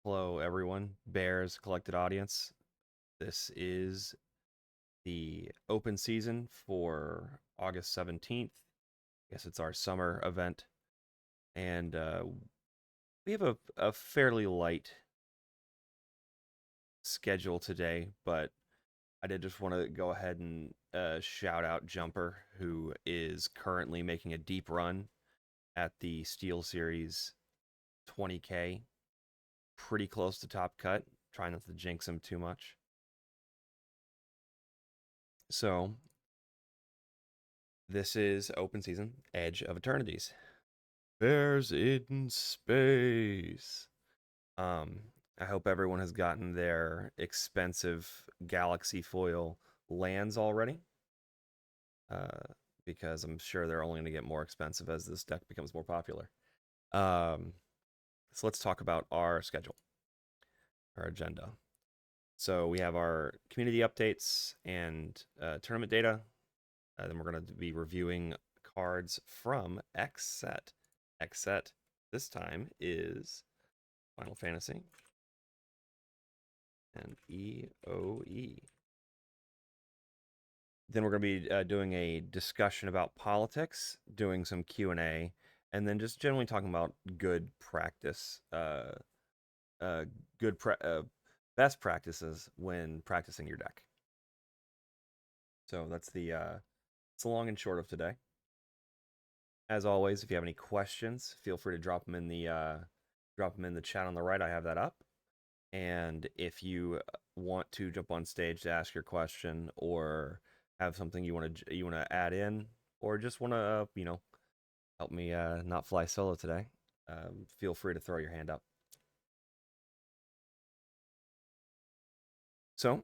Hello, everyone. Bears collected audience. This is the open season for August 17th. I guess it's our summer event. And we have a fairly light schedule today, but I did just want to go ahead and shout out Jumper, who is currently making a deep run at the Steel Series 20K. Pretty close to top cut. Trying not to jinx him too much. So, this is open season Edge of Eternities. Bears in space. I hope everyone has gotten their expensive galaxy foil lands already. Because I'm sure they're only going to get more expensive as this deck becomes more popular. So let's talk about our schedule, our agenda. So we have our community updates and tournament data. Then we're going to be reviewing cards from X-Set. X-Set this time is Final Fantasy and EOE. Then we're going to be doing a discussion about politics, doing some Q&A, and then just generally talking about good practice, best practices when practicing your deck. So that's the long and short of today. As always, if you have any questions, feel free to drop them in the chat on the right. I have that up. And if you want to jump on stage to ask your question or have something you want to add in, or just want to help me not fly solo today, feel free to throw your hand up. So,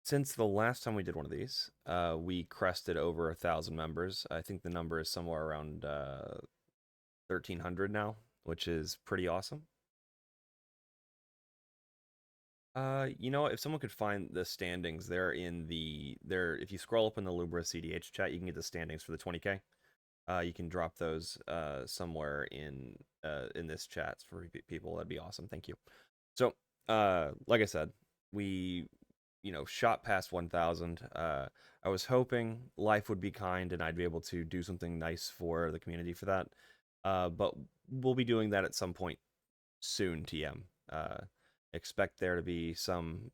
since the last time we did one of these, we crested over 1,000 members. I think the number is somewhere around 1,300 now, which is pretty awesome. If someone could find the standings, if you scroll up in the Lumra cEDH chat, you can get the standings for the 20K. You can drop those somewhere in this chat for people. That'd be awesome. Thank you. So, like I said, we shot past 1,000. I was hoping life would be kind and I'd be able to do something nice for the community for that. But we'll be doing that at some point soon, TM. Expect there to be some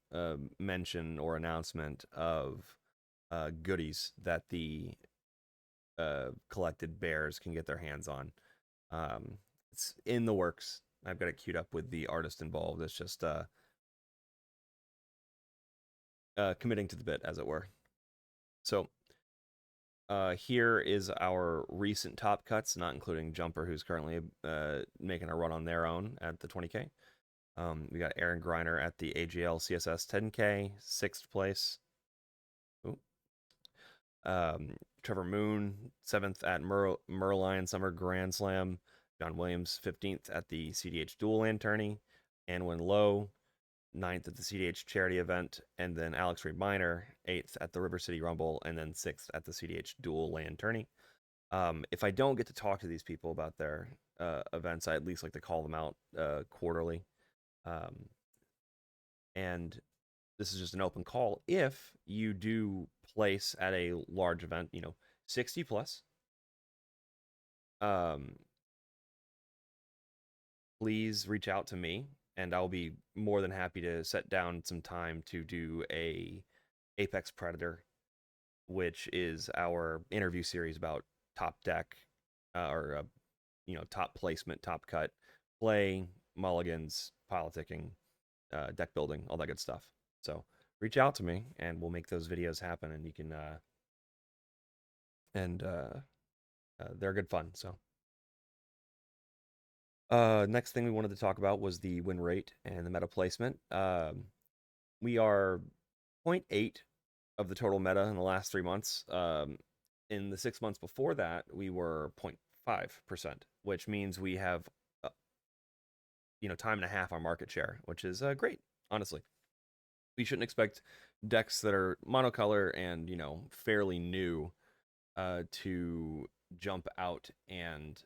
mention or announcement of goodies that the collected bears can get their hands on. It's in the works. I've got it queued up with the artist involved. It's just committing to the bit, as it were. So here is our recent top cuts, not including Jumper, who's currently making a run on their own at the 20K. We got Aaron Greiner at the AGL CSS 10K, 6th place. Trevor Moon, 7th at Merlion Summer Grand Slam. John Williams, 15th at the cEDH Dual Land Tourney. Anwin Lowe, 9th at the cEDH Charity Event. And then Alex Reed Minor, 8th at the River City Rumble. And then 6th at the cEDH Dual Land Tourney. If I don't get to talk to these people about their events, I at least like to call them out quarterly. And this is just an open call. If you do place at a large event, 60 plus, please reach out to me and I'll be more than happy to set down some time to do a Apex Predator, which is our interview series about top deck or top placement, top cut, play, mulligans, politicking, deck building, all that good stuff. So reach out to me and we'll make those videos happen, and you can they're good fun. So next thing we wanted to talk about was the win rate and the meta placement. We are 0.8 of the total meta in the last 3 months. In the 6 months before that, we were 0.5%, which means we have time and a half our market share, which is great, honestly. We shouldn't expect decks that are monocolor and fairly new to jump out and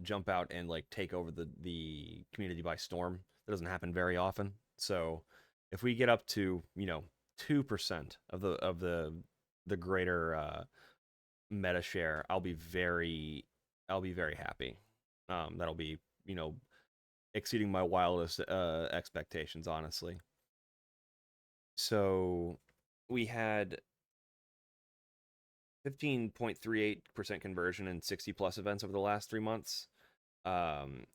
jump out and like take over the community by storm. That doesn't happen very often. So if we get up to 2% of the greater meta share, I'll be very happy. That'll be exceeding my wildest expectations, honestly. So we had 15.38% conversion in 60 plus events over the last 3 months, and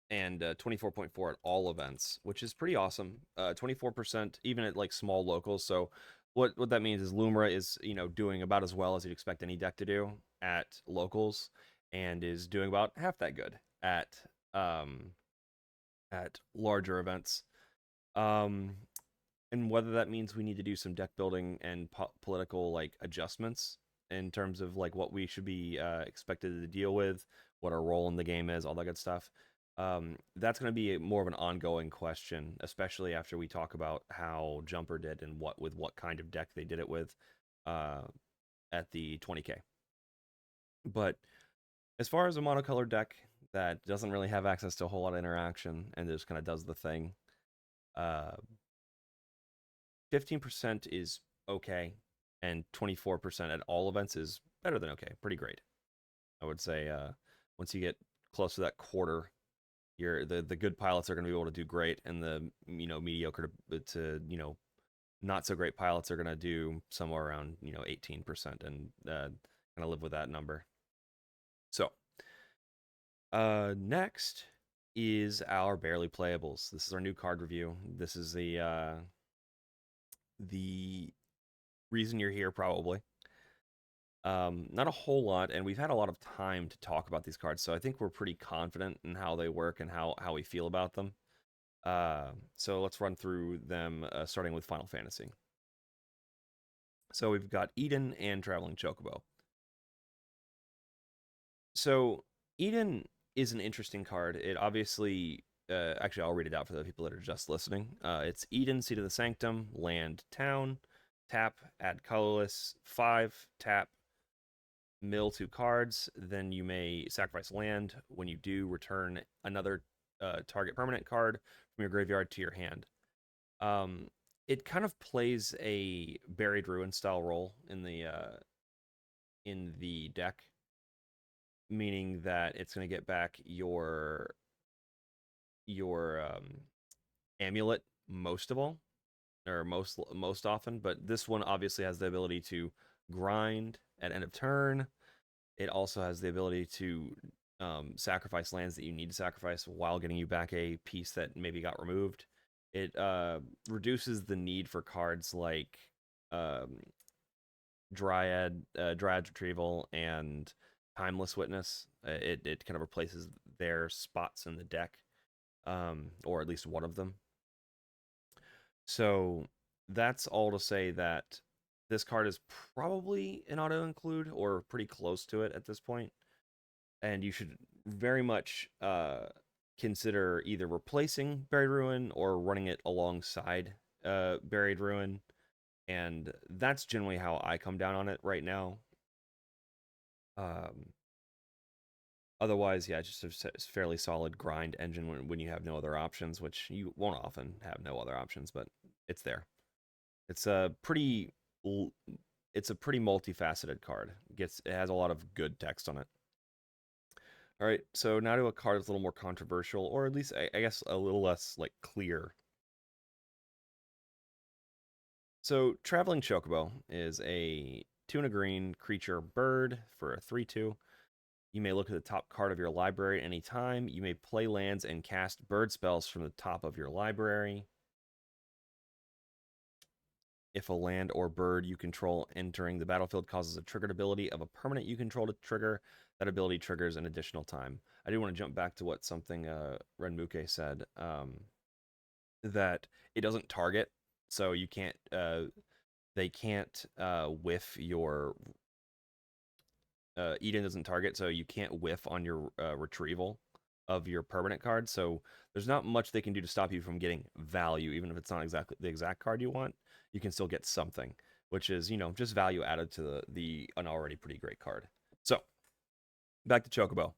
24.4 at all events, which is pretty awesome. 24% even at like small locals. So what that means is Lumra is doing about as well as you'd expect any deck to do at locals, and is doing about half that good at larger events. And whether that means we need to do some deck building and political like adjustments in terms of like what we should be expected to deal with, what our role in the game is, all that good stuff. That's going to be more of an ongoing question, especially after we talk about how Jumper did and what kind of deck they did it with at the 20K. But as far as a monocolored deck that doesn't really have access to a whole lot of interaction and just kind of does the thing, 15% is okay, and 24% at all events is better than okay. Pretty great. I would say once you get close to that quarter, the good pilots are going to be able to do great, and the mediocre to not so great pilots are going to do somewhere around 18%, and kind of live with that number. So next is our barely playables. This is our new card review. This is the reason you're here, probably. Not a whole lot, and we've had a lot of time to talk about these cards, so I think we're pretty confident in how they work and how we feel about them. So let's run through them, starting with Final Fantasy. So we've got Eden and Traveling Chocobo. So Eden is an interesting card. It obviously, actually, I'll read it out for the people that are just listening. It's Eden, Seat of the Sanctum, land, town, tap, add colorless, 5, tap, mill 2 cards. Then you may sacrifice land. When you do, return another target permanent card from your graveyard to your hand. It kind of plays a Buried Ruin style role in the deck, meaning that it's going to get back your amulet most of all, or most often. But this one obviously has the ability to grind at end of turn. It also has the ability to sacrifice lands that you need to sacrifice while getting you back a piece that maybe got removed. It reduces the need for cards like Dryad Retrieval and Timeless Witness. It kind of replaces their spots in the deck, or at least one of them. So that's all to say that this card is probably an auto include or pretty close to it at this point, and you should very much consider either replacing Buried Ruin or running it alongside Buried Ruin, and that's generally how I come down on it right now. Otherwise, yeah, just a fairly solid grind engine when you have no other options, which you won't often have no other options, but it's there. It's a pretty multifaceted card. It has a lot of good text on it. All right, so now to a card that's a little more controversial, or at least I guess a little less like clear. So Traveling Chocobo is a 2 and a green creature bird for a 3/2. You may look at the top card of your library at any time. You may play lands and cast bird spells from the top of your library. If a land or bird you control entering the battlefield causes a triggered ability of a permanent you control to trigger, that ability triggers an additional time. I do want to jump back to what something Renmuke said, that it doesn't target, so you can't, they can't whiff your Eden doesn't target, so you can't whiff on your retrieval of your permanent card. So there's not much they can do to stop you from getting value, even if it's not exactly the exact card you want. You can still get something, which is just value added to the an already pretty great card. So back to Chocobo.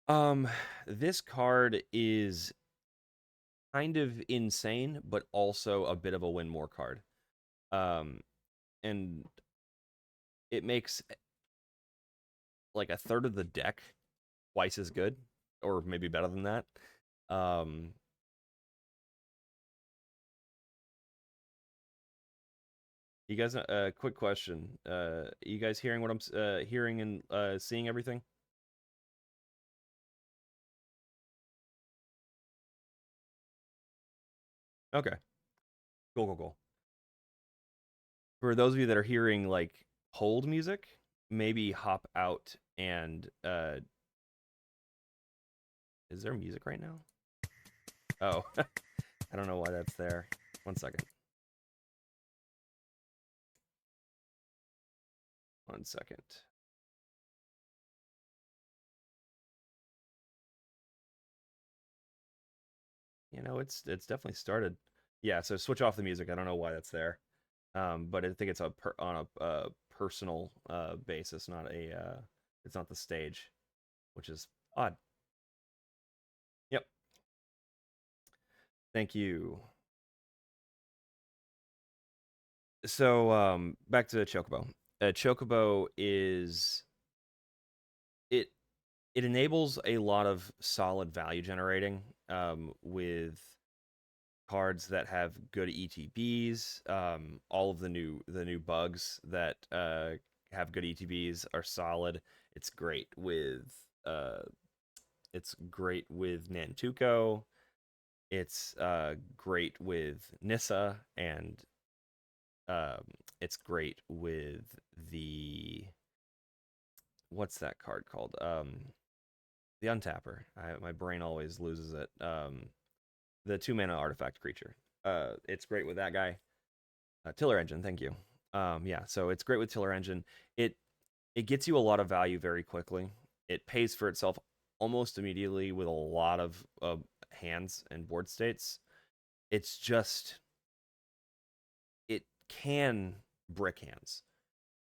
Um, this card is kind of insane, but also a bit of a win more card. Um, and it makes like a third of the deck twice as good, or maybe better than that. Um, you guys, quick question. You guys hearing what I'm hearing and seeing everything? Okay, cool, cool, cool. For those of you that are hearing like hold music, maybe hop out and is there music right now? Oh, I don't know why that's there. One second. One second. You know, it's definitely started. Yeah, so switch off the music. I don't know why that's there. But I think it's on a personal basis, not a it's not the stage, which is odd. Yep. Thank you. So back to Chocobo. Chocobo is it it enables a lot of solid value generating with cards that have good ETBs. All of the new bugs that have good ETBs are solid. It's great with uh, it's great with Nantuko. It's great with Nissa, and um, it's great with the what's that card called? The Untapper. My brain always loses it. The 2 mana artifact creature. It's great with that guy. Tiller Engine, thank you. Yeah, so it's great with Tiller Engine. It it gets you a lot of value very quickly. It pays for itself almost immediately with a lot of hands and board states. It's just it can brick hands.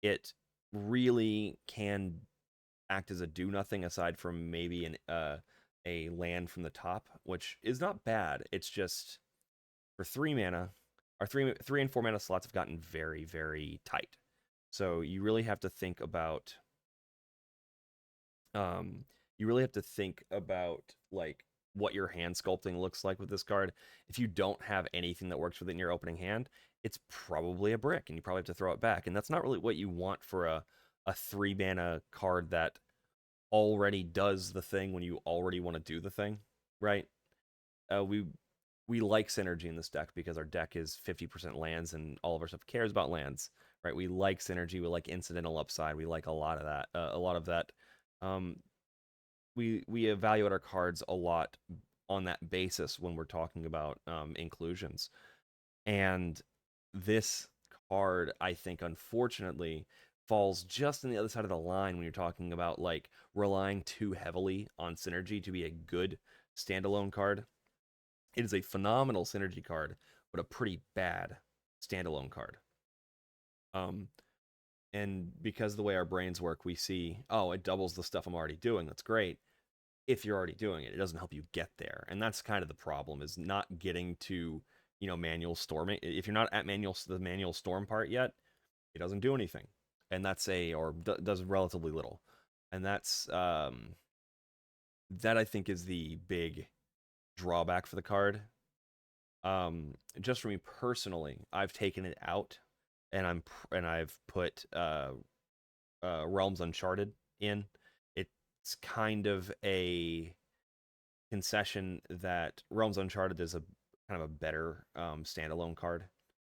It really can act as a do nothing aside from maybe a land from the top, which is not bad. It's just for 3 mana, our three and 4 mana slots have gotten very very tight. So um you really have to think about like what your hand sculpting looks like with this card. If you don't have anything that works within your opening hand, it's probably a brick and you probably have to throw it back. And that's not really what you want for a 3 mana card that already does the thing when you already want to do the thing, right? We like synergy in this deck because our deck is 50% lands and all of our stuff cares about lands, right? We like synergy, we like incidental upside, we like a lot of that. A lot of that. Um, we evaluate our cards a lot on that basis when we're talking about inclusions, and this card, I think, unfortunately, falls just on the other side of the line when you're talking about like relying too heavily on synergy to be a good standalone card. It is a phenomenal synergy card, but a pretty bad standalone card. Um, and because of the way our brains work, we see, oh, it doubles the stuff I'm already doing. That's great. If you're already doing it, it doesn't help you get there, and that's kind of the problem: is not getting to manual storming. If you're not at the manual storm part yet, it doesn't do anything, and does relatively little, and that I think is the big drawback for the card. Just for me personally, I've taken it out, and I've put Realms Uncharted in. It's kind of a concession that Realms Uncharted is a kind of a better standalone card,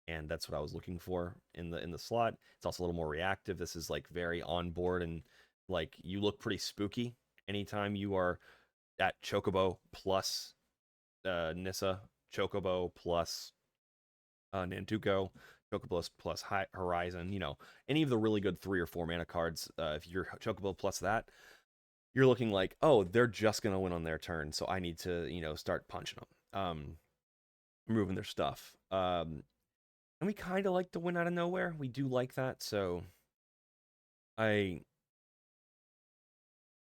and that's what I was looking for in the slot. It's also a little more reactive. This is like very on board, and like you look pretty spooky anytime you are at Chocobo plus Nissa, Chocobo plus Nantuko, Chocobo plus Horizon. Any of the really good 3 or 4 mana cards. If you're Chocobo plus that, you're looking like, oh, they're just gonna win on their turn, so I need to, start punching them, removing their stuff. And we kind of like to win out of nowhere. We do like that, so I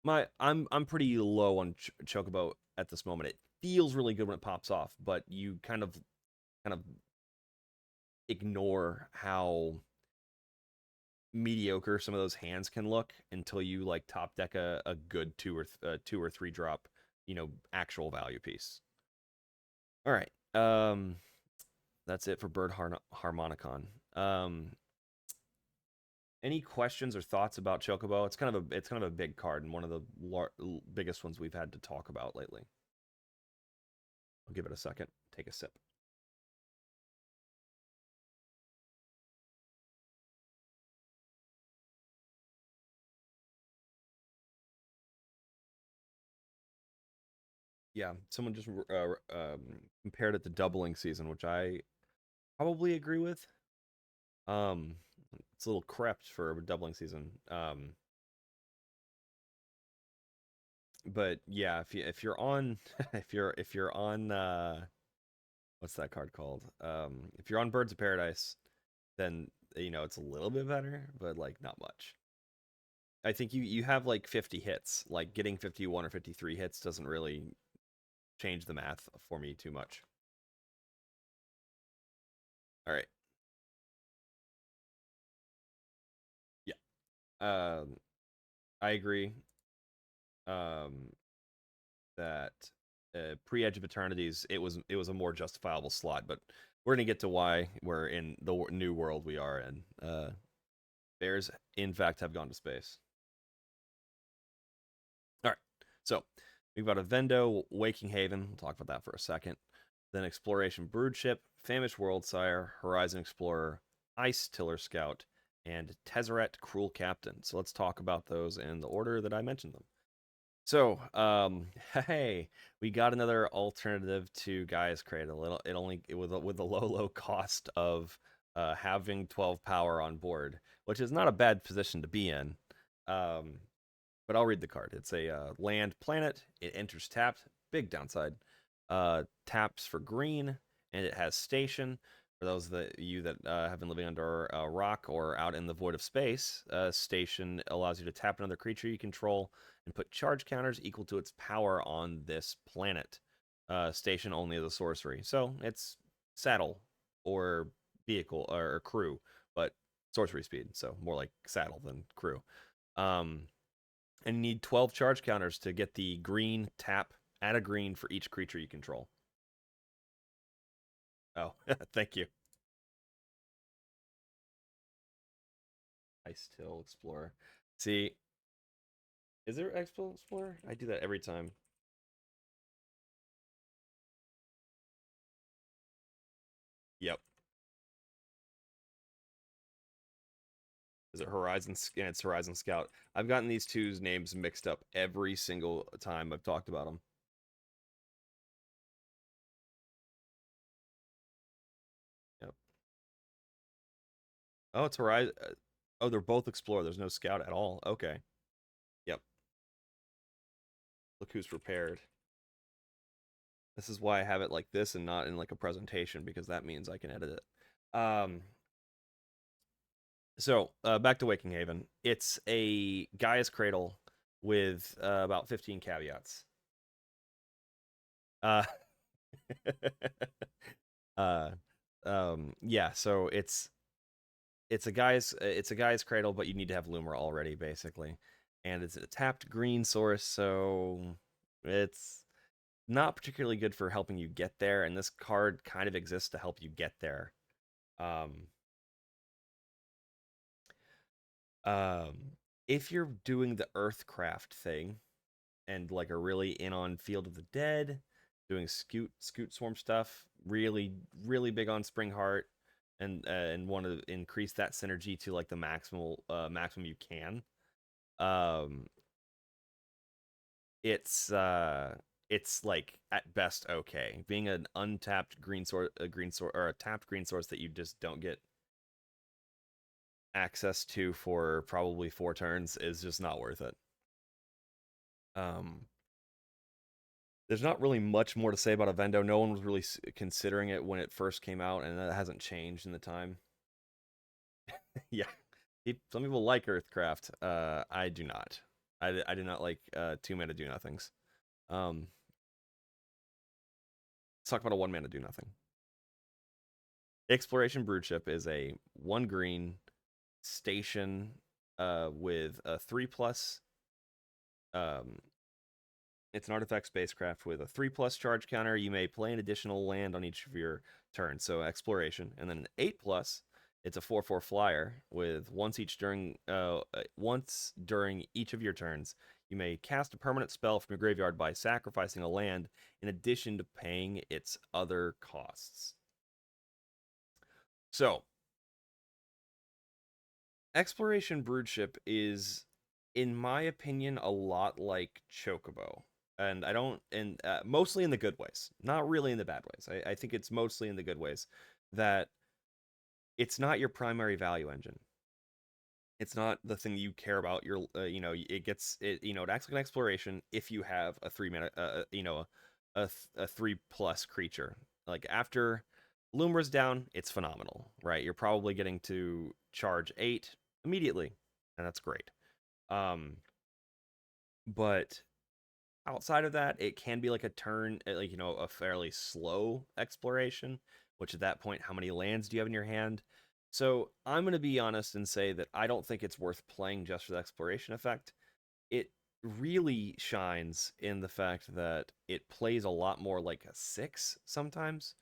I'm pretty low on Chocobo at this moment. It feels really good when it pops off, but you kind of ignore how mediocre some of those hands can look until you like top deck a good two or three drop, actual value piece. All right. That's it for Harmonicon. Any questions or thoughts about Chocobo? It's kind of a big card and one of the biggest ones we've had to talk about lately. I'll give it a second. Take a sip. Yeah, someone just compared it to doubling season, which I probably agree with. Um, it's a little crept for a doubling season. But yeah, if you're on if you're on what's that card called? If you're on Birds of Paradise, then it's a little bit better, but like not much. I think you have like 50 hits. Like getting 51 or 53 hits doesn't really change the math for me too much. All right. Yeah. I agree. Um, that pre-Edge of Eternities, it was a more justifiable slot, but we're gonna get to why we're in the new world we are in. Bears, in fact, have gone to space. All right, so we've got Evendo, Waking Haven. We'll talk about that for a second. Then Exploration Broodship, Famished Worldsire, Horizon Explorer, Icetill Scout, and Tezzeret Cruel Captain. So let's talk about those in the order that I mentioned them. So, hey, we got another alternative to Gaia's Cradle. It with a low cost of having 12 power on board, which is not a bad position to be in. Um, but I'll read the card. It's a land planet. It enters tapped. Big downside. Taps for green, and it has station. For those that you that have been living under a rock or out in the void of space, station allows you to tap another creature you control and put charge counters equal to its power on this planet. Station only as a sorcery, so it's saddle or vehicle or crew, but sorcery speed, so more like saddle than crew. And you need 12 charge counters to get the green tap. Add a green for each creature you control. Oh, thank you. Icetill Explorer. See, is there Icetill Explorer? I do that every time. Yep. Is it Horizon? Yeah, it's Horizon Scout. I've gotten these two's names mixed up every single time I've talked about them. Yep. Oh, it's Horizon. Oh, they're both Explorer. There's no Scout at all. Okay. Yep. Look who's prepared. This is why I have it like this and not in like a presentation, because that means I can edit it. So back to Waking Haven. It's a Gaia's Cradle with about 15 caveats. Uh, uh, yeah. So it's a guy's cradle, but you need to have Lumra already, basically, and it's a tapped green source, so it's not particularly good for helping you get there. And this card kind of exists to help you get there. Um, um, if you're doing the Earthcraft thing and like are really in on Field of the Dead, doing Scoot Swarm stuff, really big on Spring Heart, and want to increase that synergy to like the maximum you can. Um, it's like at best okay. Being an untapped green source, or a tapped green source that you just don't get access to for probably 4 turns is just not worth it. Um, there's not really much more to say about Evendo. No one was really considering it when it first came out, and that hasn't changed in the time. Yeah, some people like Earthcraft. I do not. I did not like 2-mana do nothings. Let's talk about a 1-mana do nothing. Exploration Broodship is a 1 green station with a 3+. It's an artifact spacecraft with a 3+ charge counter. You may play an additional land on each of your turns, so exploration, and then an 8+. It's a 4/4 flyer with once during each of your turns, you may cast a permanent spell from your graveyard by sacrificing a land in addition to paying its other costs. So, Exploration Broodship is, in my opinion, a lot like Chocobo. And I don't, and mostly in the good ways, not really in the bad ways. I think it's mostly in the good ways that it's not your primary value engine. It's not the thing you care about. It acts like an exploration if you have a 3-mana, a 3+ creature. Like after Lumra's down, it's phenomenal, right? You're probably getting to charge 8 immediately, and that's great. But outside of that, it can be like a turn, a fairly slow exploration, which at that point, how many lands do you have in your hand? So I'm going to be honest and say that I don't think it's worth playing just for the exploration effect. It really shines in the fact that it plays a lot more like a 6 sometimes.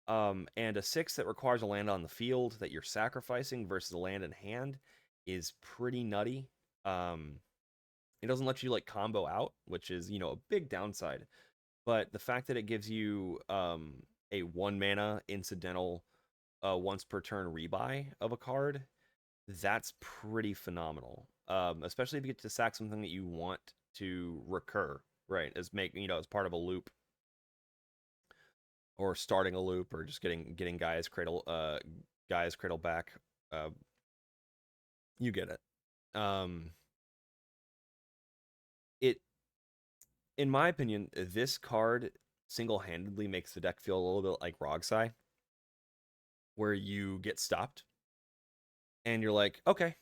And a 6 that requires a land on the field that you're sacrificing versus a land in hand is pretty nutty. It doesn't let you like combo out, which is, a big downside. But the fact that it gives you a 1-mana incidental once per turn rebuy of a card, that's pretty phenomenal. Especially if you get to sack something that you want to recur, right? As part of a loop, or starting a loop, or just getting Gaia's Cradle back. You get it. It, in my opinion, this card single-handedly makes the deck feel a little bit like Rog-Thras, where you get stopped and you're like, okay,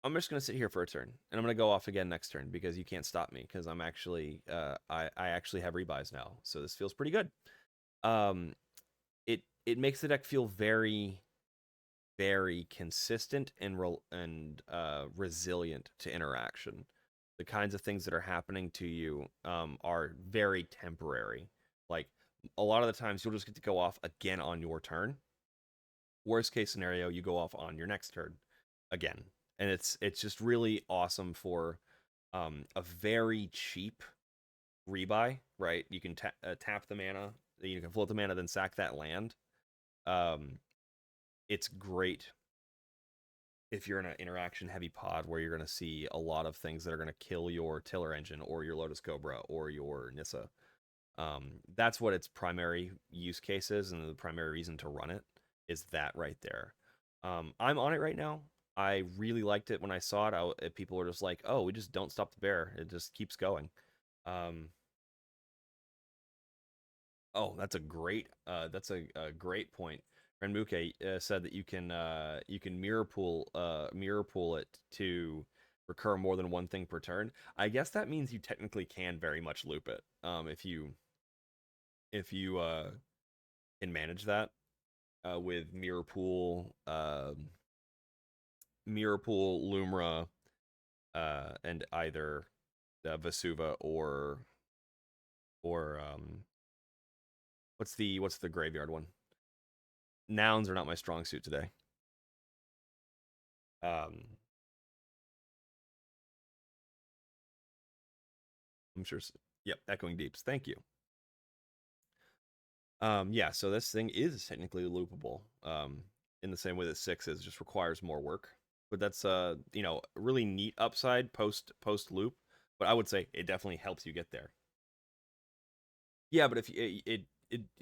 I'm just gonna sit here for a turn, and I'm gonna go off again next turn because you can't stop me because I'm actually I actually have rebuys now, so this feels pretty good. It makes the deck feel very, very consistent and resilient to interaction. The kinds of things that are happening to you are very temporary. Like a lot of the times, you'll just get to go off again on your turn. Worst case scenario, you go off on your next turn again, and it's just really awesome for a very cheap rebuy. Right, you can tap the mana, you can float the mana, then sack that land. It's great if you're in an interaction heavy pod where you're going to see a lot of things that are going to kill your Tiller engine or your Lotus Cobra or your Nissa. That's what its primary use case is, and the primary reason to run it is that right there. I'm on it right now. I really liked it when I saw it. People were just like, "Oh, we just don't stop the bear; it just keeps going." Oh, that's a great point. Renmuke said that you can mirror pool it to recur more than one thing per turn. I guess that means you technically can very much loop it if you can manage that with mirror pool Lumra and either Vesuva or what's the graveyard one? Nouns are not my strong suit today. I'm sure. Yep, Echoing Deeps. Thank you. Yeah, so this thing is technically loopable. In the same way that 6 is, just requires more work. But that's really neat upside post loop. But I would say it definitely helps you get there. Yeah, but if you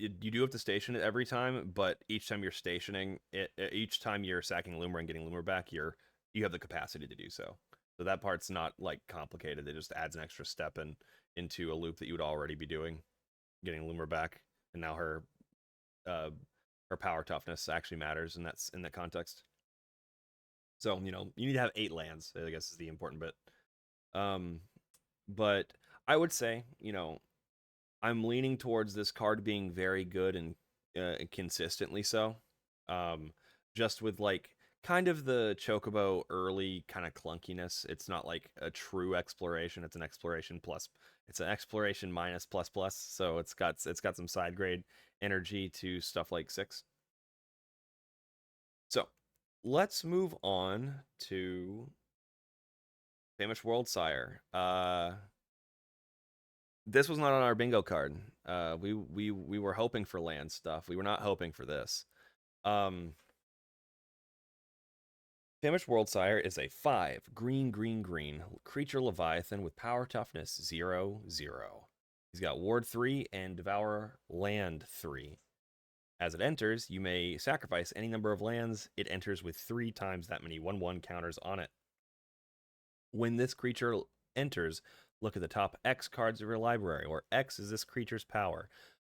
do have to station it every time, but each time you're stationing it, each time you're sacking Lumra and getting Lumra back, you have the capacity to do so. So that part's not like complicated. It just adds an extra step into a loop that you would already be doing, getting Lumra back, and now her power toughness actually matters, and that's in that context. So you need to have 8 lands, I guess, is the important bit. But I would say, I'm leaning towards this card being very good and consistently so. Um, just with like kind of the Chocobo early kind of clunkiness. It's not like a true exploration. It's an exploration plus. It's an exploration minus plus plus. So it's got some side grade energy to stuff like 6. So let's move on to Famished Worldsire. This was not on our bingo card. We were hoping for land stuff. We were not hoping for this. Famished Worldsire is a 5 green creature Leviathan with power toughness 0/0. He's got Ward 3 and Devour Land 3. As it enters, you may sacrifice any number of lands. It enters with 3 times that many 1/1 counters on it. When this creature enters, look at the top X cards of your library, where X is this creature's power.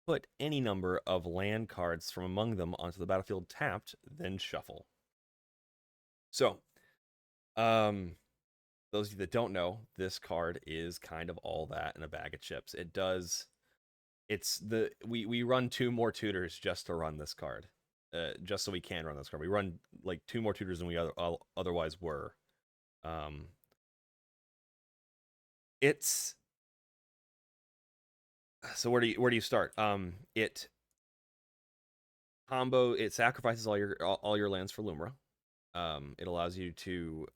Put any number of land cards from among them onto the battlefield tapped, then shuffle. So, those of you that don't know, this card is kind of all that in a bag of chips. We run 2 more tutors just to run this card. Just so we can run this card. We run like 2 more tutors than we otherwise were. It's so where do you start? It sacrifices all your lands for Lumra. It allows you to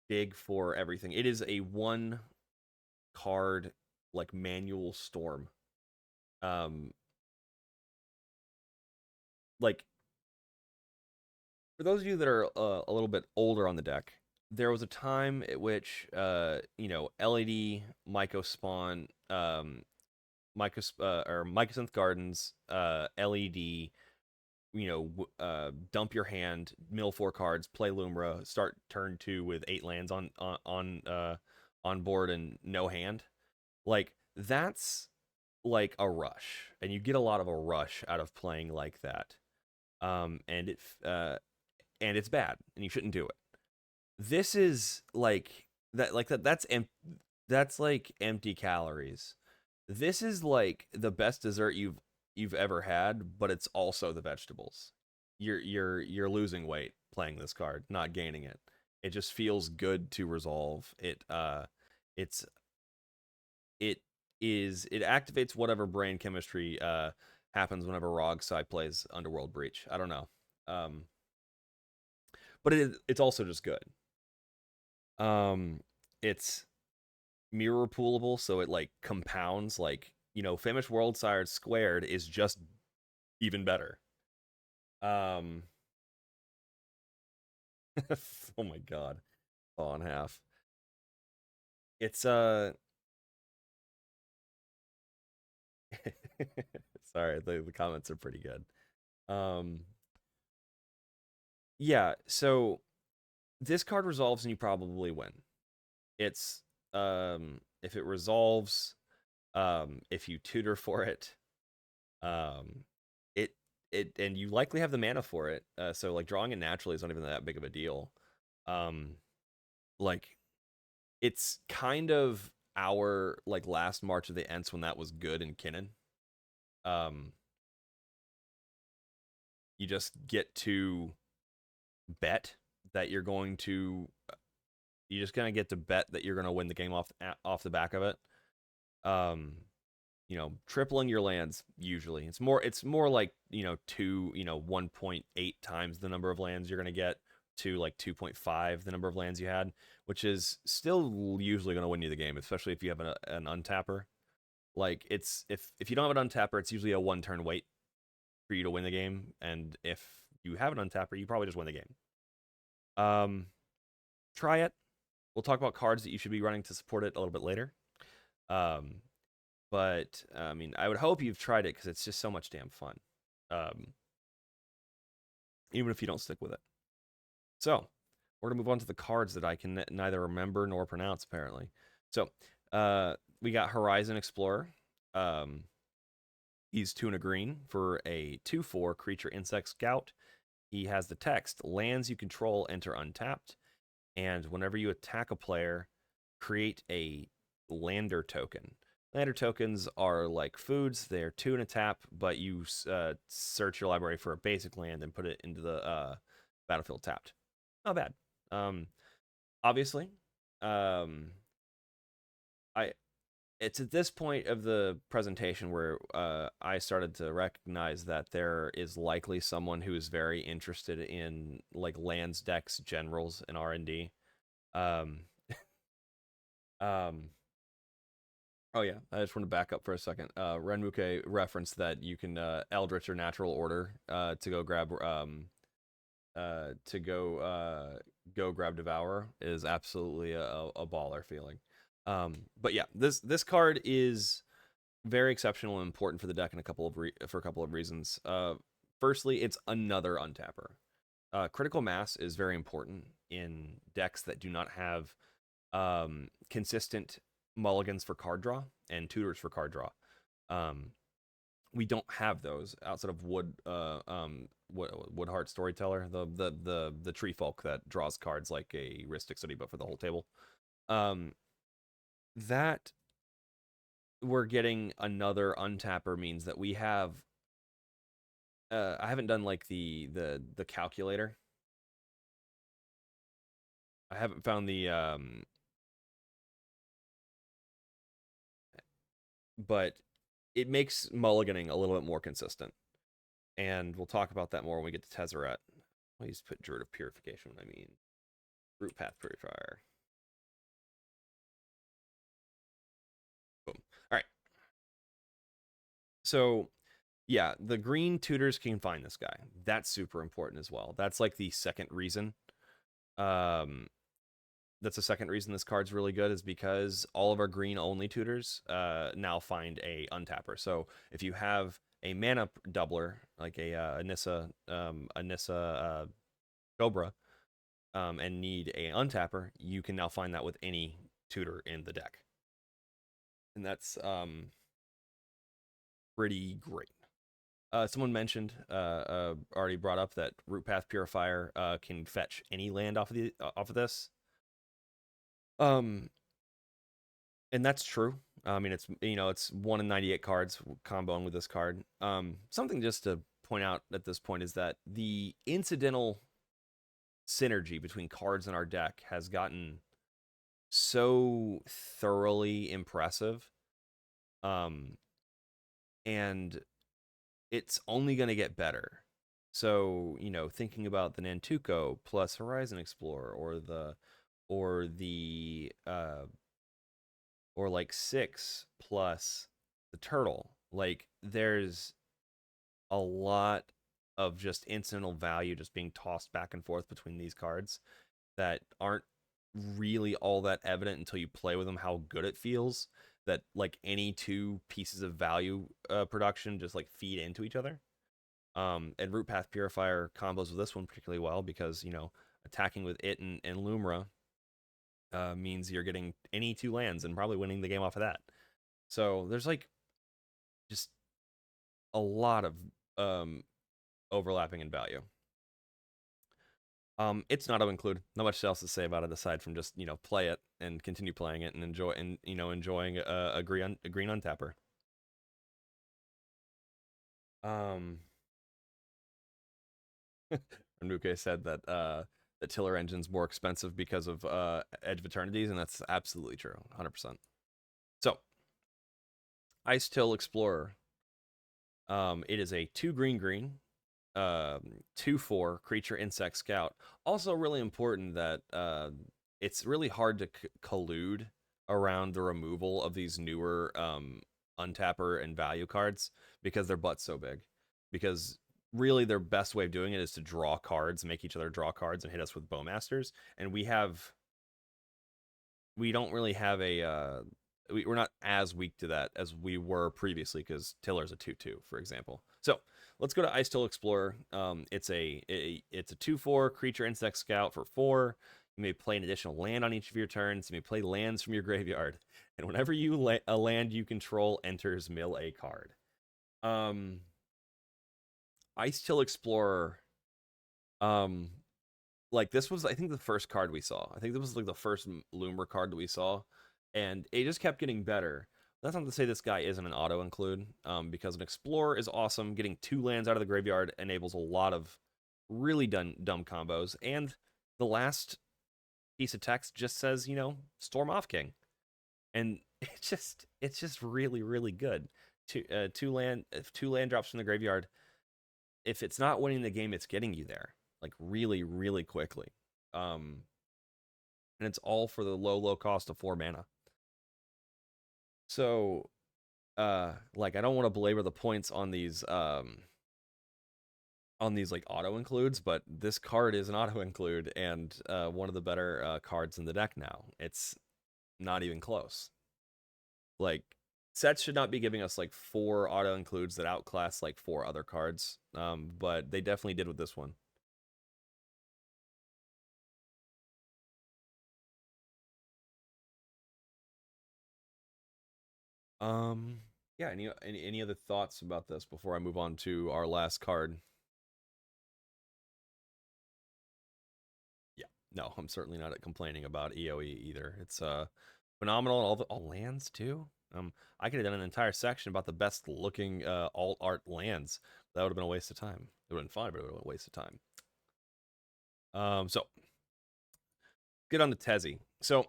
dig for everything. It is a 1 card like manual storm. Like for those of you that are a little bit older on the deck, there was a time at which LED, Mycospawn, or Mycosynth Gardens, LED, dump your hand, mill 4 cards, play Lumra, start turn 2 with 8 lands on board and no hand. Like that's like a rush, and you get a lot of a rush out of playing like that. And it's bad, and you shouldn't do it. This is like that. That's like empty calories. This is like the best dessert you've ever had, but it's also the vegetables. You're losing weight playing this card, not gaining it. It just feels good to resolve. It activates whatever brain chemistry happens whenever Rog-Thras plays Underworld Breach. I don't know. But it's also just good. It's mirror poolable, so it like compounds. Like Famished Worldsire squared is just even better. Oh my god, fall in half. It's sorry, the comments are pretty good. Yeah, so this card resolves and you probably win. It's if it resolves, if you tutor for it, and you likely have the mana for it. So like drawing it naturally is not even that big of a deal. Like it's kind of our like last March of the Ents when that was good in Kinnan. You just get to bet that you're going to get to bet that you're going to win the game off the back of it. Tripling your lands usually. It's more like 1.8 times the number of lands you're going to get to like 2.5 the number of lands you had, which is still usually going to win you the game, especially if you have an Untapper. Like it's if you don't have an Untapper, it's usually a 1 turn wait for you to win the game, and if you have an Untapper, you probably just win the game. Try it. We'll talk about cards that you should be running to support it a little bit later. But I mean, I would hope you've tried it because it's just so much damn fun. Even if you don't stick with it. So we're gonna move on to the cards that I can neither remember nor pronounce, apparently. So we got Horizon Explorer. He's 2 and a green for a 2/4 creature insect scout. He has the text: lands you control enter untapped, and whenever you attack a player, create a lander token. Lander tokens are like foods. They're 2 and a tap, but you search your library for a basic land and put it into the battlefield tapped. Not bad. Obviously, um, I it's at this point of the presentation where I started to recognize that there is likely someone who is very interested in like lands, decks, generals, and R&D. Um, um, oh yeah, I just want to back up for a second. Renmuke referenced that you can Eldritch or Natural Order to go grab go grab Devour is absolutely a baller feeling. But yeah, this card is very exceptional and important for the deck in for a couple of reasons. Firstly, it's another untapper. Critical mass is very important in decks that do not have consistent mulligans for card draw and tutors for card draw. We don't have those outside of Woodheart Storyteller, the tree folk that draws cards like a Rhystic Study, but for the whole table. That we're getting another untapper means that we have. I haven't done like the calculator. I haven't found the but it makes mulliganing a little bit more consistent, and we'll talk about that more when we get to Tezzeret. I'll just put Druid of Purification. I mean, Root Path Purifier. Boom. All right. So yeah, the green tutors can find this guy. That's super important as well. That's like the second reason. That's the second reason this card's really good, is because all of our green only tutors now find a untapper. So if you have a mana doubler like a Anissa Cobra and need a untapper, you can now find that with any tutor in the deck, and that's pretty great. Someone mentioned, already brought up that Root Path Purifier can fetch any land off of this. And that's true. I mean, it's it's 1 in 98 cards comboing with this card. Something just to point out at this point is that the incidental synergy between cards in our deck has gotten so thoroughly impressive. And it's only going to get better. So, thinking about the Nantuko plus Horizon Explorer or like 6 plus the turtle, like there's a lot of just incidental value just being tossed back and forth between these cards that aren't really all that evident until you play with them, how good it feels that like any two pieces of value production just like feed into each other. And Root Path Purifier combos with this one particularly well because, attacking with it and Lumra means you're getting any 2 lands and probably winning the game off of that. So there's like just a lot of overlapping in value. It's not to include. Not much else to say about it aside from just play it and continue playing it and enjoying a green untapper. Renmuke said that the Tiller engine's more expensive because of Edge of Eternities, and that's absolutely true, 100%. So, Icetill Explorer. It is a 2 green 2/4 creature insect scout. Also really important that it's really hard to collude around the removal of these newer untapper and value cards because their butt's so big. Because really their best way of doing it is to draw cards, make each other draw cards, and hit us with Bowmasters. And we don't really have a we're not as weak to that as we were previously because Tiller's a 2/2, for example. So let's go to Icetill Explorer. It's a 2/4 creature insect scout for 4. You may play an additional land on each of your turns. You may play lands from your graveyard, and whenever a land you control enters, mill a card. Icetill Explorer. Like this was, I think, the first card we saw. I think this was like the first Lumra card that we saw and it just kept getting better. That's not to say this guy isn't an auto include, because an Explorer is awesome. Getting 2 lands out of the graveyard enables a lot of really dumb combos, and the last piece of text just says, Storm Off King, and it's just really good. Two land drops from the graveyard. If it's not winning the game, it's getting you there like really quickly. And it's all for the low cost of 4 mana. So, like, I don't want to belabor the points on these like auto includes, but this card is an auto include and one of the better cards in the deck now. It's not even close. Like, sets should not be giving us like 4 auto includes that outclass like 4 other cards, but they definitely did with this one. Yeah. Any other thoughts about this before I move on to our last card? Yeah. No, I'm certainly not complaining about EOE either. It's phenomenal. All lands too. I could have done an entire section about the best looking alt art lands. That would have been a waste of time. It would have been fun, but it would have been a waste of time. So get on to Tezzy. So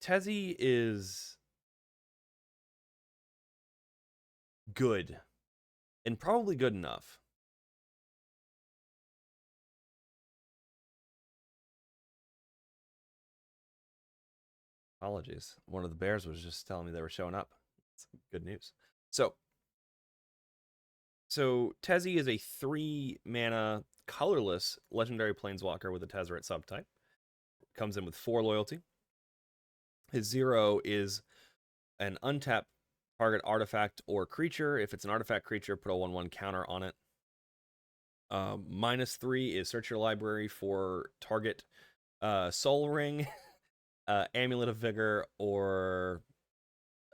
Tezzy is good and probably good enough. Apologies. One of the bears was just telling me they were showing up. It's good news. So Tezzy is a 3 mana colorless legendary planeswalker with a Tezzeret subtype. Comes in with 4 loyalty. His 0 is an untap target artifact or creature. If it's an artifact creature, put a 1/1 counter on it. -3 is search your library for target Soul Ring, Amulet of Vigor, or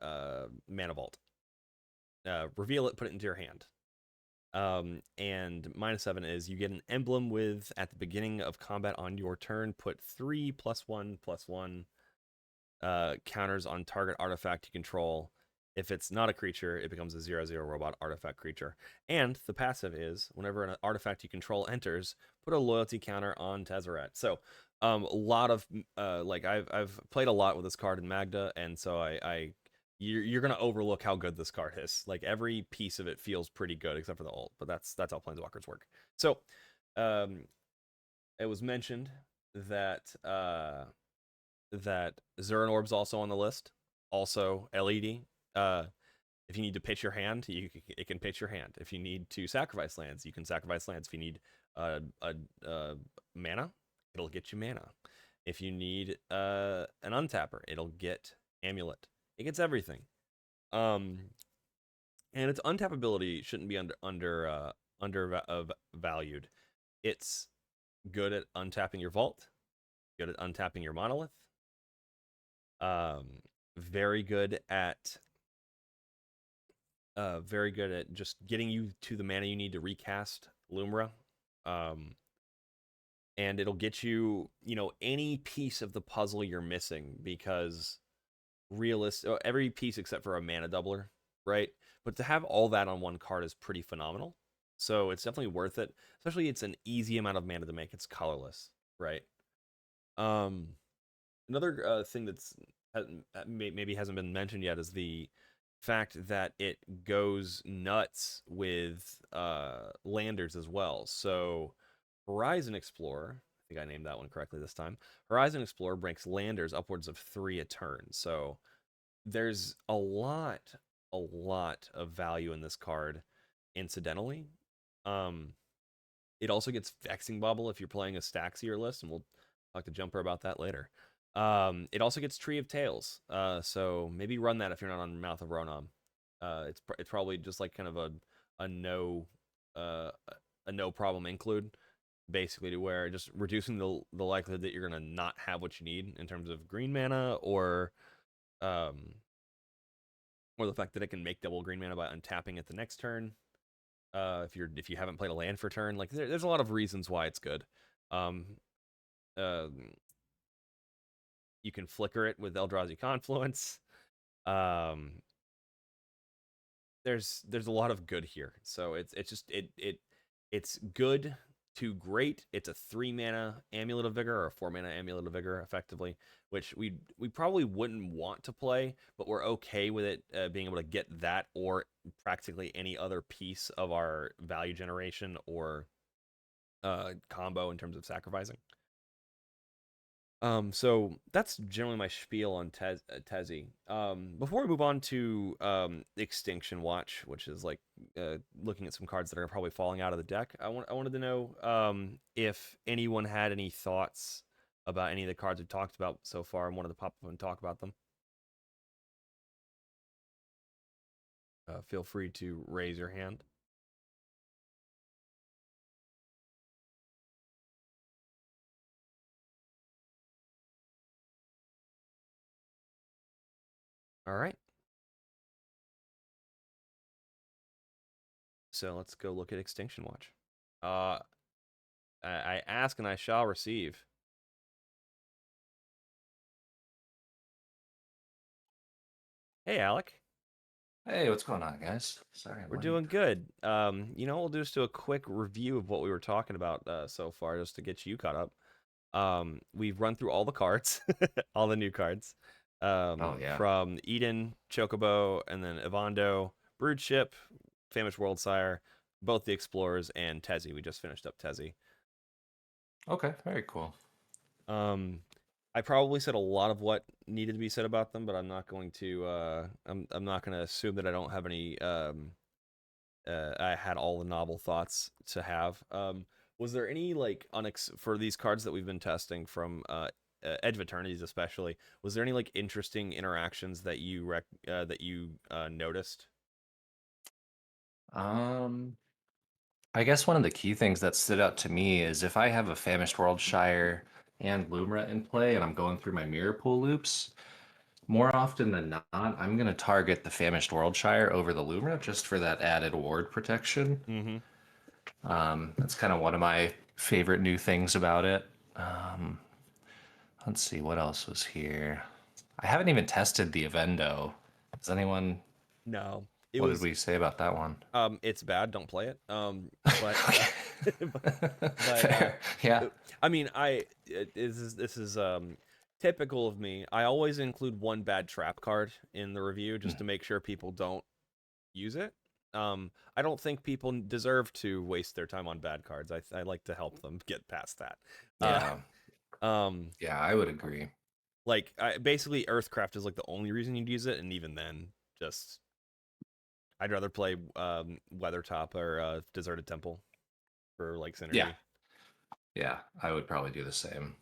Mana Vault. Reveal it, put it into your hand. And -7 is you get an emblem with, at the beginning of combat on your turn, put 3 +1/+1 counters on target artifact you control. If it's not a creature, it becomes a 0/0 robot artifact creature. And the passive is, whenever an artifact you control enters, put a loyalty counter on Tezzeret. So, a lot of like I've played a lot with this card in Magda, and so you're gonna overlook how good this card is. Like, every piece of it feels pretty good except for the ult, but that's how planeswalkers work. So, it was mentioned that Zuran Orb's also on the list. Also, LED. If you need to pitch your hand, it can pitch your hand. If you need to sacrifice lands, you can sacrifice lands. If you need mana, it'll get you mana. If you need an Untapper, it'll get Amulet. It gets everything. And its untappability shouldn't be undervalued. It's good at untapping your Vault, good at untapping your Monolith. Very good at just getting you to the mana you need to recast Lumra. And it'll get you, any piece of the puzzle you're missing, because every piece except for a mana doubler, right? But to have all that on one card is pretty phenomenal. So it's definitely worth it. Especially, it's an easy amount of mana to make. It's colorless, right? Another thing that's maybe hasn't been mentioned yet is the fact that it goes nuts with landers as well. So Horizon Explorer, I think I named that one correctly this time. Horizon Explorer breaks landers upwards of 3 a turn. So there's a lot of value in this card incidentally. It also gets Vexing Bubble if you're playing a Staxier list, and we'll talk to Jumper about that later. It also gets Tree of Tails, so maybe run that if you're not on Mouth of Ronom. It's probably just like kind of a no problem include, basically, to where just reducing the likelihood that you're gonna not have what you need in terms of green mana, or the fact that it can make double green mana by untapping it the next turn. If you haven't played a land for turn, like there's a lot of reasons why it's good. You can flicker it with Eldrazi Confluence. Um, there's a lot of good here. So it's just it's good to great. It's a 3 mana Amulet of Vigor or a 4 mana Amulet of Vigor, effectively, which we probably wouldn't want to play, but we're okay with it being able to get that or practically any other piece of our value generation or combo in terms of sacrificing. So that's generally my spiel on Tezzy. Before we move on to Extinction Watch, which is like looking at some cards that are probably falling out of the deck, I wanted to know if anyone had any thoughts about any of the cards we've talked about so far and wanted to pop up and talk about them. Feel free to raise your hand. All right. So let's go look at Extinction Watch. I ask and I shall receive. Hey, Alec. Hey, what's going on, guys? Sorry I'm We're late. doing good. We'll just do a quick review of what we were talking about so far, just to get you caught up. We've run through all the cards, all the new cards, Oh yeah. from Eden, Chocobo, and then Evendo, Broodship, Famished Worldsire, both the Explorers, and Tezzy. We just finished up Tezzy. Okay, very cool. Um, I probably said a lot of what needed to be said about them, but I'm not going to. I'm not going to assume that I don't have any I had all the novel thoughts to have. Was there any like for these cards that we've been testing from Edge of Eternities especially? Was there any like interesting interactions that you noticed? Um, I guess one of the key things that stood out to me is if I have a Famished Worldshire and Lumra in play and I'm going through my mirror pool loops, more often than not, I'm gonna target the Famished Worldshire over the Lumra just for that added ward protection. Mm-hmm. That's kind of one of my favorite new things about it. Um, let's see what else was here. I haven't even tested the Evendo. Does anyone No, it What did was we say about that one? it's bad. Don't play it. But but, but Fair. Yeah. I mean, this is typical of me. I always include one bad trap card in the review just to make sure people don't use it. I don't think people deserve to waste their time on bad cards. I like to help them get past that. Uh, Yeah. um, Yeah, I would agree. basically, Earthcraft is like the only reason you'd use it, and even then, just I'd rather play Weathertop or Deserted Temple for like Yeah. synergy. Yeah, I would probably do the same.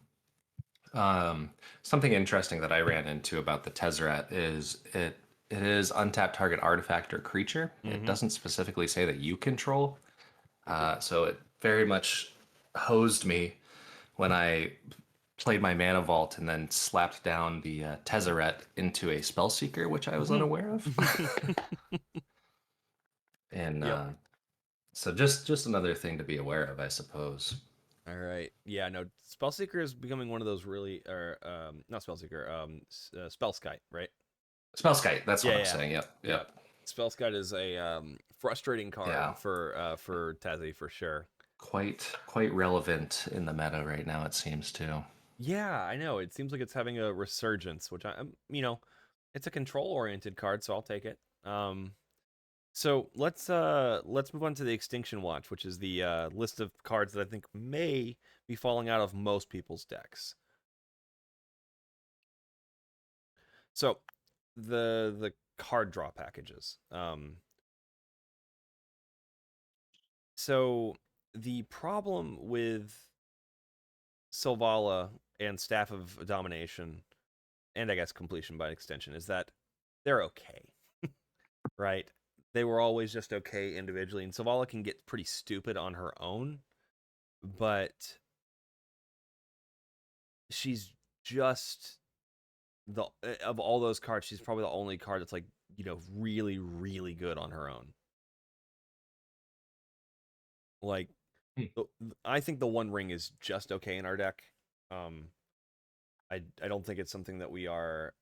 Um, Something interesting that I ran into about the Tezzeret is it is untapped target artifact or creature. It Mm-hmm. doesn't specifically say that you control. So it very much hosed me when I played my mana vault and then slapped down the Tezzeret into a Spellseeker, which I was unaware of. And Yep. So just another thing to be aware of, I suppose. All right. Yeah. No. Spellseeker is becoming one of those really, or not Spellseeker, Spellskite, right? Spellskite, that's what Yeah. I'm Yeah. saying. Yep, Yep. yep. Spellskite is a frustrating Yeah. card for Tezzy for sure. Quite relevant in the meta right now, it seems too. Yeah, I know. It seems like it's having a resurgence, which it's a control oriented card, so I'll take it. So let's move on to the Extinction Watch, which is the list of cards that I think may be falling out of most people's decks. So the card draw packages. So the problem with Silvala and Staff of Domination, and I guess Completion by extension, is that they're okay, right? They were always just okay individually, and Silvala can get pretty stupid on her own, but she's just the of all those cards, she's probably the only card that's like really really good on her own. Like, Hmm. I think the One Ring is just okay in our deck. Um, I don't think it's something that we are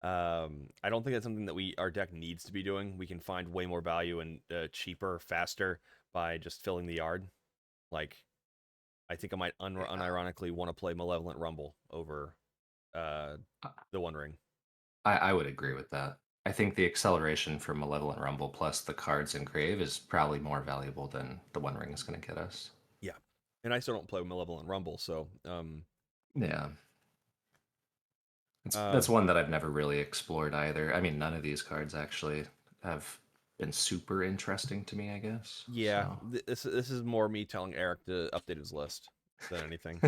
I don't think that's something that our deck needs to be doing. We can find way more value and cheaper, faster by just filling the yard. Like, I think I might Yeah. unironically want to play Malevolent Rumble over uh, the One Ring. I would agree with that. I think the acceleration for Malevolent Rumble plus the cards in Grave is probably more valuable than the One Ring is going to get us. Yeah, and I still don't play Malevolent Rumble, so Yeah. uh, That's one that I've never really explored either. I mean, none of these cards actually have been super interesting to me, I guess. yeah, So, this is more me telling Eric to update his list than anything.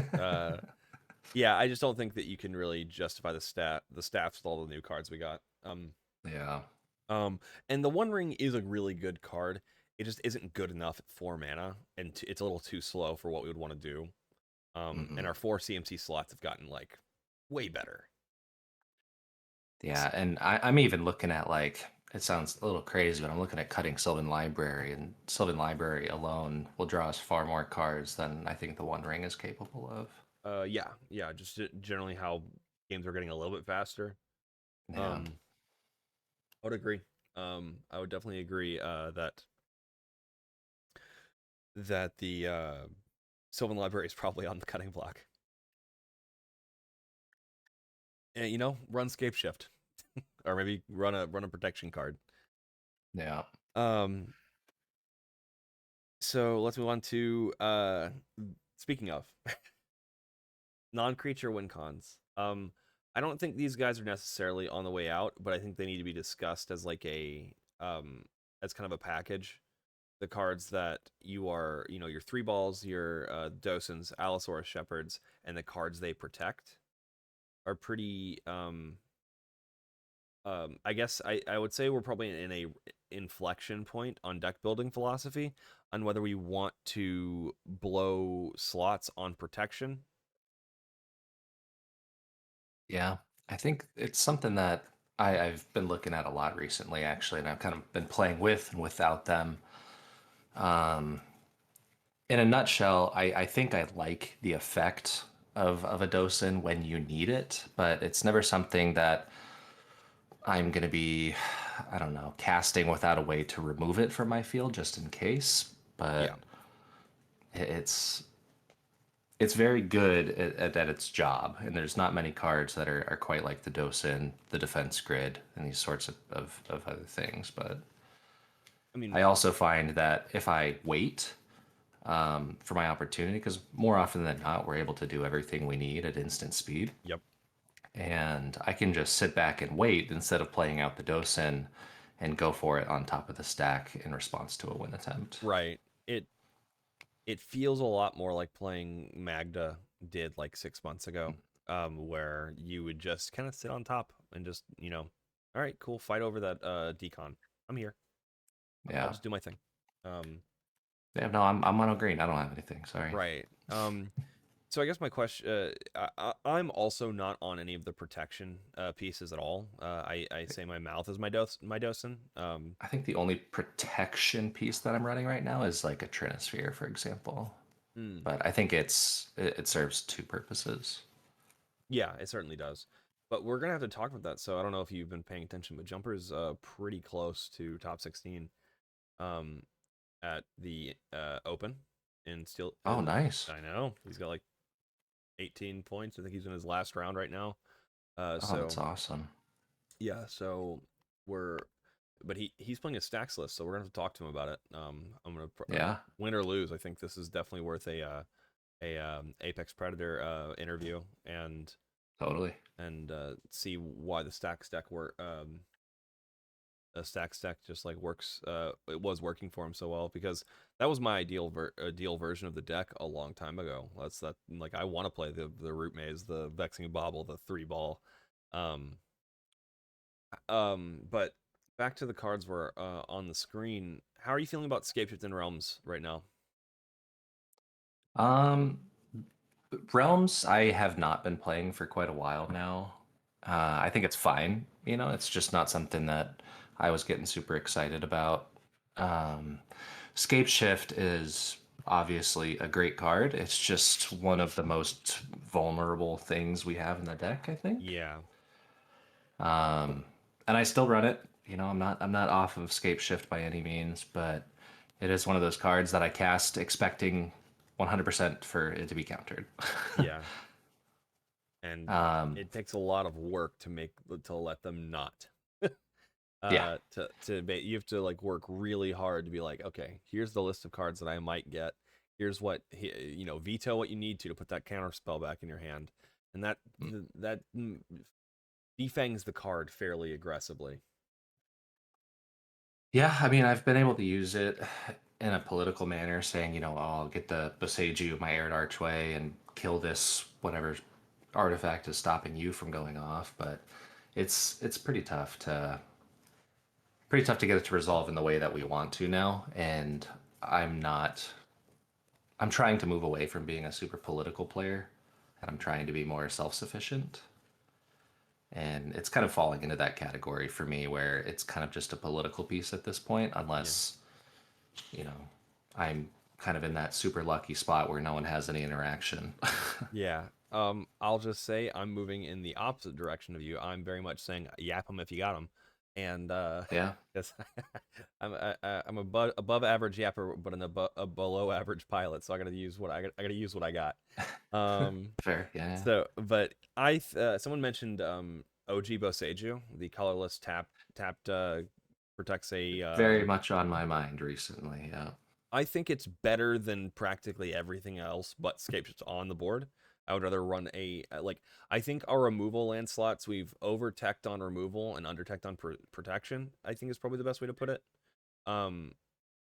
Yeah, I just don't think that you can really justify the stats with all the new cards we got. yeah. Um, and the One Ring is a really good card. It just isn't good enough at 4 mana, and it's a little too slow for what we would want to do. And Hmm. our 4 CMC slots have gotten like way better. Yeah, and I'm even looking at like it sounds a little crazy, but I'm looking at cutting Sylvan Library, and Sylvan Library alone will draw us far more cards than I think the One Ring is capable of. Yeah, yeah, just generally how games are getting a little bit faster. Yeah. Um, I would agree. I would definitely agree that the Sylvan Library is probably on the cutting block. And run Scape Shift, or maybe run a protection card. Yeah. Um, so let's move on to speaking of non-creature Wincons. I don't think these guys are necessarily on the way out, but I think they need to be discussed as like as kind of a package. The cards that your three balls, your Docents, Allosaurus Shepherds, and the cards they protect are pretty. I guess I would say we're probably in a inflection point on deck building philosophy on whether we want to blow slots on protection. Yeah. I think it's something that I've been looking at a lot recently, actually, and I've kind of been playing with and without them. Um, in a nutshell, I think I like the effect of a docent when you need it, but it's never something that I'm going to be, I don't know, casting without a way to remove it from my field just in case. Yeah, But it's it's very good at its job, and there's not many cards that are quite like the docent, the defense grid, and these sorts of other things. But I mean, I also find that if I wait for my opportunity, because more often than not, we're able to do everything we need at instant speed. yep, And I can just sit back and wait instead of playing out the docent and go for it on top of the stack in response to a win attempt. right. It feels a lot more like playing Magda did like 6 months ago, where you would just kind of sit on top and just all right, cool, fight over that decon. I'm here. I'll Yeah. just do my thing. Um, Yeah, no, I'm mono green. I don't have anything. Sorry. right. So I guess my question, I'm also not on any of the protection pieces at all. I say my mouth is my docent. I think the only protection piece that I'm running right now is like a Trinisphere, for example. Hmm. But I think it serves two purposes. Yeah, it certainly does. But we're gonna have to talk about that. So I don't know if you've been paying attention, but Jumper's pretty close to top 16 um at the Open in still Oh, in nice. I know. He's got like 18 points. I think he's in his last round right now. Oh, that's So awesome. yeah, so we're but he's playing a stacks list, so we're gonna have to talk to him about it. I'm gonna Yeah, win or lose. I think this is definitely worth a Apex Predator interview totally. and see why the stacks deck work. A stacks deck just like works. It was working for him so well because that was my ideal version of the deck a long time ago. That's that like I want to play the root maze, the vexing bauble, the three ball. Um, but back to the cards were on the screen. How are you feeling about Scapeshift and Realms right now? Um, Realms, I have not been playing for quite a while now. I think it's fine. It's just not something that I was getting super excited about. Um, Scape Shift is obviously a great card. It's just one of the most vulnerable things we have in the deck, I think. Yeah. Um, and I still run it. You know, I'm not off of Scape Shift by any means, but it is one of those cards that I cast expecting 100% for it to be countered. Yeah. And um, it takes a lot of work to let them not. yeah, You have to like work really hard to be like, okay, here's the list of cards that I might get. Here's what veto what you need to put that counter spell back in your hand, and that defangs the card fairly aggressively. yeah. I mean, I've been able to use it in a political manner, saying, oh, I'll get the Boseiju, my Aired Archway, and kill this whatever artifact is stopping you from going off. But it's pretty tough to get it to resolve in the way that we want to now. And I'm not. I'm trying to move away from being a super political player, and I'm trying to be more self-sufficient. And it's kind of falling into that category for me, where it's kind of just a political piece at this point, Yeah. unless you know I'm kind of in that super lucky spot where no one has any interaction. Yeah. I'll just say I'm moving in the opposite direction of you. I'm very much saying yap them if you got them, and Yeah, 'cause I'm above average yapper, but a below average pilot. So I gotta use what I got. Um, fair. Yeah, but someone mentioned OG Boseiju, the colorless tapped protects a very much on my mind recently. Yeah, I think it's better than practically everything else but Scapeshifts on the board. I would rather run like I think our removal land slots we've over teched on removal and under teched on protection. I think is probably the best way to put it. Um,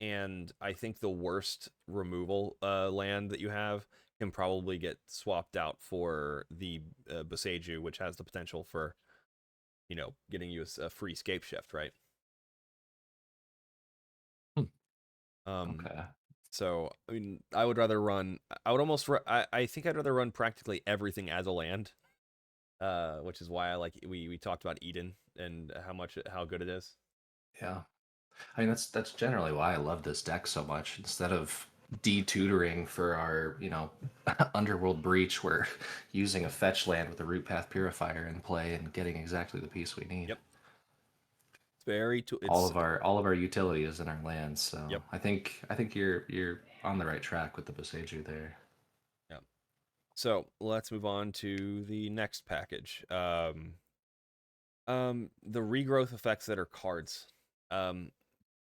and I think the worst removal land that you have can probably get swapped out for the Boseiju, which has the potential for getting you a free scape shift, right? Hmm. Um, Okay. So, I mean, I would rather run. I would almost. I think I'd rather run practically everything as a land, which is why I like. We talked about Eden and how good it is. Yeah. I mean, that's generally why I love this deck so much. Instead of detutoring for our, underworld breach, we're using a fetch land with a root path purifier in play and getting exactly the piece we need. Yep, it's very. All It's of our utility is in our lands, so yep, I think you're on the right track with the Boseiju there. yep. So let's move on to the next package. The regrowth effects um,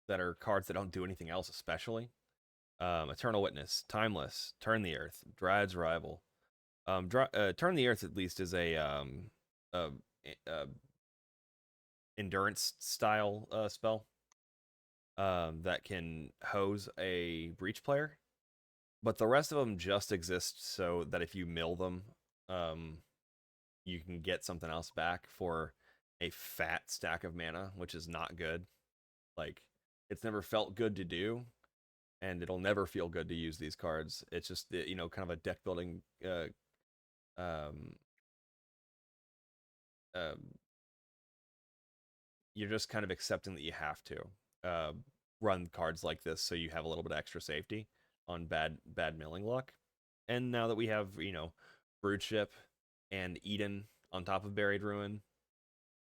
that are cards that don't do anything else, especially. Eternal Witness, Timeless, Turn the Earth, Dryad's Rival. Turn the Earth at least is a, a endurance style spell that can hose a breach player, but the rest of them just exist so that if you mill them, um, you can get something else back for a fat stack of mana, which is not good. Like it's never felt good to do, and it'll never feel good to use these cards. It's just kind of a deck building um, um, you're just kind of accepting that you have to uh, run cards like this so you have a little bit of extra safety on bad milling luck. And now that we have Broodship and Eden on top of Buried Ruin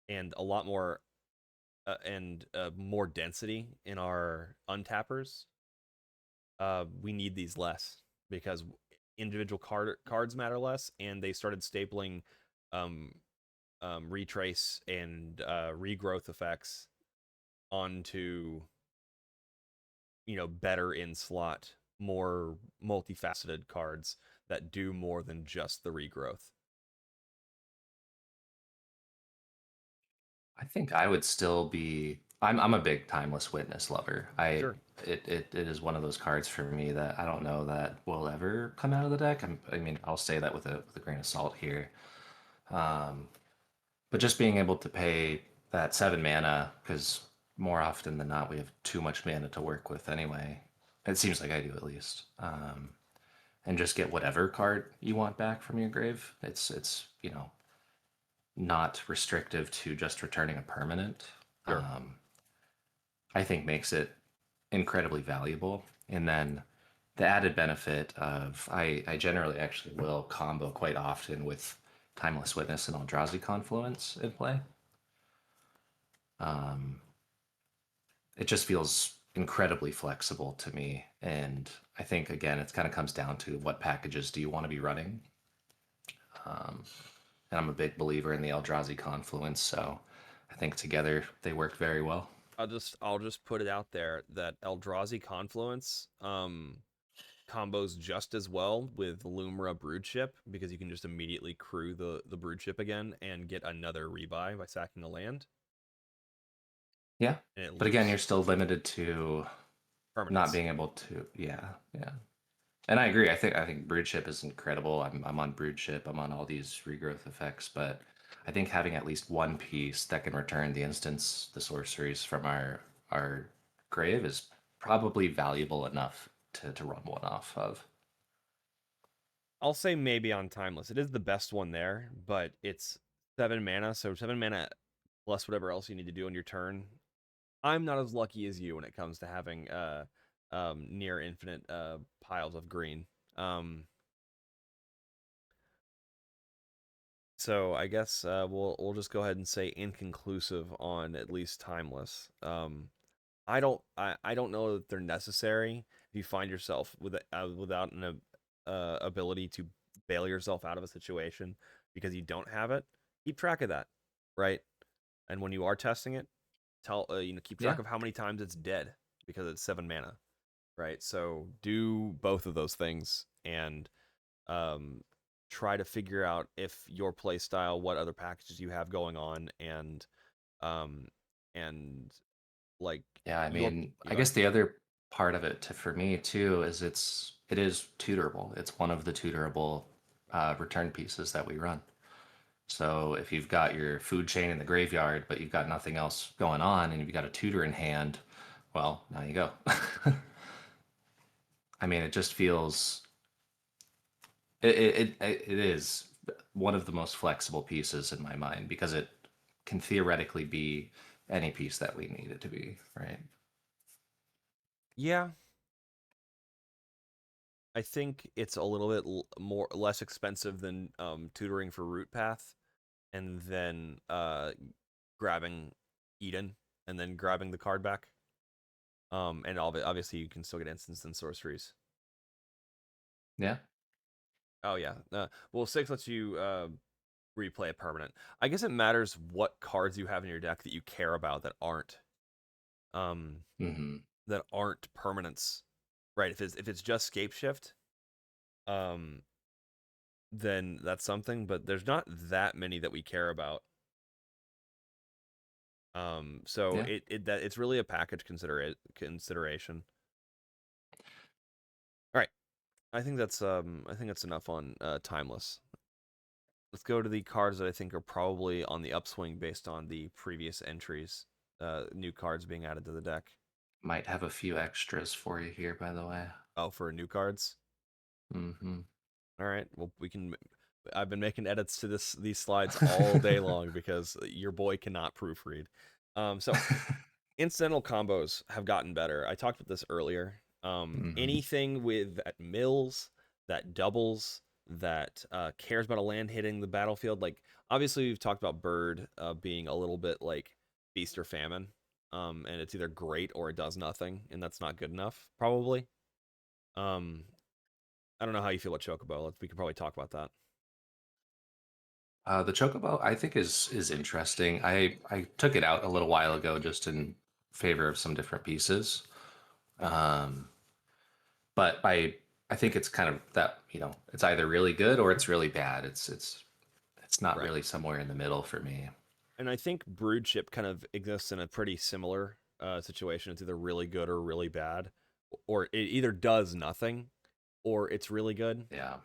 and a lot more and more density in our untappers, we need these less because individual cards matter less, and they started stapling um, retrace and regrowth effects onto better in slot, more multifaceted cards that do more than just the regrowth. I think I would still be. I'm a big Timeless Witness lover. Sure. It is one of those cards for me that I don't know that will ever come out of the deck. I mean, I'll say that with a grain of salt here. Um, but just being able to pay that 7 mana, because more often than not we have too much mana to work with anyway. It seems like I do at least. And just get whatever card you want back from your grave. It's not restrictive to just returning a permanent. Sure. I think makes it incredibly valuable. And then the added benefit of I generally actually will combo quite often with Timeless Witness and Eldrazi Confluence in play. Um, it just feels incredibly flexible to me, and I think again it kind of comes down to what packages do you want to be running. Um, and I'm a big believer in the Eldrazi Confluence, so I think together they work very well. I'll just put it out there that Eldrazi Confluence combos just as well with Lumra Broodship, because you can just immediately crew the Broodship again and get another rebuy by sacking a land, Yeah, and it but again, you're loops still limited to not permanents. being able to. Yeah, yeah. And I agree. I think Broodship is incredible. I'm on Broodship. I'm on all these regrowth effects, but I think having at least one piece that can return the instants, the sorceries from our grave is probably valuable enough to run one off of. I'll say maybe on Timeless. It is the best one there, but it's 7 mana, so 7 mana plus whatever else you need to do on your turn. I'm not as lucky as you when it comes to having near infinite piles of green. So I guess we'll just go ahead and say inconclusive on at least Timeless. I don't know that they're necessary if you find yourself without an ability to bail yourself out of a situation because you don't have it. Keep track of that, right? And when you are testing it, keep track Yeah, of how many times it's dead because it's 7 mana, right? So do both of those things and um, try to figure out if your play style, what other packages you have going on, um, and like yeah. I your mean, you I go ahead. guess the other part of it for me too is it is tutorable. It's one of the tutorable return pieces that we run. So if you've got your food chain in the graveyard, but you've got nothing else going on, and you've got a tutor in hand, well, now you go. I mean, it just feels it is one of the most flexible pieces in my mind because it can theoretically be any piece that we need it to be, right? Yeah, I think it's a little bit less expensive than tutoring for root path, and then grabbing Eden, and then grabbing the card back. And obviously you can still get instants and sorceries. Yeah. Oh yeah. Well, 6 lets you replay a permanent. I guess it matters what cards you have in your deck that you care about um Hmm. that aren't permanents, right? If it's just Scape Shift, um, then that's something. But there's not that many that we care about. So Yeah. it's really a package consideration. All right, I think that's enough on Timeless. Let's go to the cards that I think are probably on the upswing based on the previous entries. New cards being added to the deck. Might have a few extras for you here, by the way. Oh, for new cards. Hmm. All right. Well, we can. I've been making edits to these slides all day long because your boy cannot proofread. So incidental combos have gotten better. I talked about this earlier. Hmm. Anything with that mills, that doubles, that cares about a land hitting the battlefield. Like obviously we've talked about bird being a little bit like feast or famine. And it's either great or it does nothing, and that's not good enough, probably. Um, I don't know how you feel about Chocobo. We could probably talk about that. The Chocobo, I think, is interesting. I took it out a little while ago just in favor of some different pieces. Um, but I think it's kind of that, it's either really good or it's really bad. It's not Right. really somewhere in the middle for me. And I think Broodship kind of exists in a pretty similar situation. It's either really good or really bad, or it either does nothing or it's really good. Yeah.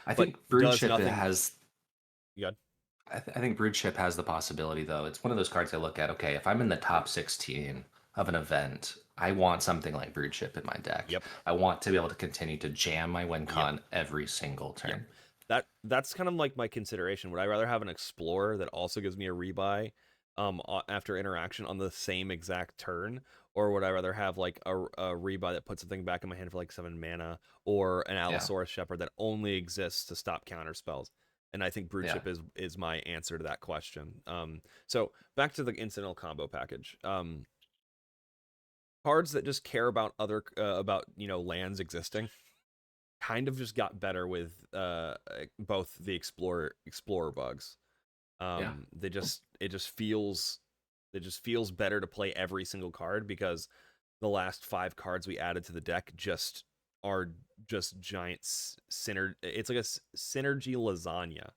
I But think does Broodship nothing. has Good. I think Broodship has the possibility though. It's one of those cards I look at, okay, if I'm in the top 16 of an event, I want something like Broodship in my deck. Yep. I want to be able to continue to jam my Yep. Wincon every single Yep. turn. That's kind of like my consideration. Would I rather have an Explorer that also gives me a rebuy, after interaction on the same exact turn, or would I rather have like a rebuy that puts something back in my hand for like 7 mana, or an Yeah. Allosaurus Shepherd that only exists to stop counter spells? And I think Yeah. Broodship is my answer to that question. So back to the incidental combo package. Cards that just care about other about lands existing kind of just got better with both the explorer bugs. Yeah. It just feels better to play every single card because the last 5 cards we added to the deck just are just giant synergy. It's like a synergy lasagna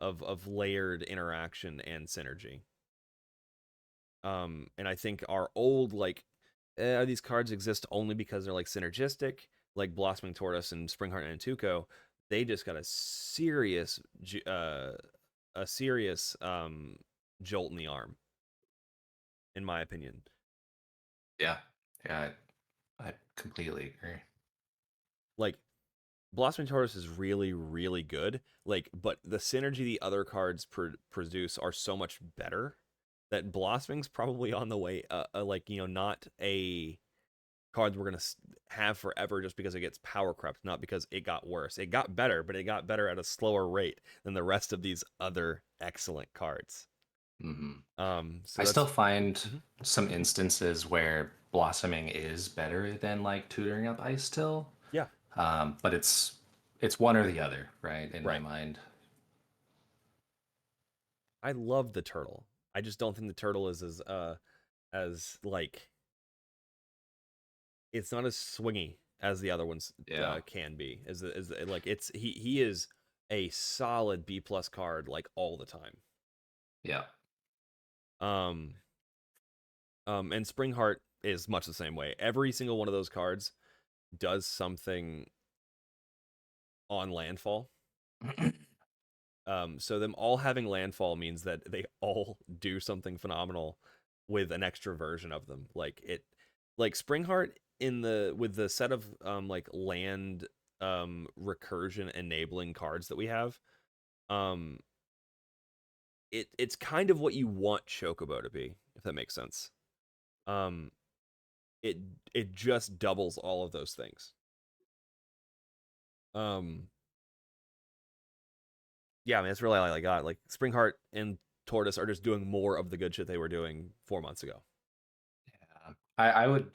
of layered interaction and synergy. And I think our old these cards exist only because they're like synergistic, like Blossoming Tortoise and Springheart and Nantuko. They just got a serious jolt in the arm, in my opinion. Yeah. Yeah. I completely agree. Like Blossoming Tortoise is really, really good. But the synergy the other cards produce are so much better that Blossoming's probably on the way. Not a card we're gonna have forever just because it gets power crept, not because it got worse. It got better, but it got better at a slower rate than the rest of these other excellent cards. Hmm. So I still that's find mhm. some instances where blossoming is better than like tutoring up Icetill, Yeah, but it's one or the other, right? In my right. mind. I love the turtle. I just don't think the turtle is as like it's not as swingy as the other ones Yeah. can be. As like it's he is a solid B+ card like all the time. Yeah. Um and Springheart is much the same way. Every single one of those cards does something on landfall. So them all having landfall means that they all do something phenomenal with an extra version of them. Like Springheart with the set of land recursion enabling cards that we have. Um, it's kind of what you want Chocobo to be, if that makes sense. Um, it it just doubles all of those things. Um, yeah, I mean, that's really all I got. Like Springheart and Tortoise are just doing more of the good shit they were doing 4 months ago. Yeah. I would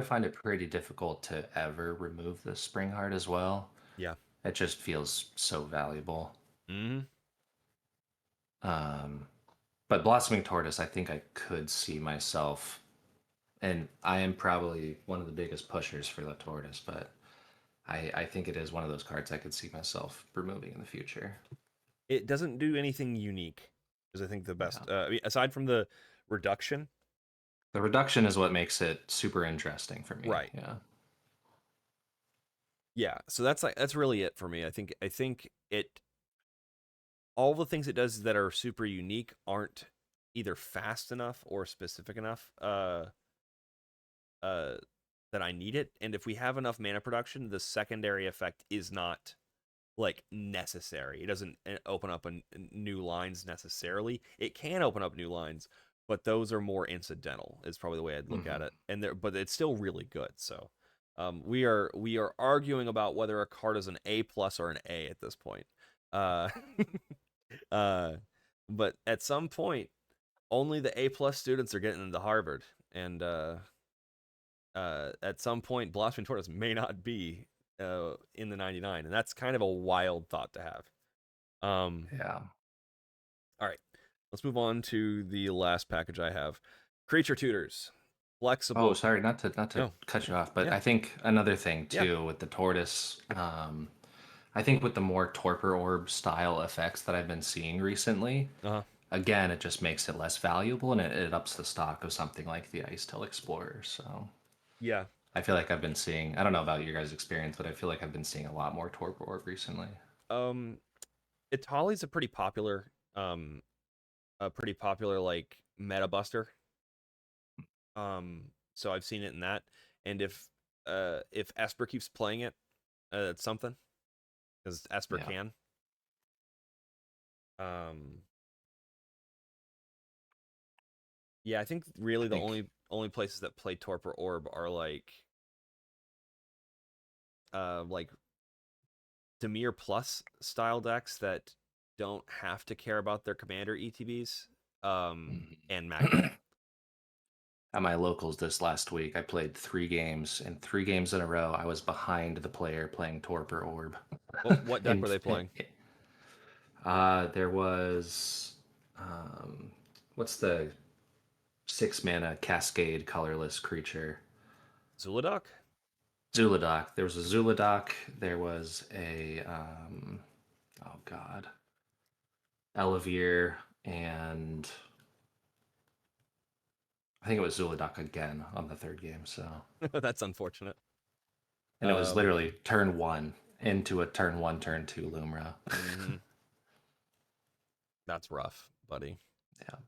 find it pretty difficult to ever remove the spring heart as well. Yeah. It just feels so valuable. Hmm. Um, but blossoming tortoise, I think I could see myself, and I am probably one of the biggest pushers for the tortoise, but I think it is one of those cards I could see myself removing in the future. It doesn't do anything unique, is I think the Yeah. best. I mean, aside from the reduction, The reduction is what makes it super interesting for me. right? Yeah. Yeah. So that's really it for me. I think it all the things it does that are super unique aren't either fast enough or specific enough. Uh, that I need it. And if we have enough mana production, the secondary effect is not like necessary. It doesn't open up new lines necessarily. It can open up new lines, but those are more incidental. Is probably the way I'd look at Hmm. it. But it's still really good. So, we are arguing about whether a card is an A+ or an A at this point. Uh, uh, but at some point, only the A+ students are getting into Harvard, and at some point, Blossoming Tortoise may not be in the 99, and that's kind of a wild thought to have. Yeah. All right, let's move on to the last package I have. Creature Tutors, Oh, flexible. sorry, not to Oh, cut you off, but yeah, I think another thing yeah, too with the tortoise, I think with the more torpor orb style effects that I've been seeing recently, uh-huh. again, it just makes it less valuable and it ups the stock of something like the Icetill Explorer. So Yeah. I feel like I've been seeing, I don't know about your guys' experience, but I feel like I've been seeing a lot more torpor orb recently. Um, Itali's a pretty popular like meta buster. So I've seen it in that, and if Esper keeps playing it, it's something because Esper Yeah. can. Um, Yeah, I think really I the think only places that play Torpor Orb are like Demir Plus style decks that don't have to care about their commander ETBs, and Magnet. at my locals this last week, I played 3 games, and 3 games in a row, I was behind the player playing Torpor Orb. What deck were they In playing? there was what's the 6 mana Cascade colorless creature? Zuladoc? Zuladoc. There was a Zuladoc. There was a oh god, Elevere, and I think it was Zuladoc again on the 3rd game. So, That's unfortunate. and it was Um, literally turn one into a turn one, turn two Lumra. mhm. That's rough, buddy. Yeah.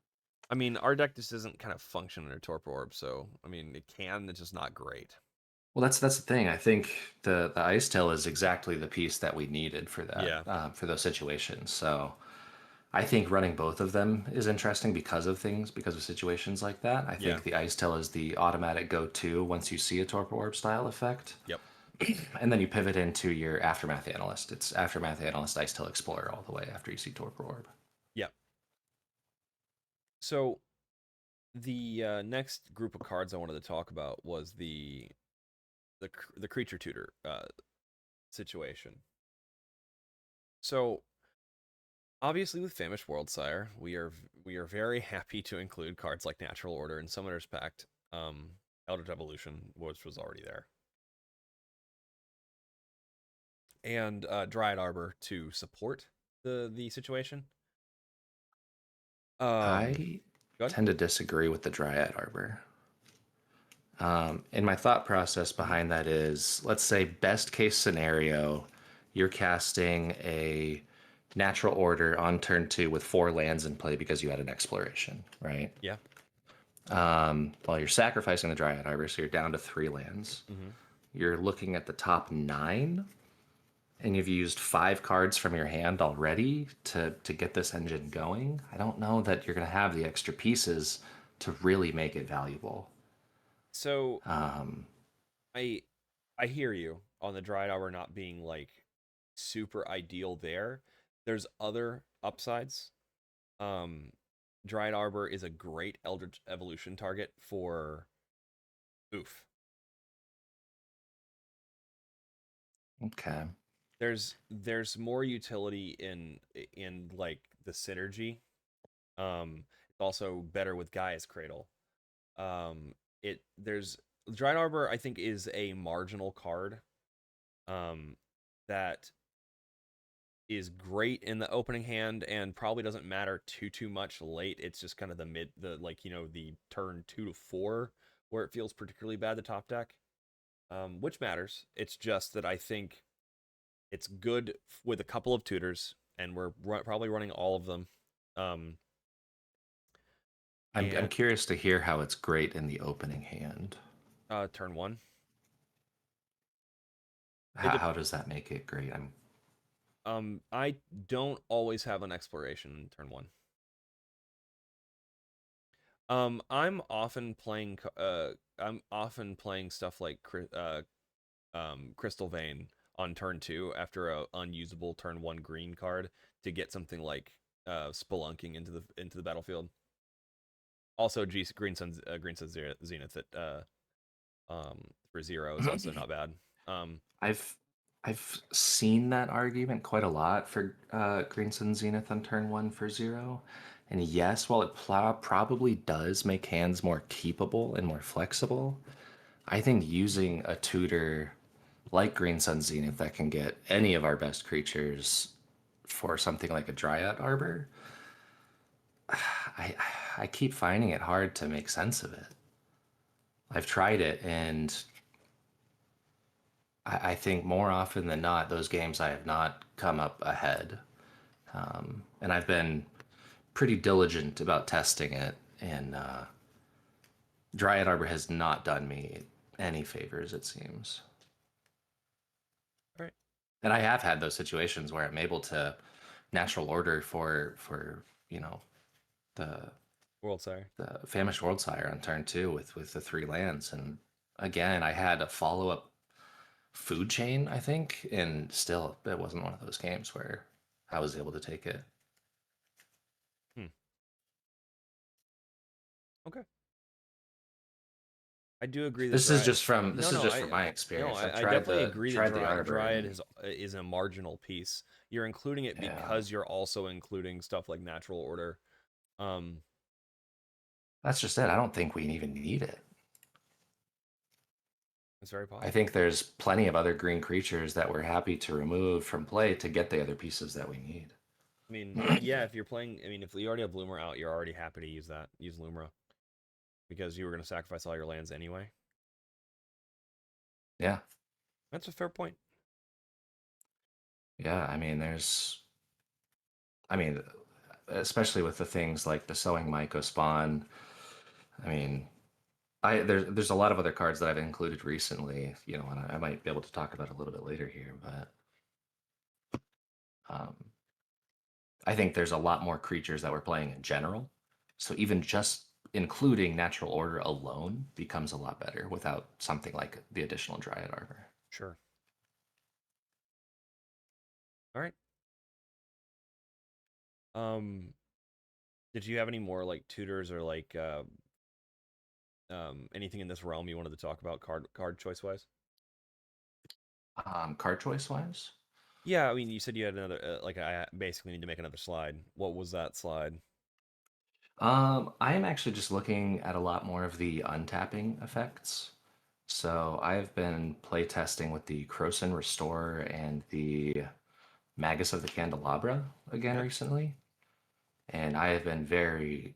I mean, our deck just doesn't kind of function under Torpor Orb, so I mean, it can, it's just not great. Well, that's the thing. I think the Icetill is exactly the piece that we needed for that Yeah, for those situations. So I think running both of them is interesting because of situations like that. I yeah, think the Icetill is the automatic go-to once you see a Torpor Orb style effect, yep, and then you pivot into your Aftermath Analyst. It's Aftermath Analyst Icetill Explorer all the way after you see Torpor Orb. yep. So the next group of cards I wanted to talk about was the creature tutor situation. So obviously, with Famished Worldsire, we are very happy to include cards like Natural Order and Summoner's Pact, Eldritch Evolution, which was already there, and Dryad Arbor to support the situation. I Good. tend to disagree with the Dryad Arbor. And my thought process behind that is, let's say best case scenario, you're casting a natural order on turn two with 4 lands in play because you had an exploration, right? Yeah. Well, you're sacrificing the Dryad Arbor, so you're down to 3 lands. Mm-hmm. You're looking at the top 9, and you've used 5 cards from your hand already to get this engine going. I don't know that you're going to have the extra pieces to really make it valuable. So Um, I I hear you on the Dryad Arbor not being like super ideal there. There's other upsides. Um, Dryad Arbor is a great Eldritch Evolution target for Oof. okay. There's more utility in like the synergy. It's also better with Gaia's Cradle. It there's Dryad Arbor I think is a marginal card um that is great in the opening hand and probably doesn't matter too much late. It's just kind of the like the turn 2 to 4 where it feels particularly bad the top deck. Which matters. It's just that I think it's good with a couple of tutors, and we're probably running all of them. Um, I'm and curious to hear how it's great in the opening hand. Turn one. It How, de- how does that make it great? I don't always have an exploration in turn one. I'm often playing stuff like Crystal Vein on turn two after a unusable turn one green card to get something like spelunking into the battlefield. Also, Green Sun Zenith at for 0 is also not bad. Um, I've I've seen that argument quite a lot for Green Sun Zenith on turn one for 0. And yes, while it probably does make hands more keepable and more flexible, I think using a tutor like Green Sun Zenith that can get any of our best creatures for something like a Dryad Arbor, I I keep finding it hard to make sense of it. I've tried it, and I think more often than not, those games I have not come up ahead. And I've been pretty diligent about testing it, and Dryad Arbor has not done me any favors, it seems. all right. And I have had those situations where I'm able to natural order for the Worldsire. the Famished Worldsire on turn 2 with the 3 lands, and again I had a follow up food chain, I think, and still it wasn't one of those games where I was able to take it. Hmm. Okay. I do agree that This is Dryad. just from No, this is no, just from my experience. I've I tried definitely the agree that tried the Arbor, Dryad and is a marginal piece. You're including it yeah, because you're also including stuff like natural order. Um, that's just it. I don't think we even need it. it's very I possible. think there's plenty of other green creatures that we're happy to remove from play to get the other pieces that we need. I mean, yeah, if you're playing, I mean, if you already have Lumra out, you're already happy to use that. Use Lumra because you were going to sacrifice all your lands anyway. Yeah, That's a fair point. yeah. I mean, especially with the things like the Sowing Myco spawn. I mean, there's a lot of other cards that I've included recently, and I might be able to talk about a little bit later here, but um, I think there's a lot more creatures that we're playing in general. So even just including natural order alone becomes a lot better without something like the additional Dryad Arbor. Sure. All right. Um, did you have any more like tutors or like anything in this realm you wanted to talk about card choice wise? Card choice wise, Yeah, I mean, you said you had another like I basically need to make another slide. What was that slide? I am actually just looking at a lot more of the untapping effects. So I've been playtesting with the Croson Restorer and the Magus of the Candelabra again Okay. recently, and I have been very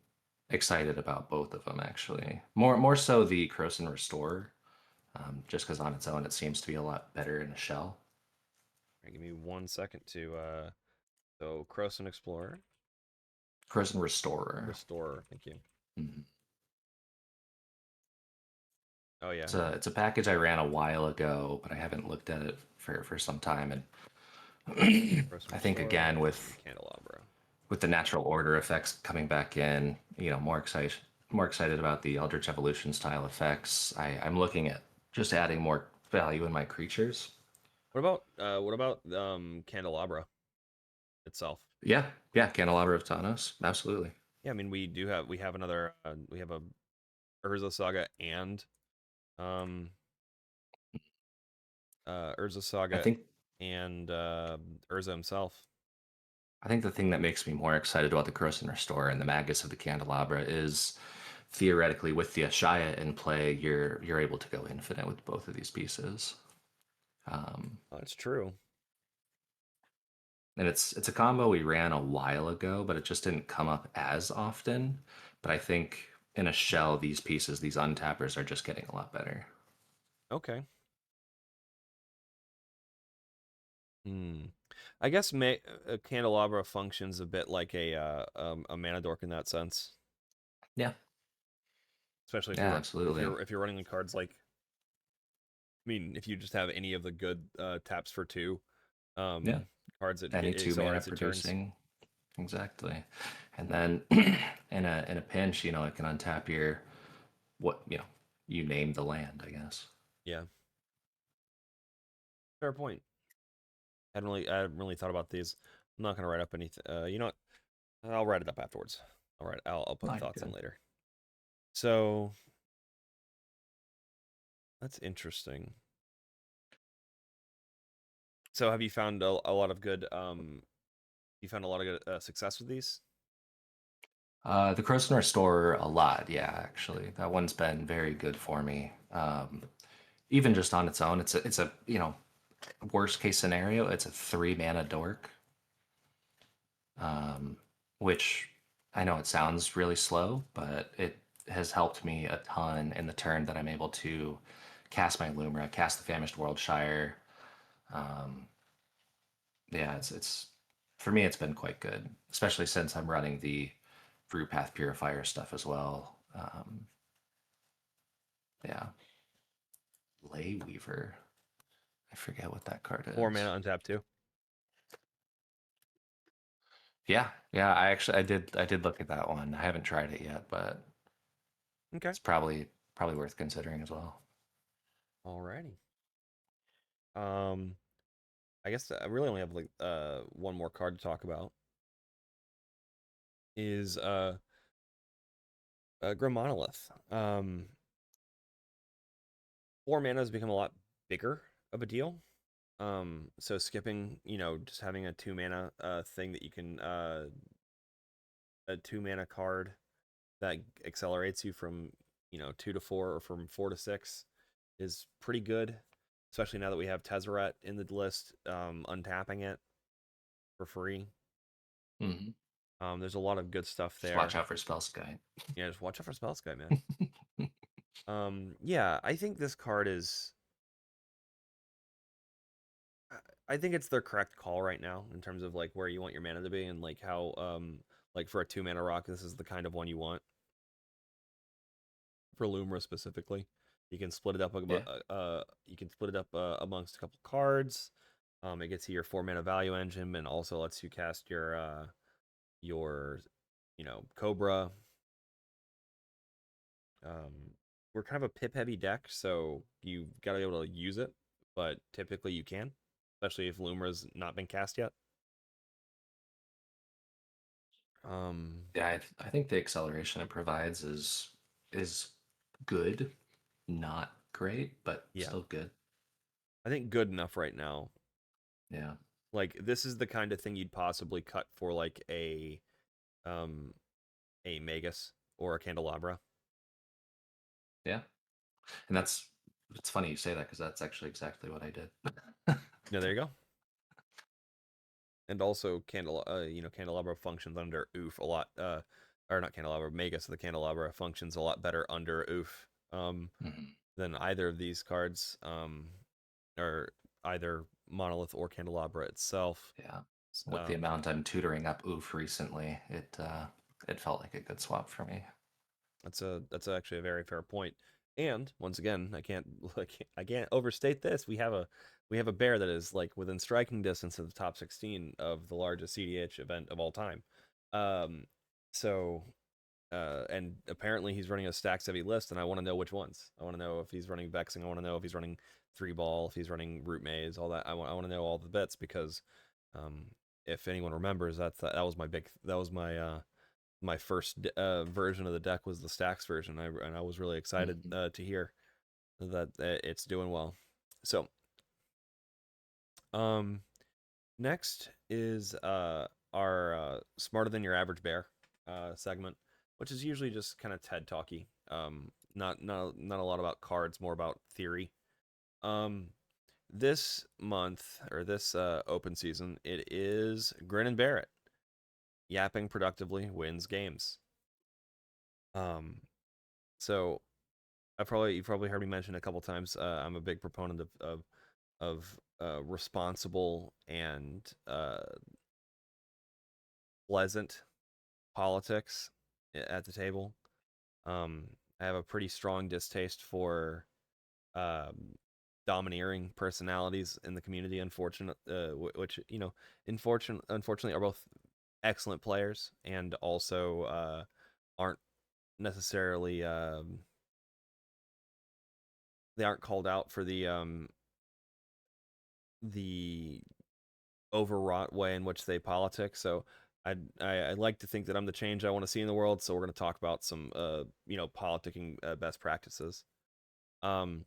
excited about both of them actually. More so the Croson Restorer, just because on its own it seems to be a lot better in a shell. Right, give me 1 second to so Croson Explorer, Croson Restorer. Restorer. Thank you. Mhm. Oh yeah, It's a package I ran a while ago, but I haven't looked at it for some time, and Croson I think Restorer again and Candelabra. with the natural order effects coming back in, more excited about the Eldritch Evolution style effects. I'm looking at just adding more value in my creatures. What about Candelabra itself? Yeah, yeah, Candelabra of Thanos, absolutely. Yeah, I mean we have another we have a Urza Saga and um Urza I Saga think and Urza himself. I think the thing that makes me more excited about the Croson Restorer and the Magus of the Candelabra is theoretically with the Ashaya in play, you're able to go infinite with both of these pieces. Um, Oh, it's true. and it's a combo we ran a while ago, but it just didn't come up as often. But I think in a shell, these pieces, these untappers, are just getting a lot better. Okay. Hmm. I guess Candelabra functions a bit like a mana dork in that sense, Yeah, especially yeah, absolutely. if you're running the cards like I mean if you just have any of the good taps for two Yeah, cards that any it 2 mana accelerates your turns. producing, exactly. And then in a pinch, it can untap your what you name the land, I guess. Yeah, fair point. I hadn't really thought about these. I'm not gonna write up anything. You know what? I'll write it up afterwards. All right, I'll No, put you're thoughts in good. later. So that's interesting. So have you found a lot of good you found a lot of good success with these? The Croson Restorer a lot, yeah, actually. That one's been very good for me. Even just on its own, it's a worst case scenario, it's a 3 mana dork, um, which I know it sounds really slow, but it has helped me a ton in the turn that I'm able to cast my Lumra, cast the Famished Worldshire. Um, yeah, it's for me, it's been quite good, especially since I'm running the Brew Path Purifier stuff as well. Yeah, Lay Weaver. I forget what that card 4 is. mana untap too. Yeah. I did look at that one. I haven't tried it yet, but Okay. it's probably worth considering as well. Alrighty. Um, I guess I really only have like one more card to talk about. Is Grim Monolith. 4 mana has become a lot bigger of a deal. So skipping, just having a 2 mana thing that you can a 2 mana card that accelerates you from 2 to 4 or from 4 to 6 is pretty good, especially now that we have Tezzeret in the list. Untapping it for free. Hmm. There's a lot of good stuff Just watch there. out for Spell Sky. Yeah, just watch out for Spellsky, man. Yeah, I think this card is. I think it's their correct call right now in terms of like where you want your mana to be and like how like for a 2 mana rock, this is the kind of one you want for Lumra specifically. You can split it up Yeah. amongst a couple cards. It gets you your 4 mana value engine and also lets you cast your Cobra. We're kind of a pip heavy deck, so you got to be able to use it, but typically you can, especially if Lumra's not been cast yet. Um, Yeah, I think the acceleration it provides is good, not great, but yeah, still good. I think good enough right now. Yeah. Like this is the kind of thing you'd possibly cut for like um a Magus or a Candelabra. Yeah. And it's funny you say that because that's actually exactly what I did. Yeah, there you go. And also Candelabra functions under Oof a lot. Or not Candelabra, Magus. The Candelabra functions a lot better under Oof. Mhm. Than either of these cards. Or either Monolith or Candelabra itself. Yeah. With the Um, amount I'm tutoring up Oof recently, it felt like a good swap for me. that's actually a very fair point. And once again, I can't overstate this. We have a bear that is like within striking distance of the top 16 of the largest CDH event of all time. Um, so and apparently he's running a stacks heavy list, and I want to know which ones. I want to know if he's running vexing. I want to know if he's running three ball, if he's running root maze, all that. I want to know all the bits because um, if anyone remembers, that was my first version of the deck was the stacks version. And I was really excited Mhm. to hear that it's doing well. So um, next is our smarter than your average bear segment, which is usually just kind of TED talky. Not a lot about cards, more about theory. Um, this month or this open season, it is Grin and Barrett. Yapping productively wins games. Um, so you've probably heard me mention a couple times. I'm a big proponent of responsible and pleasant politics at the table. Um, I have a pretty strong distaste for um, domineering personalities in the community. Which unfortunately are both excellent players and also aren't necessarily they aren't called out for the overwrought way in which they politic. So I like to think that I'm the change I want to see in the world. So we're going to talk about some politicking best practices. Um,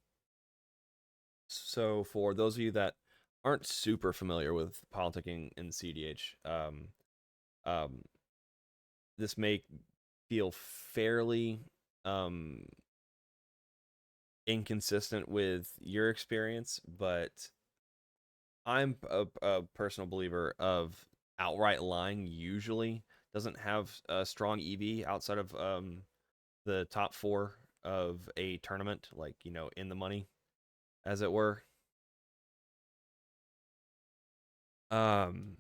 so for those of you that aren't super familiar with politicking in CDH, um, this may feel fairly um, inconsistent with your experience, but I'm a personal believer of outright lying usually doesn't have a strong EV outside of the top four of a tournament, like, in the money, as it were. Um,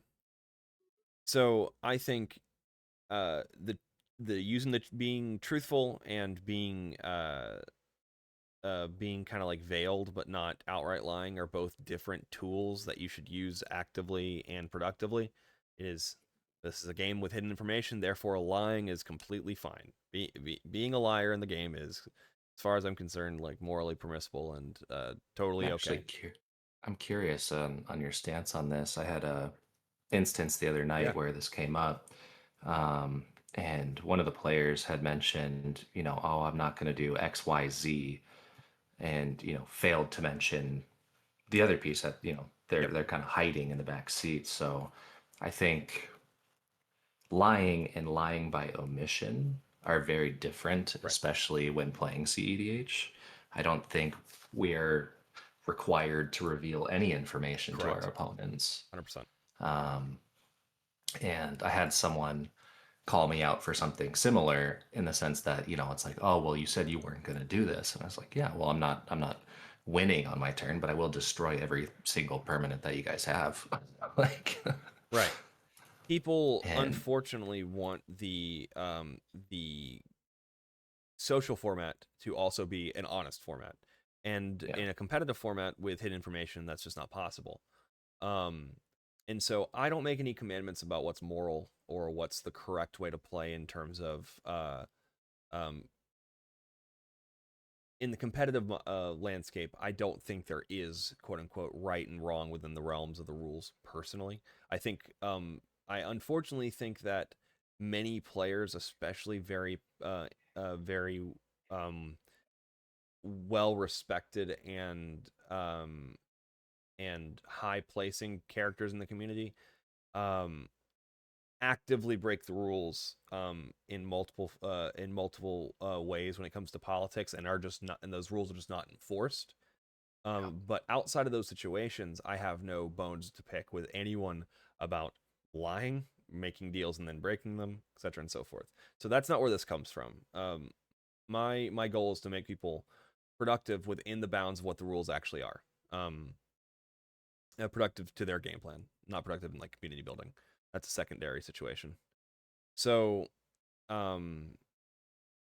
so I think the using the being truthful and being kind of like veiled but not outright lying are both different tools that you should use actively and productively. It is This is a game with hidden information, therefore lying is completely fine. Being a liar in the game is, as far as I'm concerned, like morally permissible and I'm totally actually okay. I'm curious on your stance on this. I had a instance the other Yeah, night where this came up, um, and one of the players had mentioned, oh, I'm not going to do X, Y, Z, and failed to mention the other piece that they're yep, they're kind of hiding in the back seat. So I think lying and lying by omission are very different, right, especially when playing cEDH. I don't think we're required to reveal any information to our correct, opponents. 100%. Um, and I had someone call me out for something similar in the sense that, it's like, oh, well, you said you weren't going to do this. And I was like, yeah, well, I'm not winning on my turn, but I will destroy every single permanent that you guys have. like, Right. People and unfortunately want the social format to also be an honest format, and yeah, in a competitive format with hidden information, that's just not possible. Um, and so I don't make any commandments about what's moral or what's the correct way to play in terms of um, in the competitive landscape. I don't think there is quote unquote right and wrong within the realms of the rules. Personally, I think I unfortunately think that many players, especially very um, well respected and high placing characters in the community, um, actively break the rules in multiple ways when it comes to politics, and are just not, and those rules are just not enforced. But outside of those situations, I have no bones to pick with anyone about lying, making deals and then breaking them, etc. and so forth. So that's not where this comes from. My goal is to make people productive within the bounds of what the rules actually are. Um, Productive to their game plan, not productive in like community building. That's a secondary situation. So, um,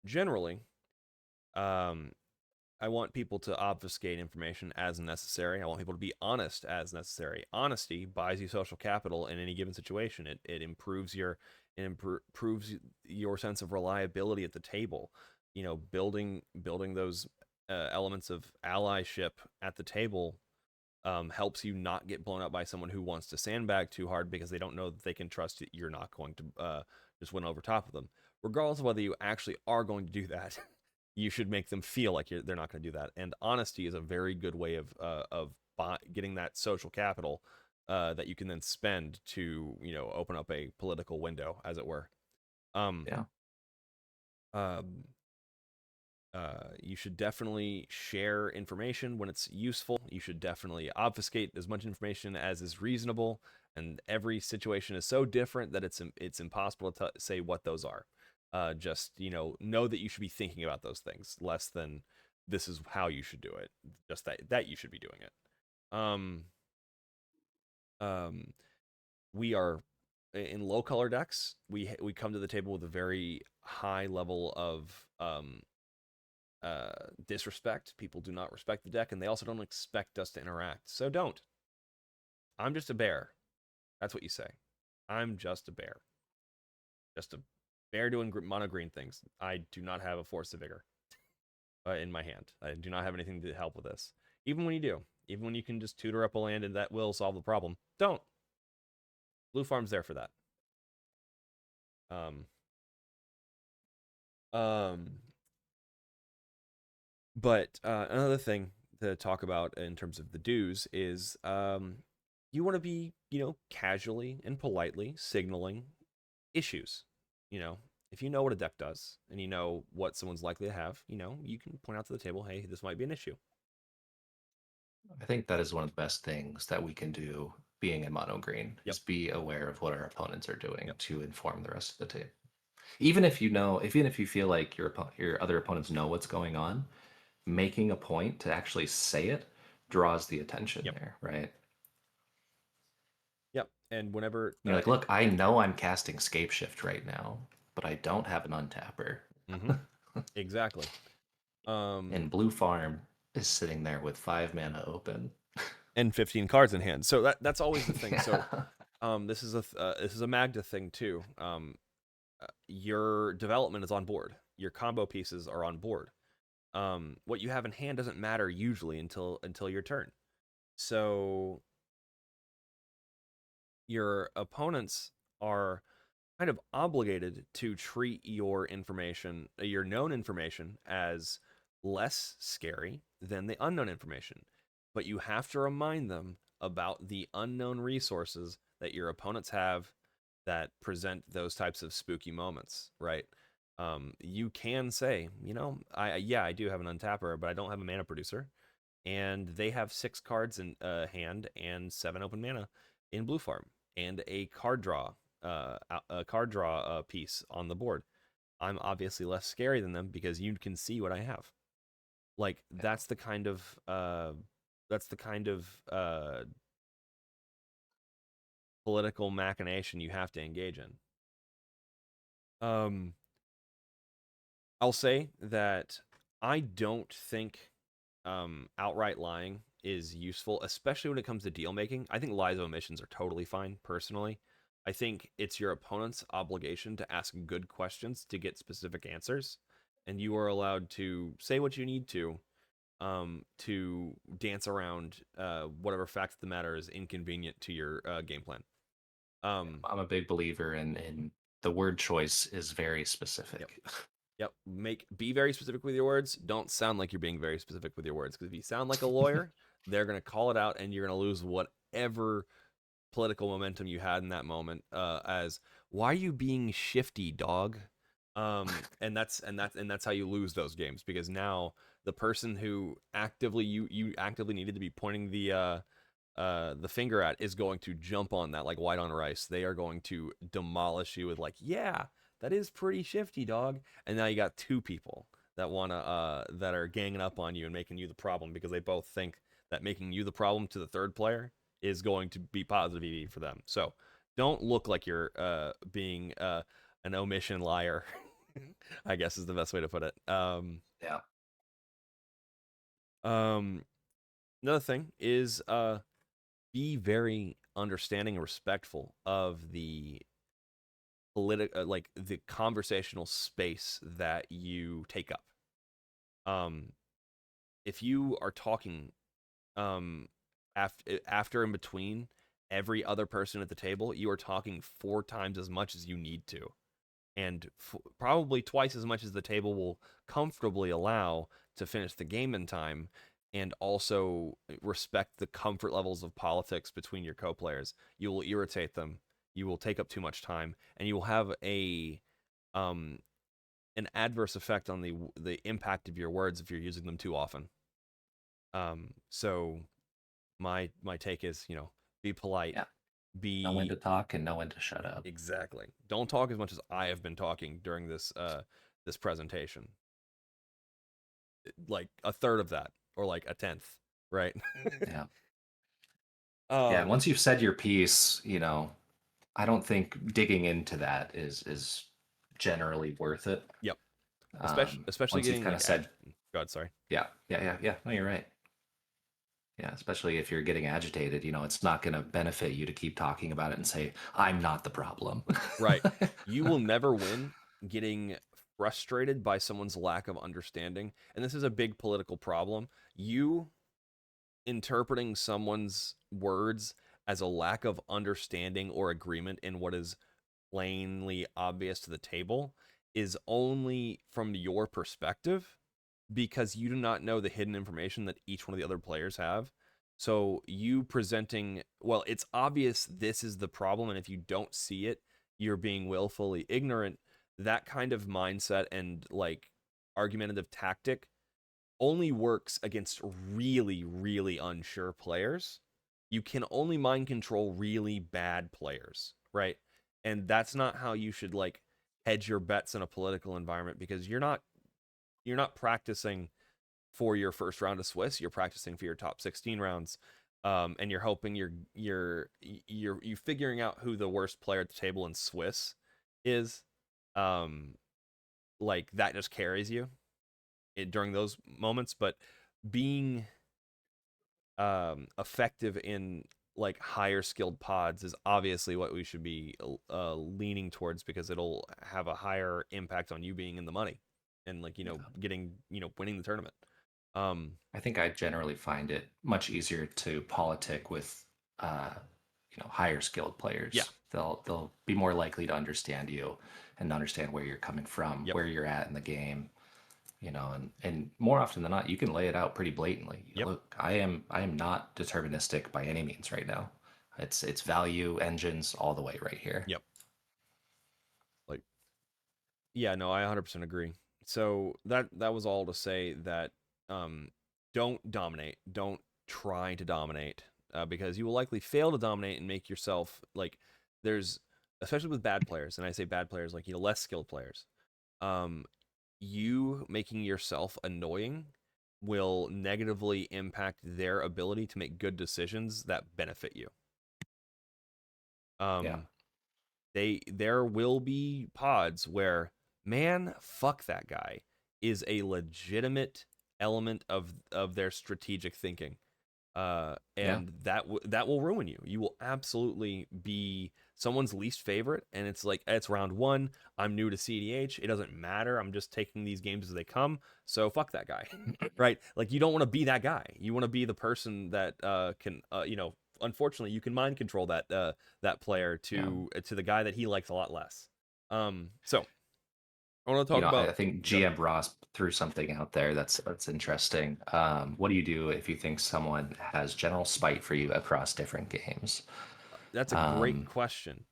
generally, um, I want people to obfuscate information as necessary. I want people to be honest as necessary. Honesty buys you social capital in any given situation. It improves improves your sense of reliability at the table. Building those elements of allyship at the table helps you not get blown up by someone who wants to sandbag too hard because they don't know that they can trust that you're not going to just win over top of them. Regardless of whether you actually are going to do that, you should make them feel like they're not going to do that. And honesty is a very good way of getting that social capital that you can then spend to open up a political window, as it were. Um, yeah, um, you should definitely share information when it's useful. You should definitely obfuscate as much information as is reasonable. And every situation is so different that it's impossible to say what those are. Just know that you should be thinking about those things less than this is how you should do it. Just that you should be doing it. Um, um, we are in low color decks. We come to the table with a very high level of disrespect. People do not respect the deck, and they also don't expect us to interact. So don't. I'm just a bear. That's what you say. I'm just a bear. Just a bear doing mono green things. I do not have a Force of Vigor in my hand. I do not have anything to help with this. Even when you do, even when you can just tutor up a land and that will solve the problem, don't. Blue Farm's there for that. Um, um, but another thing to talk about in terms of the do's is you want to be, casually and politely signaling issues. If you know what a deck does and you know what someone's likely to have, you can point out to the table, hey, this might be an issue. I think that is one of the best things that we can do being in mono green Yep. is be aware of what our opponents are doing Yep. to inform the rest of the table. Even if you feel like your other opponents know what's going on, making a point to actually say it draws the attention Yep. there, right? Yep. And whenever, You're like, look, I know I'm casting Scape Shift right now, but I don't have an Untapper. mm-hmm, exactly. And Blue Farm is sitting there with 5 mana open. And 15 cards in hand. So that's always the thing. So Yeah. this is a Magda thing too. Your development is on board. Your combo pieces are on board. What you have in hand doesn't matter usually until your turn. So your opponents are kind of obligated to treat your information, your known information, as less scary than the unknown information. But you have to remind them about the unknown resources that your opponents have that present those types of spooky moments, right? You can say, I do have an Untapper, but I don't have a mana producer, and they have 6 cards in hand and 7 open mana in blue farm, and a card draw piece on the board. I'm obviously less scary than them because you can see what I have. Like that's the kind of political machination you have to engage in. I'll say that I don't think outright lying is useful, especially when it comes to deal making. I think lies of omissions are totally fine, personally. I think it's your opponent's obligation to ask good questions to get specific answers, and you are allowed to say what you need to dance around whatever fact of the matter is inconvenient to your game plan. I'm a big believer in the word choice is very specific. Yep. Yep. Be very specific with your words. Don't sound like you're being very specific with your words, because if you sound like a lawyer, they're gonna call it out, and you're gonna lose whatever political momentum you had in that moment. As why are you being shifty, dog? And that's how you lose those games, because now the person who you actively needed to be pointing the finger at is going to jump on that like white on rice. They are going to demolish you with like, yeah, that is pretty shifty, dog. And now you got 2 people that are ganging up on you and making you the problem, because they both think that making you the problem to the third player is going to be positive EV for them. So don't look like you're being an omission liar. I guess is the best way to put it. Yeah. Another thing is be very understanding and respectful of the like the conversational space that you take up. If you are talking after and between every other person at the table, you are talking 4 times as much as you need to, and probably twice as much as the table will comfortably allow to finish the game in time, and also respect the comfort levels of politics between your co-players. You will irritate them, you will take up too much time, and you will have um an adverse effect on the impact of your words if you're using them too often. So my take is, be polite, Yeah. Know when be to talk and know when to shut up. exactly. Don't talk as much as I have been talking during this presentation. Like a third of that, or like a tenth, right? Yeah. Yeah. And um once you've said your piece, I don't think digging into that is generally worth it. yep. Especially Once you've getting kind of like said, God, sorry. yeah. No, you're right. Yeah, especially if you're getting agitated, it's not going to benefit you to keep talking about it and say, I'm not the problem. Right. You will never win getting frustrated by someone's lack of understanding, and this is a big political problem. You interpreting someone's words as a lack of understanding or agreement in what is plainly obvious to the table is only from your perspective, because you do not know the hidden information that each one of the other players have. So you presenting, well, it's obvious this is the problem, and if you don't see it, you're being willfully ignorant. That kind of mindset and like argumentative tactic only works against really, really unsure players. You can only mind control really bad players, right? And that's not how you should like hedge your bets in a political environment, because you're not practicing for your first round of Swiss. You're practicing for your top 16 rounds, and you're hoping you figuring out who the worst player at the table in Swiss is. Like that just carries you during those moments. But being effective in like higher skilled pods is obviously what we should be leaning towards, because it'll have a higher impact on you being in the money and like getting winning the tournament. Um, I think I generally find it much easier to politic with, uh, higher skilled yeah, players. They'll be more likely to understand you and understand where you're coming from, yep, where you're at in the game. And more often than not, you can lay it out pretty blatantly. yep, Look, I am not deterministic by any means right now. It's value engines all the way right here. yep. Like, yeah, no, I 100% agree. So that was all to say that um, don't dominate, don't try to dominate, because you will likely fail to dominate and make yourself like there's especially with bad players, and I say bad players like less skilled players. Um, you making yourself annoying will negatively impact their ability to make good decisions that benefit you. Yeah, Um, there will be pods where, man, fuck that guy is a legitimate element of their strategic thinking. yeah. And that will ruin you. You will absolutely be someone's least favorite, and it's like it's round one. I'm new to CDH. It doesn't matter. I'm just taking these games as they come. So fuck that guy, right? Like you don't want to be that guy. You want to be the person that can Unfortunately, you can mind control that player Yeah. to the guy that he likes a lot less. So I want to talk I about. think Go ahead. GM Ross threw something out there that's interesting. What do you do if you think someone has general spite for you across different games? That's a great Um, question.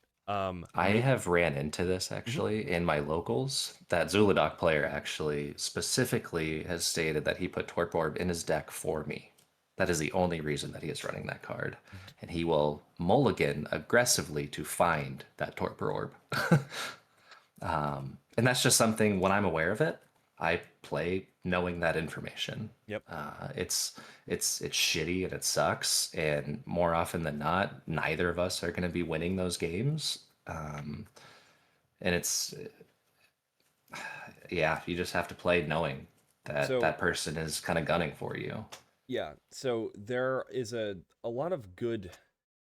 I Me. have ran into this Mhm. actually in my locals. That Zuladoc player actually specifically has stated that he put Torp Orb in his deck for me. That is the only reason that he is running that card. And he will mulligan aggressively to find that Torpor Orb. And that's just something when I'm aware of it, I play knowing that information. Yep. It's shitty and it sucks, and more often than not, neither of us are going to be winning those games. And it's yeah, you just have to play knowing that So that person is kind of gunning for you. yeah, so there is a lot of good.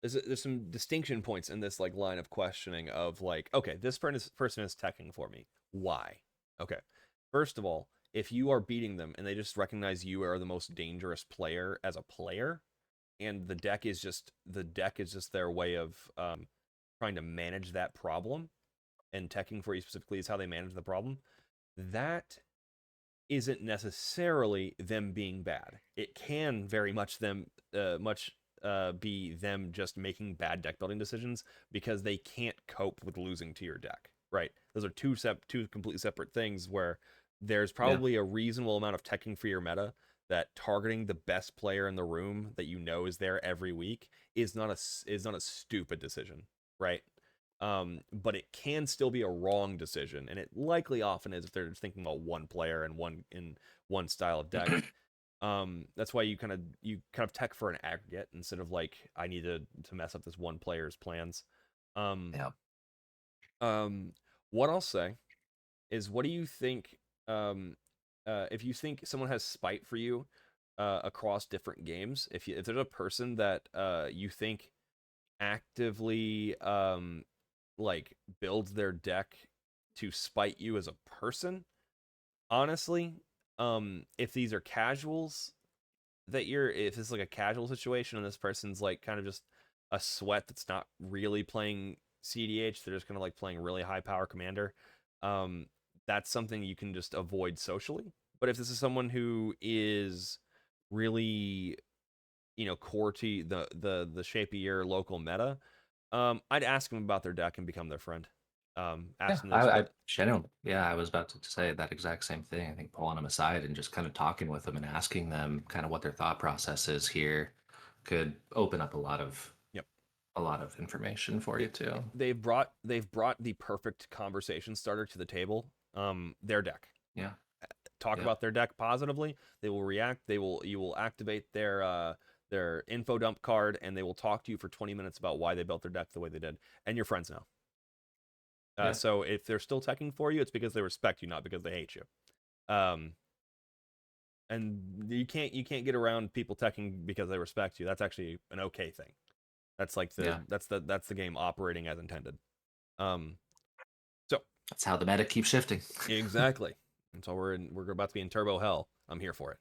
There's some distinction points in this like line of questioning of like, okay, this person is teching for me. Why? Okay, first of all, if you are beating them and they just recognize you are the most dangerous player as a player, and the deck is just their way of trying to manage that problem, and teching for you specifically is how they manage the problem. That isn't necessarily them being bad. It can very much be them just making bad deck building decisions because they can't cope with losing to your deck. Right? Those are two completely separate things where there's Yeah. probably a reasonable amount of teching for your meta that targeting the best player in the room that you know is there every week is not a stupid decision, right? But it can still be a wrong decision, and it likely often is if they're just thinking about one player and one style of deck. That's why you kind of tech for an aggregate instead of like I need to mess up this one player's plans. Um, Yeah. um, what I'll say is, what do you think? If you think someone has spite for you across different games, if there's a person that you think actively like builds their deck to spite you as a person, honestly, if these are casuals if it's like a casual situation and this person's like kind of just a sweat that's not really playing CDH, they're just kind of like playing really high power commander, um that's something you can just avoid socially. But if this is someone who is really core to the shape of your local meta, I'd ask them about their deck and become their friend. Yeah, Ask them I genuinely, yeah, I was about to say that exact same thing. I think pulling them aside and just kind of talking with them and asking them kind of what their thought process is here could open up yep. a lot of information for you too. They've brought the perfect conversation starter to the table. Their deck. Yeah, Talk yeah, about their deck positively. They will react. You will activate their info dump card, and they will talk to you for 20 minutes about why they built their deck the way they did, and your friends now. yeah. So if they're still teching for you, it's because they respect you, not because they hate you. Um, and you can't get around people teching because they respect you. That's actually an okay thing. That's like Yeah, that's the game operating as intended. Um, so that's how the meta keeps shifting. exactly. And so we're about to be in turbo hell. I'm here for it.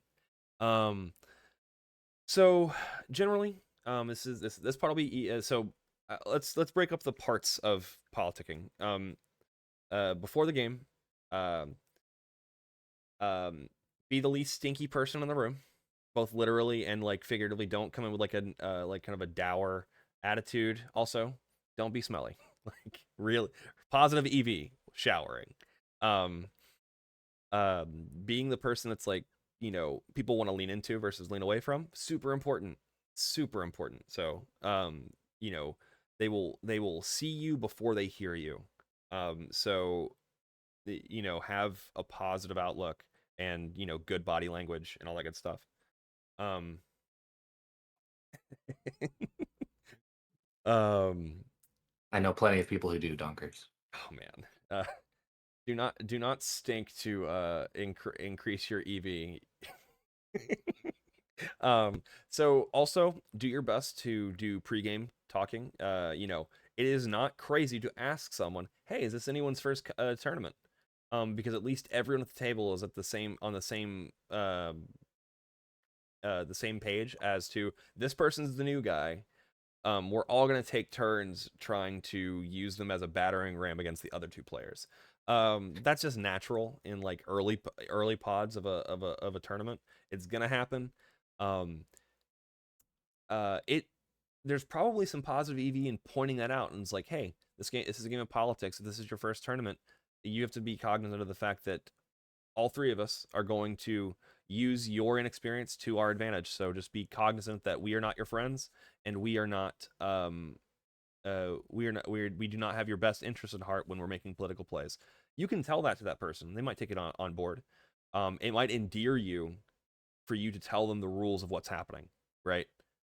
So generally, this part will be let's break up the parts of politicking. Before the game, um, be the least stinky person in the room, both literally and like figuratively. Don't come in with like a like kind of a dour attitude. Also, don't be smelly. Like real positive EV showering. Um, Being the person that's like people want to lean into versus lean away from, super important, super important. So you know they will see you before they hear you. So have a positive outlook and good body language and all that good stuff. um um I know plenty of people who do dunkers. oh man, do not stink to increase your EV. So also do your best to do pregame talking. It is not crazy to ask someone, "Hey, is this anyone's first tournament?" Because at least everyone at the table is at the same page as to this person's the new guy. We're all gonna take turns trying to use them as a battering ram against the other two players. That's just natural in like early pods of a tournament. It's gonna happen. Um, it There's probably some positive EV in pointing that out, and it's like, hey, this is a game of politics. If this is your first tournament, you have to be cognizant of the fact that all three of us are going to use your inexperience to our advantage. So just be cognizant that we are not your friends, and we do not have your best interest at heart when we're making political plays. You can tell that to that person. They might take it on board. It might endear you for you to tell them the rules of what's happening, right?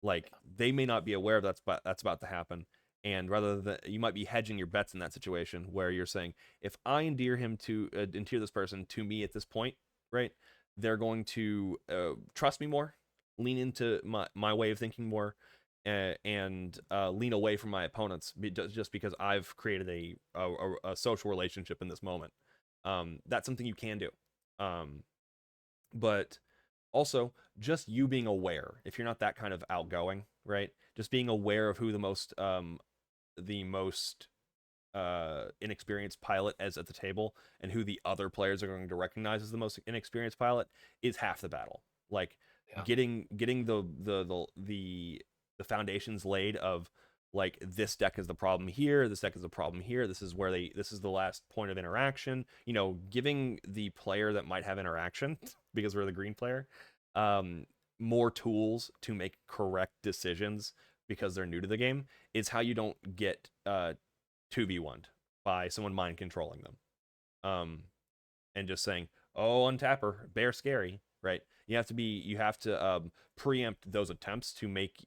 Like they may not be aware of that's about to happen, and rather than you might be hedging your bets in that situation where you're saying, if I endear this person to me at this point, right? They're going to trust me more, lean into my way of thinking more, and lean away from my opponents just because I've created a social relationship in this moment. That's something you can do. But also just you being aware, if you're not that kind of outgoing, right? Just being aware of who the most inexperienced pilot is at the table, and who the other players are going to recognize as the most inexperienced pilot, is half the battle. Like Yeah. getting the foundations laid of, like, this deck is the problem here, this deck is the problem here, this is the last point of interaction. Giving the player that might have interaction because we're the green player, um, more tools to make correct decisions because they're new to the game, is how you don't get 2v1'd by someone mind controlling them. And just saying, "Oh, Untapper, bear scary," right? You have to preempt those attempts to make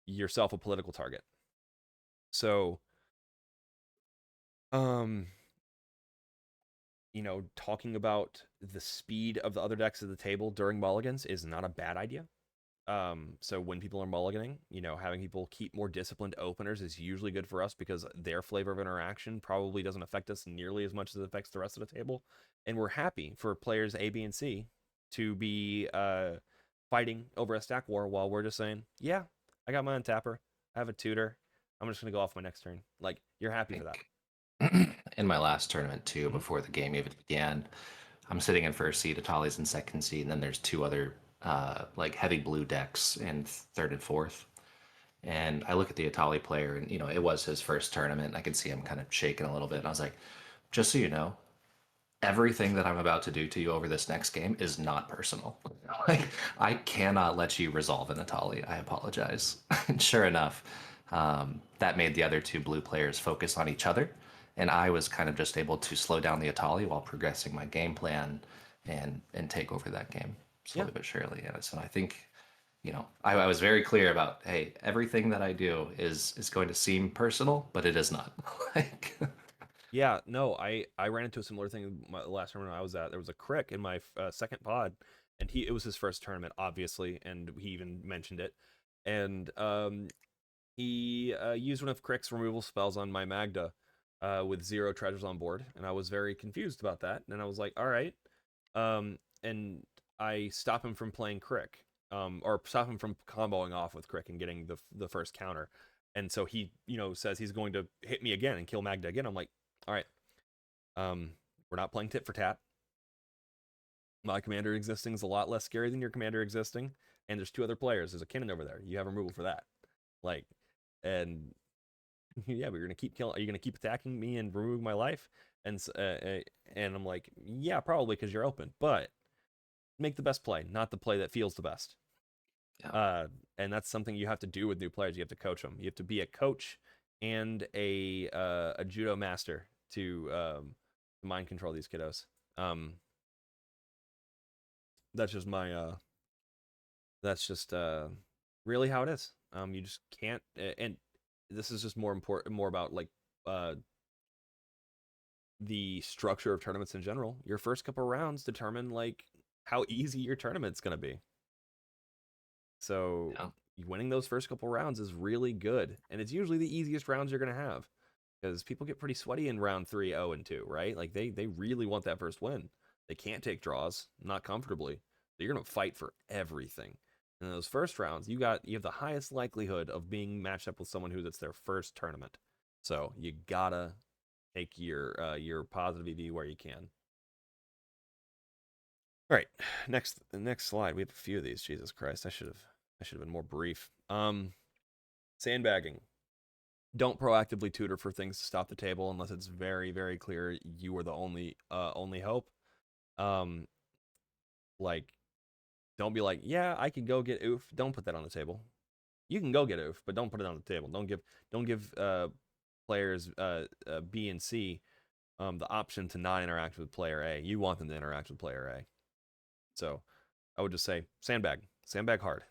yourself a political target. So, um, talking about the speed of the other decks at the table during mulligans is not a bad idea. So when people are mulliganing, having people keep more disciplined openers is usually good for us because their flavor of interaction probably doesn't affect us nearly as much as it affects the rest of the table. And we're happy for players A, B, and C to be fighting over a stack war while we're just saying, yeah, I got my Untapper, I have a tutor, I'm just gonna go off my next turn. Like, you're happy for that. In my last tournament too, Mhm. before the game even began, I'm sitting in first seed, Atali's in second seed, and then there's two other like heavy blue decks in third and fourth. And I look at the Atali player, and it was his first tournament. And I could see him kind of shaking a little bit, and I was like, just so you know, everything that I'm about to do to you over this next game is not personal. Like, I cannot let you resolve an Atali. I apologize. And sure enough, that made the other two blue players focus on each other, and I was kind of just able to slow down the Atali while progressing my game plan and take over that game Yeah, slowly but surely. And so I think, I was very clear about, hey, everything that I do is going to seem personal, but it is not. Like, yeah, no, I ran into a similar thing my last tournament I was at. There was a crick in my second pod, and it was his first tournament, obviously, and he even mentioned it. And he used one of Crick's removal spells on my Magda with 0 treasures on board, and I was very confused about that. And I was like, all right. And I stop him from playing Crick, or stop him from comboing off with Crick and getting the first counter. And so he, says he's going to hit me again and kill Magda again. I'm like, all right, we're not playing tit for tat. My commander existing is a lot less scary than your commander existing, and there's 2 other players. There's a cannon over there. You have removal for that. Like, and yeah, but you're gonna keep killing. Are you gonna keep attacking me and removing my life? And I'm like, yeah, probably because you're open, but make the best play, not the play that feels the best. Yeah. And that's something you have to do with new players. You have to coach them. You have to be a coach and a judo master to mind control these kiddos. That's just my that's just really how it is. You just can't, and this is just more about like the structure of tournaments in general. Your first couple rounds determine like how easy your tournament's going to be. So Yeah. winning those first couple rounds is really good, and it's usually the easiest rounds you're going to have because people get pretty sweaty in round 3, 0, and 2, right? Like they really want that first win. They can't take draws, not comfortably. So you're going to fight for everything. In those first rounds, you have the highest likelihood of being matched up with someone who that's their first tournament. So you gotta take your positive EV where you can. All right, next slide. We have a few of these. Jesus Christ, I should have been more brief. Sandbagging. Don't proactively tutor for things to stop the table unless it's very very clear you are the only hope. Um, like don't be like, yeah, I could go get oof. Don't put that on the table. You can go get oof, but don't put it on the table. Don't give players B and C the option to not interact with player A. You want them to interact with player A. So I would just say sandbag hard.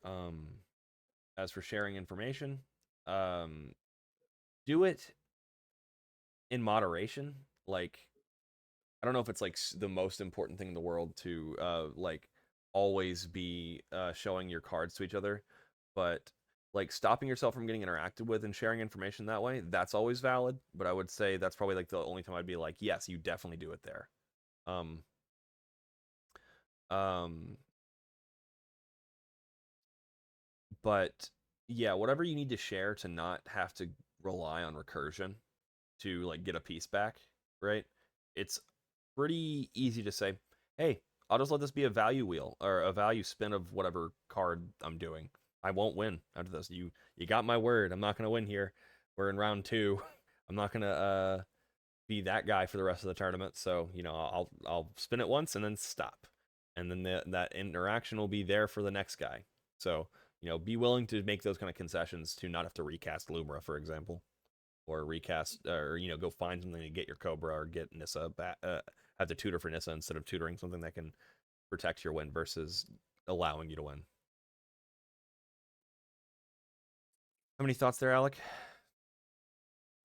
Um, as for sharing information, um, do it in moderation. Like I don't know if it's like the most important thing in the world to like always be showing your cards to each other, but like stopping yourself from getting interacted with and sharing information that way, that's always valid. But I would say that's probably like the only time I'd be like, yes, you definitely do it there. Um, um, but yeah, whatever you need to share to not have to rely on recursion to like get a piece back, right? It's pretty easy to say, hey, I'll just let this be a value wheel or a value spin of whatever card I'm doing. I won't win after this. You got my word. I'm not gonna win here. We're in round 2. I'm not gonna be that guy for the rest of the tournament. So I'll spin it once and then stop, and then that interaction will be there for the next guy. So be willing to make those kind of concessions to not have to recast Lumra, for example, or recast or go find something to get your Cobra or get Nissa back. Have to tutor for Nissa instead of tutoring something that can protect your win versus allowing you to win. How many thoughts there, Alec?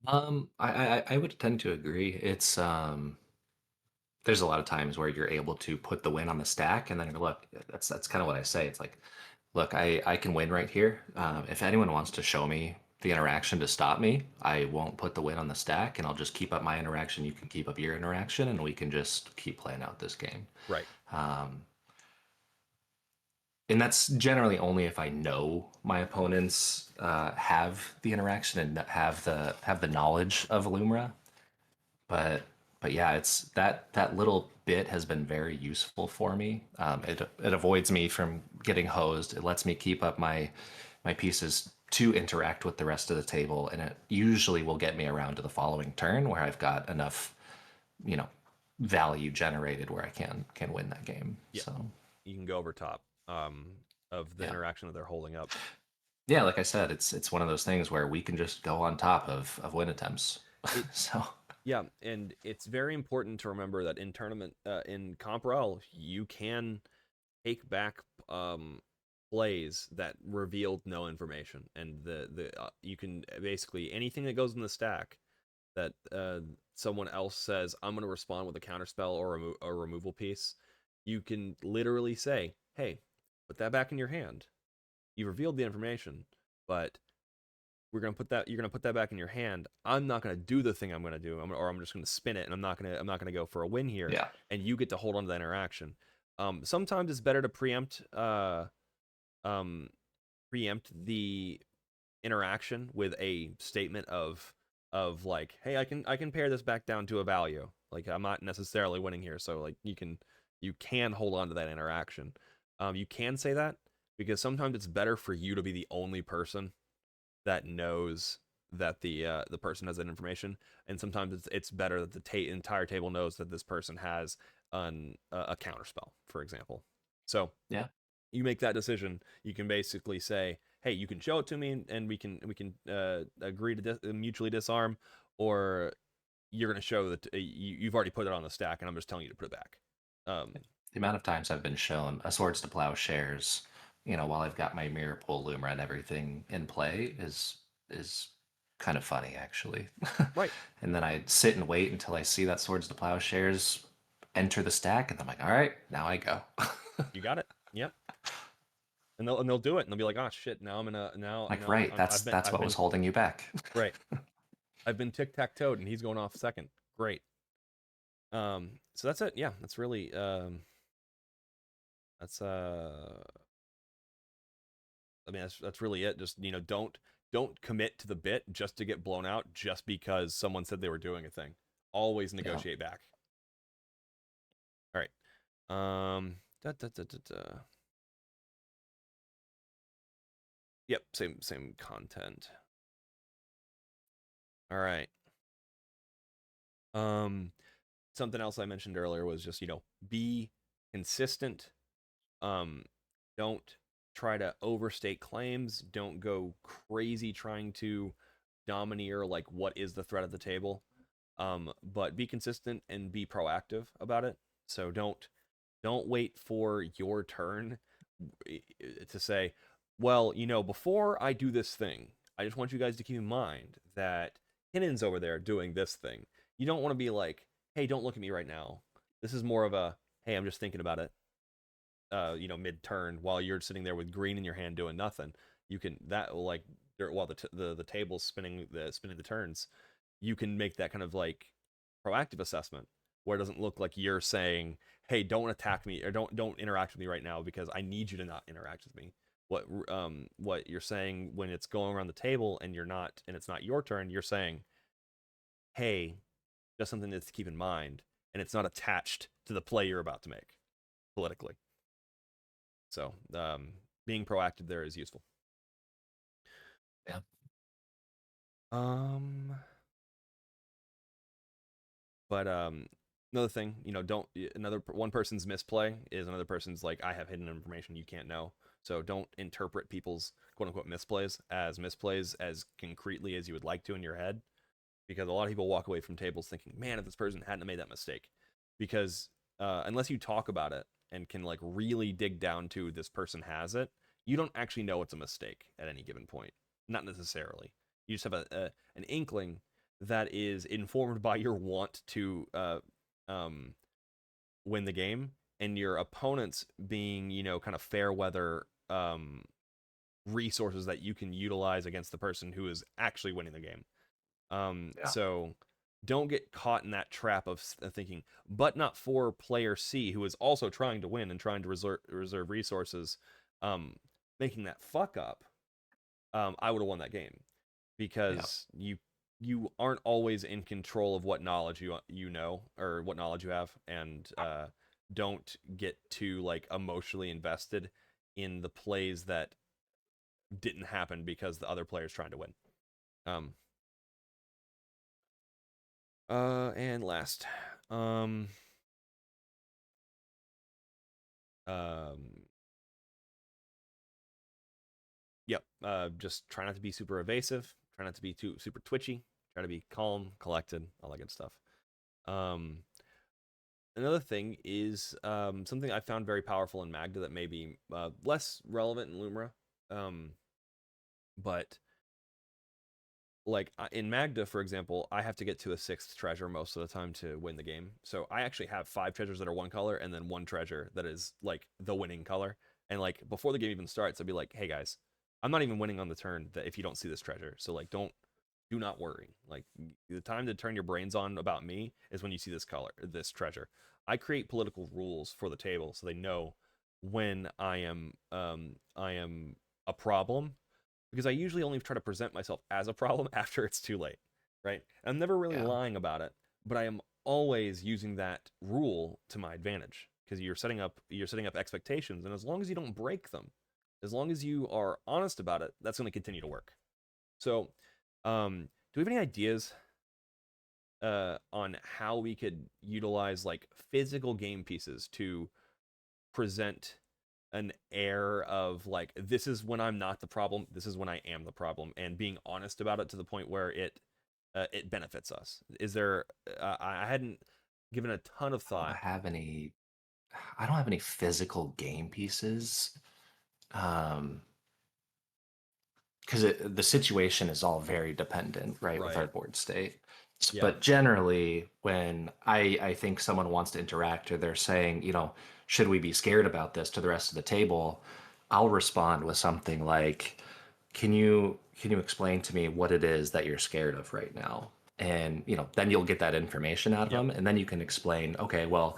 I would tend to agree. It's there's a lot of times where you're able to put the win on the stack, and then look, that's kind of what I say. It's like, look, I can win right here. If anyone wants to show me the interaction to stop me, I won't put the win on the stack, and I'll just keep up my interaction. You can keep up your interaction, and we can just keep playing out this game. Right. Um, and that's generally only if I know my opponents have the interaction and have the knowledge of Lumra. But but yeah, it's that little bit has been very useful for me. It avoids me from getting hosed. It lets me keep up my pieces to interact with the rest of the table, and it usually will get me around to the following turn where I've got enough, you know, value generated where I can win that game. Yeah. So You can go over top of the yeah. interaction that they're holding up. Yeah, like I said, it's one of those things where we can just go on top of win attempts. It So Yeah, and it's very important to remember that in tournament in Comp-Rel, you can take back plays that revealed no information, and the you can basically anything that goes in the stack that someone else says I'm going to respond with a counterspell or a removal piece. You can literally say, "Hey, Put that back in your hand. You revealed the information, but we're gonna put that. You're gonna put that back in your hand. I'm not gonna do the thing I'm gonna do, or I'm just gonna spin it, and I'm not gonna go for a win here. Yeah. And you get to hold on to that interaction. Sometimes it's better to um, preempt the interaction with a statement of like, hey, I can pare this back down to a value. Like I'm not necessarily winning here, so like you can hold on to that interaction. You can say that because sometimes it's better for you to be the only person that knows that the person has that information, and sometimes it's better that the entire table knows that this person has a counter spell, for example. So Yeah. you make that decision. You can basically say, hey, you can show it to me, and we can agree to mutually disarm, or you're going to show that you've already put it on the stack, and I'm just telling you to put it back. The amount of times I've been shown a Swords to Plowshares, while I've got my Mirror Pool Lumra and everything in play is kind of funny actually. Right. And then I sit and wait until I see that Swords to Plowshares enter the stack, and I'm like, all right, now I go. You got it. Yep. And they'll do it, and they'll be like, oh shit, now I'm gonna Like, now right, that's I've what been was holding you back. right. I've been tic-tac-toed, and he's going off second. Great. So that's it. Yeah, that's really that's I mean that's really it. Just don't commit to the bit just to get blown out just because someone said they were doing a thing. Always Yeah. negotiate back. All right. Da, da, da, da, da. Yep, same content. All right. Something else I mentioned earlier was just, be consistent. Um, don't try to overstate claims. Don't go crazy trying to domineer like what is the threat of the table. But be consistent and be proactive about it. So don't wait for your turn to say, well, before I do this thing, I just want you guys to keep in mind that Kinnon's over there doing this thing. You don't want to be like, hey, don't look at me right now. This is more of a, hey, I'm just thinking about it, mid turn while you're sitting there with green in your hand doing nothing. You can that like while the table's spinning the turns, you can make that kind of like proactive assessment where it doesn't look like you're saying, hey, don't attack me or don't interact with me right now because I need you to not interact with me. What you're saying when it's going around the table and it's not your turn, you're saying, hey, just something to keep in mind, and it's not attached to the play you're about to make politically. So being proactive there is useful. Yeah. But another thing, don't one person's misplay is another person's like, I have hidden information you can't know. So don't interpret people's quote unquote misplays as concretely as you would like to in your head, because a lot of people walk away from tables thinking, man, if this person hadn't made that mistake, because unless you talk about it and can like really dig down to this person has it, you don't actually know it's a mistake at any given point. Not necessarily. You just have an inkling that is informed by your want to win the game, and your opponents being kind of fair weather resources that you can utilize against the person who is actually winning the game. Yeah. So don't get caught in that trap of thinking, but not for player C, who is also trying to win and trying to reserve resources, making that fuck up. I would have won that game, Yeah. because you aren't always in control of what knowledge you know or what knowledge you have, and don't get too like emotionally invested in the plays that didn't happen because the other player's trying to win. And last, um, yep. Just try not to be super evasive. Try not to be too super twitchy. Try to be calm, collected, all that good stuff. Um, Another thing is something I found very powerful in Magda that may be less relevant in Lumra, but like in Magda, for example, I have to get to a sixth treasure most of the time to win the game. So I actually have 5 treasures that are one color and then 1 treasure that is like the winning color. And like before the game even starts, I'd be like, hey guys, I'm not even winning on the turn that if you don't see this treasure. So like do not worry. Like the time to turn your brains on about me is when you see this treasure. I create political rules for the table so they know when I am a problem, because I usually only try to present myself as a problem after it's too late, right? I'm never really Yeah. lying about it, but I am always using that rule to my advantage because you're setting up expectations, and as long as you don't break them, as long as you are honest about it, that's going to continue to work. So, do we have any ideas on how we could utilize like physical game pieces to present an air of like, this is when I'm not the problem, this is when I am the problem, and being honest about it to the point where it benefits us? Is there? I hadn't given a ton of I don't thought. have any. I don't have any physical game pieces. Um, because the situation is all very dependent, right, with our Right. board state. Yeah. But generally, when I think someone wants to interact or they're saying, should we be scared about this to the rest of the table, I'll respond with something like, can you explain to me what it is that you're scared of right now? And then you'll get that information out of Yep. them, and then you can explain, okay, well,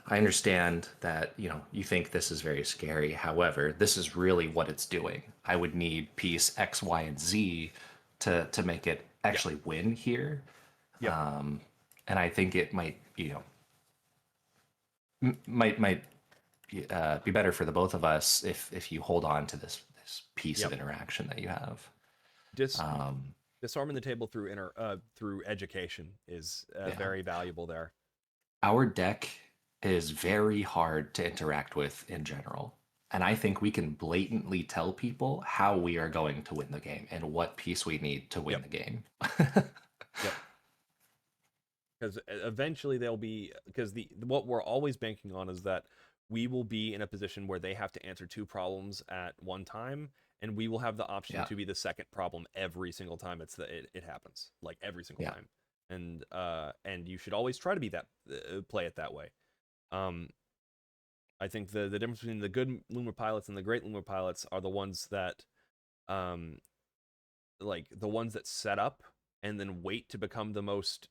I understand that you think this is very scary. However, this is really what it's doing. I would need piece X, Y, and Z to make it Yep. actually win here. Yep. And I think it might might be better for the both of us if you hold on to this piece of Yep. interaction that you have. Dis Um, Disarming the table through education is yeah. very valuable there. Our deck is very hard to interact with in general. And I think we can blatantly tell people how we are going to win the game and what piece we need to win Yep. the game. Yep. Because eventually they'll be, because the what we're always banking on is that we will be in a position where they have to answer two problems at one time, and we will have the option Yeah. to be the second problem every single time it happens, like every single Yeah. time. And you should always try to be that play it that way. um I think the difference between the good Lumra pilots and the great Lumra pilots are the ones that um like the ones that set up and then wait to become the most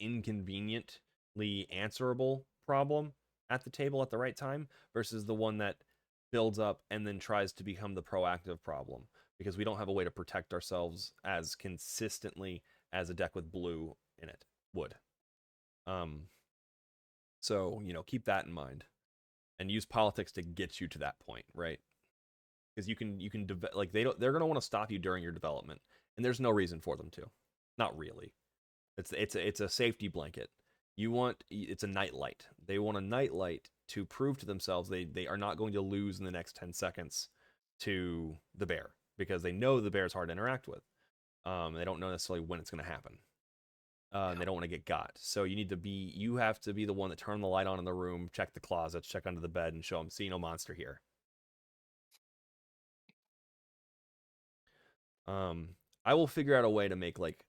inconveniently answerable problem at the table at the right time, versus the one that builds up and then tries to become the proactive problem, because we don't have a way to protect ourselves as consistently as a deck with blue in it would. um so keep that in mind and use politics to get you to that point, right? Because like they're going to want to stop you during your development, and there's no reason for them to. Not really. It's a safety blanket. It's a nightlight. They want a nightlight to prove to themselves they are not going to lose in the next 10 seconds to the bear, because they know the bear is hard to interact with. They don't know necessarily when it's going to happen. And Yeah. they don't want to get got. So you have to be the one that turn the light on in the room, check the closets, check under the bed, and show them, see no monster here. Um, I will figure out a way to make like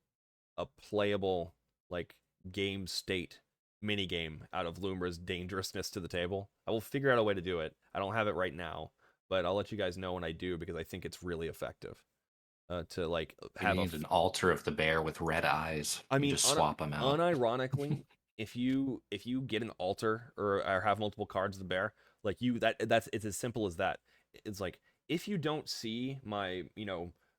a playable like game state mini game out of Lumra's dangerousness to the table. I will figure out a way to do it. I don't have it right now, but I'll let you guys know when I do, because I think it's really effective. To like You have need an altar of the bear with red eyes. I You mean, just swap them out. unironically, if you get an altar, or have multiple cards of the bear, like that's it's as simple as that. It's like, if you don't see my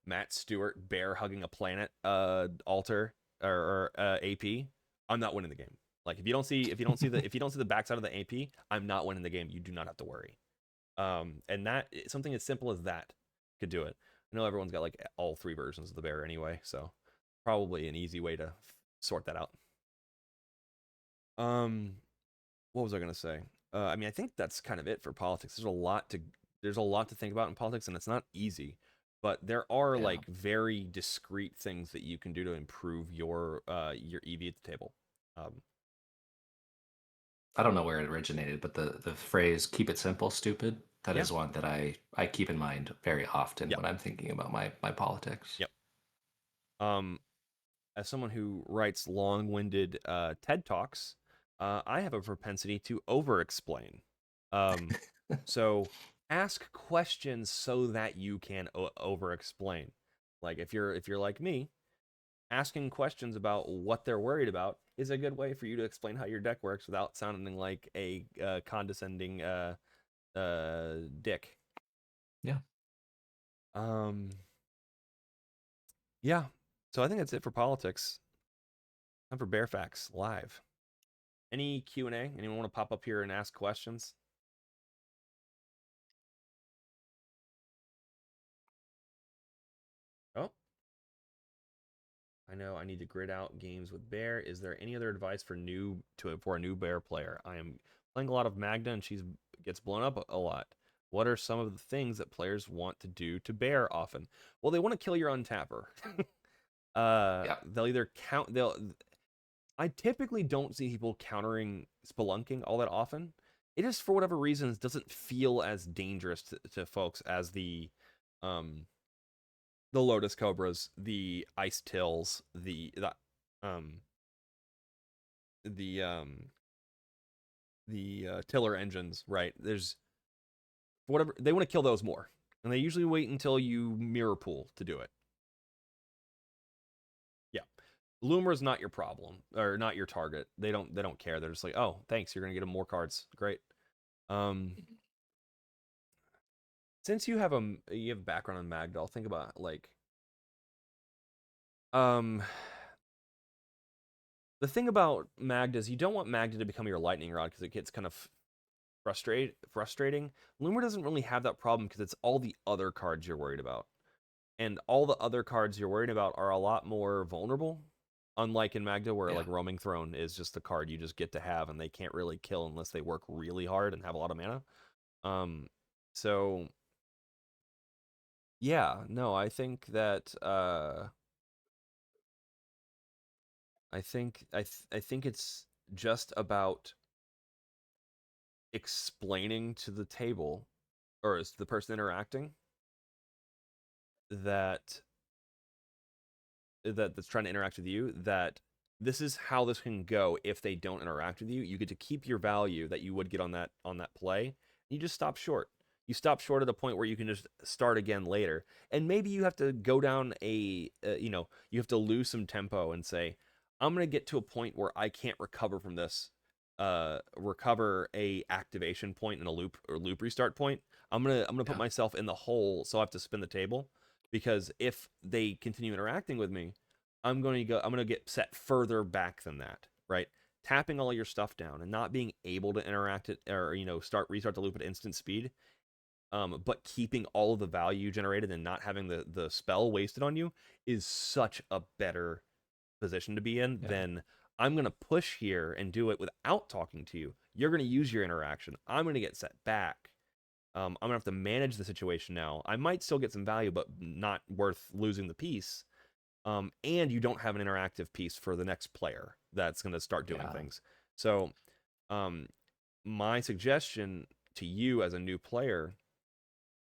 Matt Stewart bear hugging a planet altar, or AP, I'm not winning the game. Like if you don't see the backside of the AP, I'm not winning the game. You do not have to worry. And that something as simple as that could do it. I know everyone's got like all three versions of the bear anyway, so probably an easy way to sort that out. Um, what was I gonna say? I mean, I think that's kind of it for politics. There's a lot to think about in politics, and it's not easy. But there are Yeah. like very discrete things that you can do to improve your EV at the table. Um, I don't know where it originated, but the phrase "keep it simple, stupid" that yeah, is one that I keep in mind very often yeah, when I'm thinking about my politics. yep. Um, as someone who writes long-winded TED talks, I have a propensity to over-explain. Um, so ask questions so that you can over explain. Like if you're like me, asking questions about what they're worried about is a good way for you to explain how your deck works without sounding like a condescending dick. Yeah. Um, yeah. So I think that's it for politics. Time for Bear Facts live. Any Q&A? Anyone want to pop up here and ask questions? Oh, I know I need to grid out games with Bear. Is there any other advice for a new Bear player? I am playing a lot of Magda and she gets blown up a lot. What are some of the things that players want to do to Bear often? Well, they want to kill your Untapper. Yeah. They'll either I typically don't see people countering spelunking all that often. It just for whatever reasons doesn't feel as dangerous to folks as the Lotus Cobras, the Icetills, um the Tiller engines, right? There's whatever they want to kill those more. And they usually wait until you mirror pool to do it. Yeah. Lumra's not your problem or not your target. They don't care. They're just like, "Oh, thanks. You're going to get them more cards. Great." Um since you have background on Magdal, think about like um the thing about Magda is you don't want Magda to become your lightning rod because it gets kind of frustrating. Lumra doesn't really have that problem because it's all the other cards you're worried about. And all the other cards you're worried about are a lot more vulnerable. Unlike in Magda, where Yeah. like Roaming Throne is just the card you just get to have and they can't really kill unless they work really hard and have a lot of mana. Um so yeah, no, I think that I think it's just about explaining to the table or is the person interacting that that's trying to interact with you that this is how this can go if they don't interact with you. You get to keep your value that you would get on that play. You just stop short. You stop short at a point where you can just start again later. And maybe you have to go down you have to lose some tempo and say, I'm going to get to a point where I can't recover from this. Recover a activation point and a loop restart point. I'm gonna put Yeah. myself in the hole, so I have to spin the table because if they continue interacting with me, I'm going to get set further back than that, right? Tapping all your stuff down and not being able to interact it or restart the loop at instant speed, but keeping all of the value generated and not having the spell wasted on you is such a better position to be in Yeah. than I'm going to push here and do it without talking to you. You're going to use your interaction. I'm going to get set back. I'm gonna have to manage the situation now. I might still get some value, but not worth losing the piece. And you don't have an interactive piece for the next player that's gonna start doing Yeah. things. So, um, my suggestion to you as a new player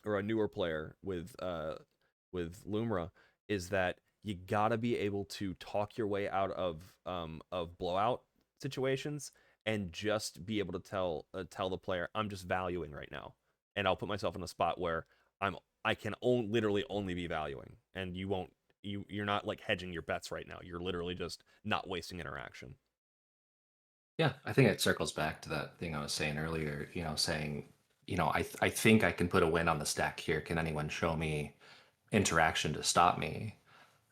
or a newer player with Lumra is that you gotta be able to talk your way out of blowout situations and just be able to tell the player I'm just valuing right now, and I'll put myself in a spot where I can literally only be valuing, and you're not like hedging your bets right now. You're literally just not wasting interaction. Yeah, I think it circles back to that thing I was saying earlier, saying, I think I can put a win on the stack here. Can anyone show me interaction to stop me?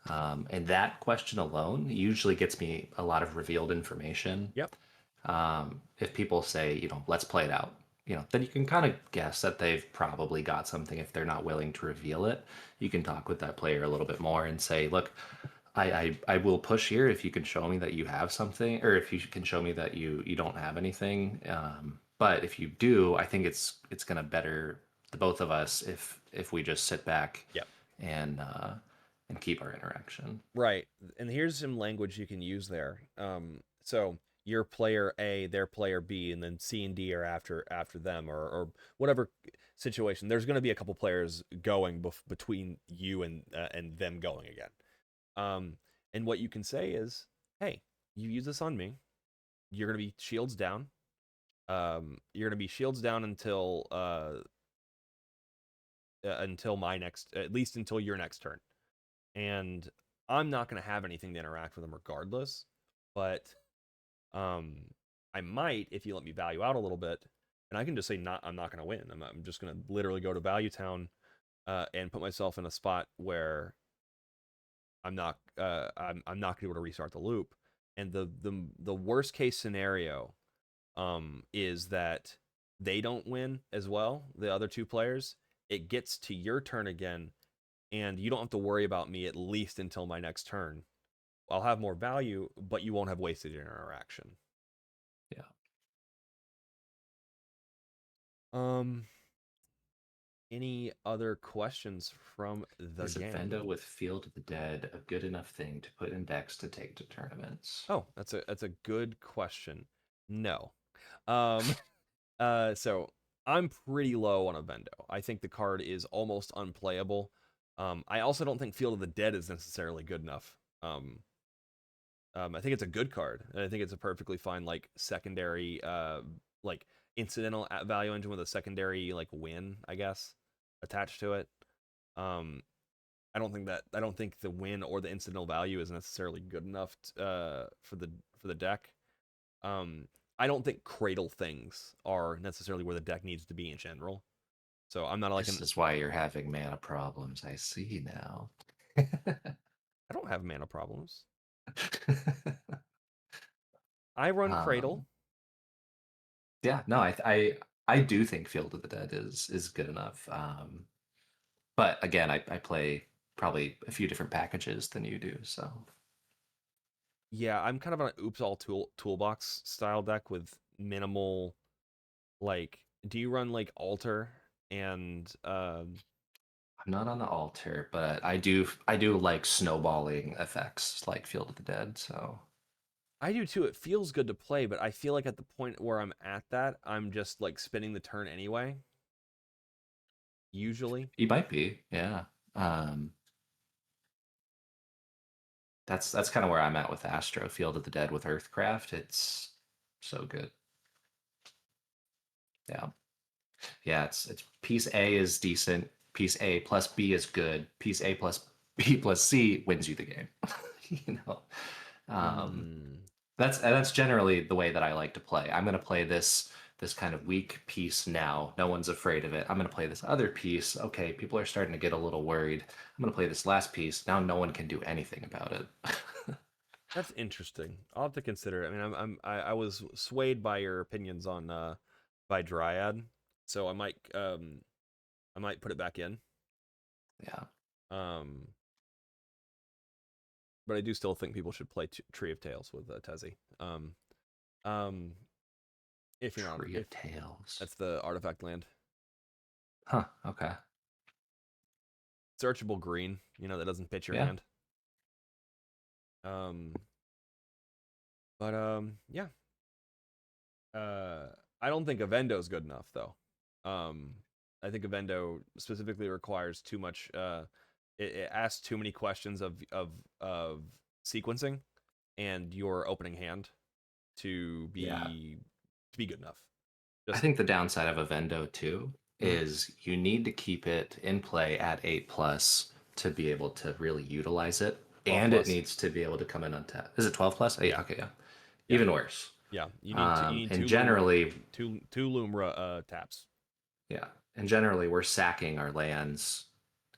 And that question alone usually gets me a lot of revealed information. Yep. If people say, let's play it out, then you can kind of guess that they've probably got something. If they're not willing to reveal it, you can talk with that player a little bit more and say, look, I will push here if you can show me that you have something, or if you can show me that you don't have anything. But if you do, I think it's gonna better the both of us if we just sit back Yep. and keep our interaction. Right. And here's some language you can use there. So your player A, their player B, and then C and D are after them, or whatever situation. There's going to be a couple players going between you and them going again. Um, and what you can say is, hey, you use this on me. You're going to be shields down. You're going to be shields down until until my next, at least until your next turn. And I'm not going to have anything to interact with them regardless. But I might if you let me value out a little bit, and I can just say I'm not going to win. I'm just going to literally go to Value Town and put myself in a spot where I'm not going to be able to restart the loop. And the worst case scenario is that they don't win as well, the other two players. It gets to your turn again, and you don't have to worry about me at least until my next turn. I'll have more value, but you won't have wasted your interaction. Yeah. Any other questions from the Is gang? Evendo with Field of the Dead a good enough thing to put in decks to take to tournaments? Oh, that's a good question. No. So I'm pretty low on Evendo. I think the card is almost unplayable. I also don't think Field of the Dead is necessarily good enough. I think it's a good card, and I think it's a perfectly fine like secondary, like incidental value engine with a secondary like win, I guess, attached to it. I don't think the win or the incidental value is necessarily good enough for the deck. I don't think cradle things are necessarily where the deck needs to be in general. So I'm not like This is why you're having mana problems. I see now. I don't have mana problems. I run cradle. Yeah, no, I do think Field of the Dead is good enough. But again, I play probably a few different packages than you do, so Yeah, I'm kind of on an oops all toolbox style deck with minimal like. Do you run like altar and I'm not on the altar, but I do like snowballing effects like Field of the Dead, so I do too. It feels good to play, but I feel like at the point where I'm at that, I'm just like spinning the turn anyway. Usually. you might be, yeah. Um, that's kind of where I'm at with Astro Field of the Dead with Earthcraft. It's so good. Yeah. Yeah, it's piece A is decent, piece A plus B is good, piece A plus B plus C wins you the game. you know. Um, Mm, that's generally the way that I like to play. I'm going to play this kind of weak piece now. No one's afraid of it. I'm going to play this other piece. Okay, people are starting to get a little worried. I'm going to play this last piece. Now no one can do anything about it. that's interesting. I'll have to consider it. I mean, I was swayed by your opinions on by Dryad, so I might put it back in. yeah. Um, but I do still think people should play Tree of Tales with Tezzy. Um, if you're not, Tree if of Tales. that's the artifact land, Huh, okay. searchable green, that doesn't pitch your Yeah. hand. Um, but yeah. I don't think Evendo is good enough though. Um, I think Evendo specifically requires too much. It asks too many questions of sequencing and your opening hand to Yeah. be good enough. I Just think the downside of Evendo too mhm. is you need to keep it in play at 8 plus to be able to really utilize it. 12 And it plus. needs to be able to come in untapped. Is it 12 plus? Oh, Yeah, yeah, okay, yeah. yeah, Even worse. yeah. You need And two Lumra generally, two Lumra taps. yeah. And generally we're sacking our lands,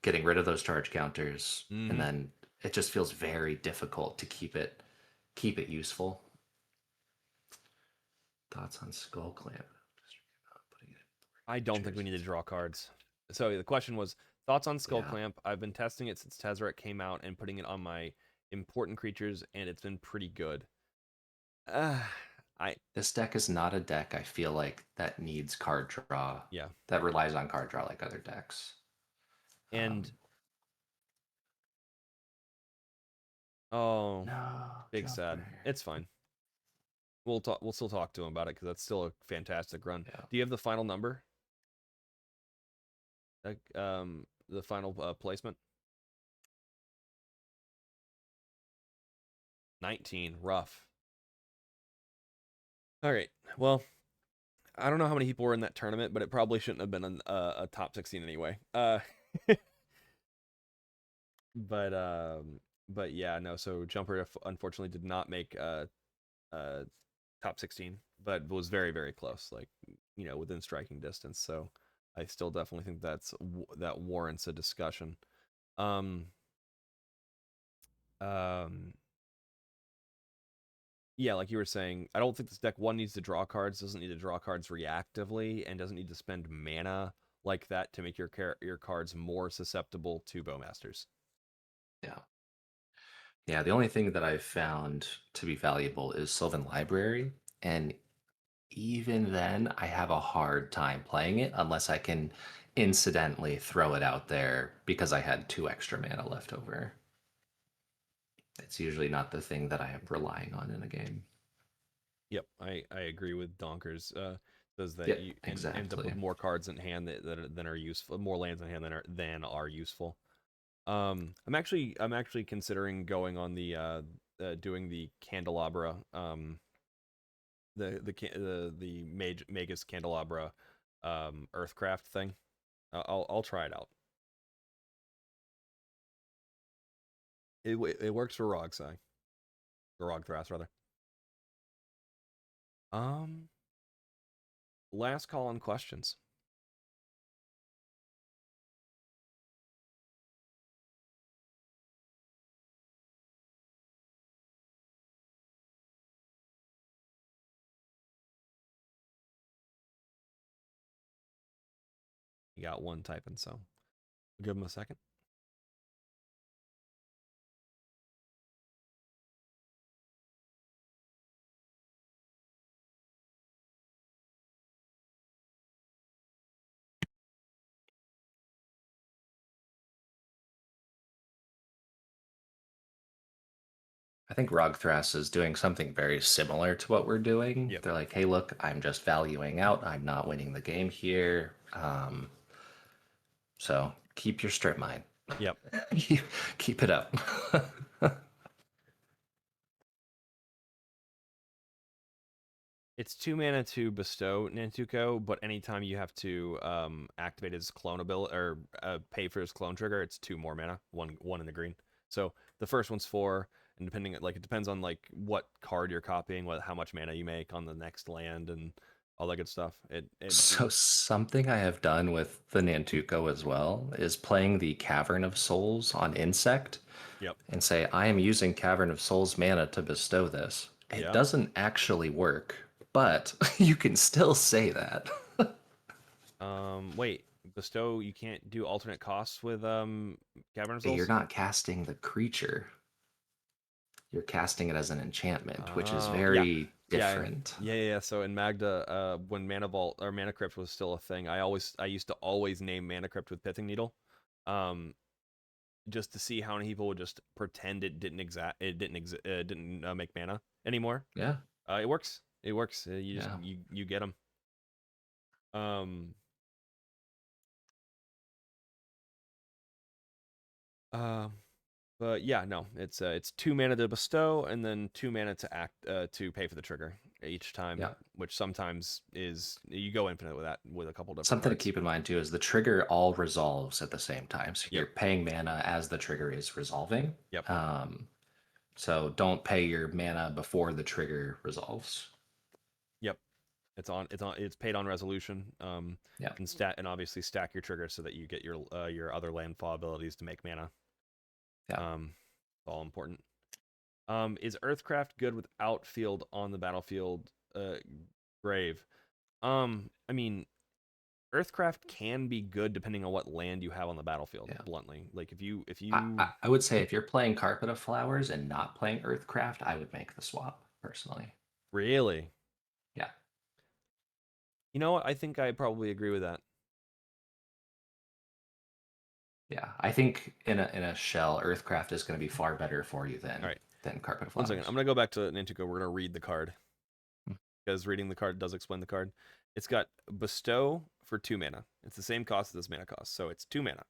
getting rid of those charge counters, and Hmm. then it just feels very difficult to keep it useful. Thoughts on Skullclamp? I don't think we need to draw cards. So the question was thoughts on Yeah. Skullclamp. I've been testing it since Tezzeret came out and putting it on my important creatures, and it's been pretty good. Uh, I This deck is not a deck I feel like that needs card draw, yeah, that relies on card draw like other decks. and Um, oh, no, big sad. jumper. It's fine. We'll talk. We'll still talk to him about it because that's still a fantastic run. Yeah. Do you have the final number? The final placement. 19. Rough. All right. Well, I don't know how many people were in that tournament, but it probably shouldn't have been a top 16 anyway. but yeah, no. So Jumper unfortunately did not make uh top 16, but was very very close, like within striking distance. So I still definitely think that warrants a discussion. Um, um, yeah, like you were saying, I don't think this deck one needs to draw cards, doesn't need to draw cards reactively, and doesn't need to spend mana like that to make your cards more susceptible to Bowmasters. Yeah. Yeah, the only thing that I've found to be valuable is Sylvan Library, and even then, I have a hard time playing it unless I can incidentally throw it out there because I had 2 extra mana left over. It's usually not the thing that I am relying on in a game. Yep, I agree with Donkers. Says that Yep, you end up exactly. with more cards in hand than are useful, more lands in hand than are useful. I'm actually considering going on the doing the Candelabra, the Magus Candelabra, Earthcraft thing. I'll try it out. It works for Rog-Thras rather. Um, Last call on questions. You got one typing, so give him a second. I think Rog-Thras is doing something very similar to what we're doing. Yep. They're like, hey, look, I'm just valuing out. I'm not winning the game here. So keep your strip mine. Yep. Keep it up. It's 2 mana to bestow Nantuko, but anytime you have to activate his clone ability or pay for his clone trigger, it's 2 more mana, one in the green. So the first one's 4, and it depends on like what card you're copying, how much mana you make on the next land, and all that good stuff. So something I have done with the Nantuko as well is playing the Cavern of Souls on Insect Yep. and say, I am using Cavern of Souls mana to bestow this. It Yeah. doesn't actually work, but you can still say that. Wait, bestow. You can't do alternate costs with Cavern of You're Souls. not casting the creature, you're casting it as an enchantment, which is Yeah, very yeah, different. yeah. So in Magda, when Mana Vault or Mana Crypt was still a thing, I used to always name Mana Crypt with Pithing Needle, um, just to see how many people would just pretend it didn't make mana anymore. Yeah, It works. It works. You just yeah. you get them. Um. Uh, But yeah, no, it's 2 mana to bestow and then 2 mana to act to pay for the trigger each time, Yeah. which sometimes is you go infinite with that with a couple different Something to cards. keep in mind too is the trigger all resolves at the same time. So Yep, you're paying mana as the trigger is resolving. yep, Um, so don't pay your mana before the trigger resolves. yep. It's paid on resolution. Yeah. And obviously stack your trigger so that you get your other landfall abilities to make mana. Yeah. All important. Is Earthcraft good with outfield on the battlefield grave? I mean, Earthcraft can be good depending on what land you have on the battlefield. Yeah. Bluntly, like if I, you I I would say if you're playing Carpet of Flowers and not playing Earthcraft, I would make the swap personally. really, Yeah. what, I think I probably agree with that. Yeah. I think in a shell, Earthcraft is going to be far better for you All than right, than Carpet of one second. Flowers. I'm gonna go back to Nantuko. We're gonna read the card because reading the card does explain the card. It's got bestow for 2 mana. It's the same cost as this mana cost, so it's 2 mana.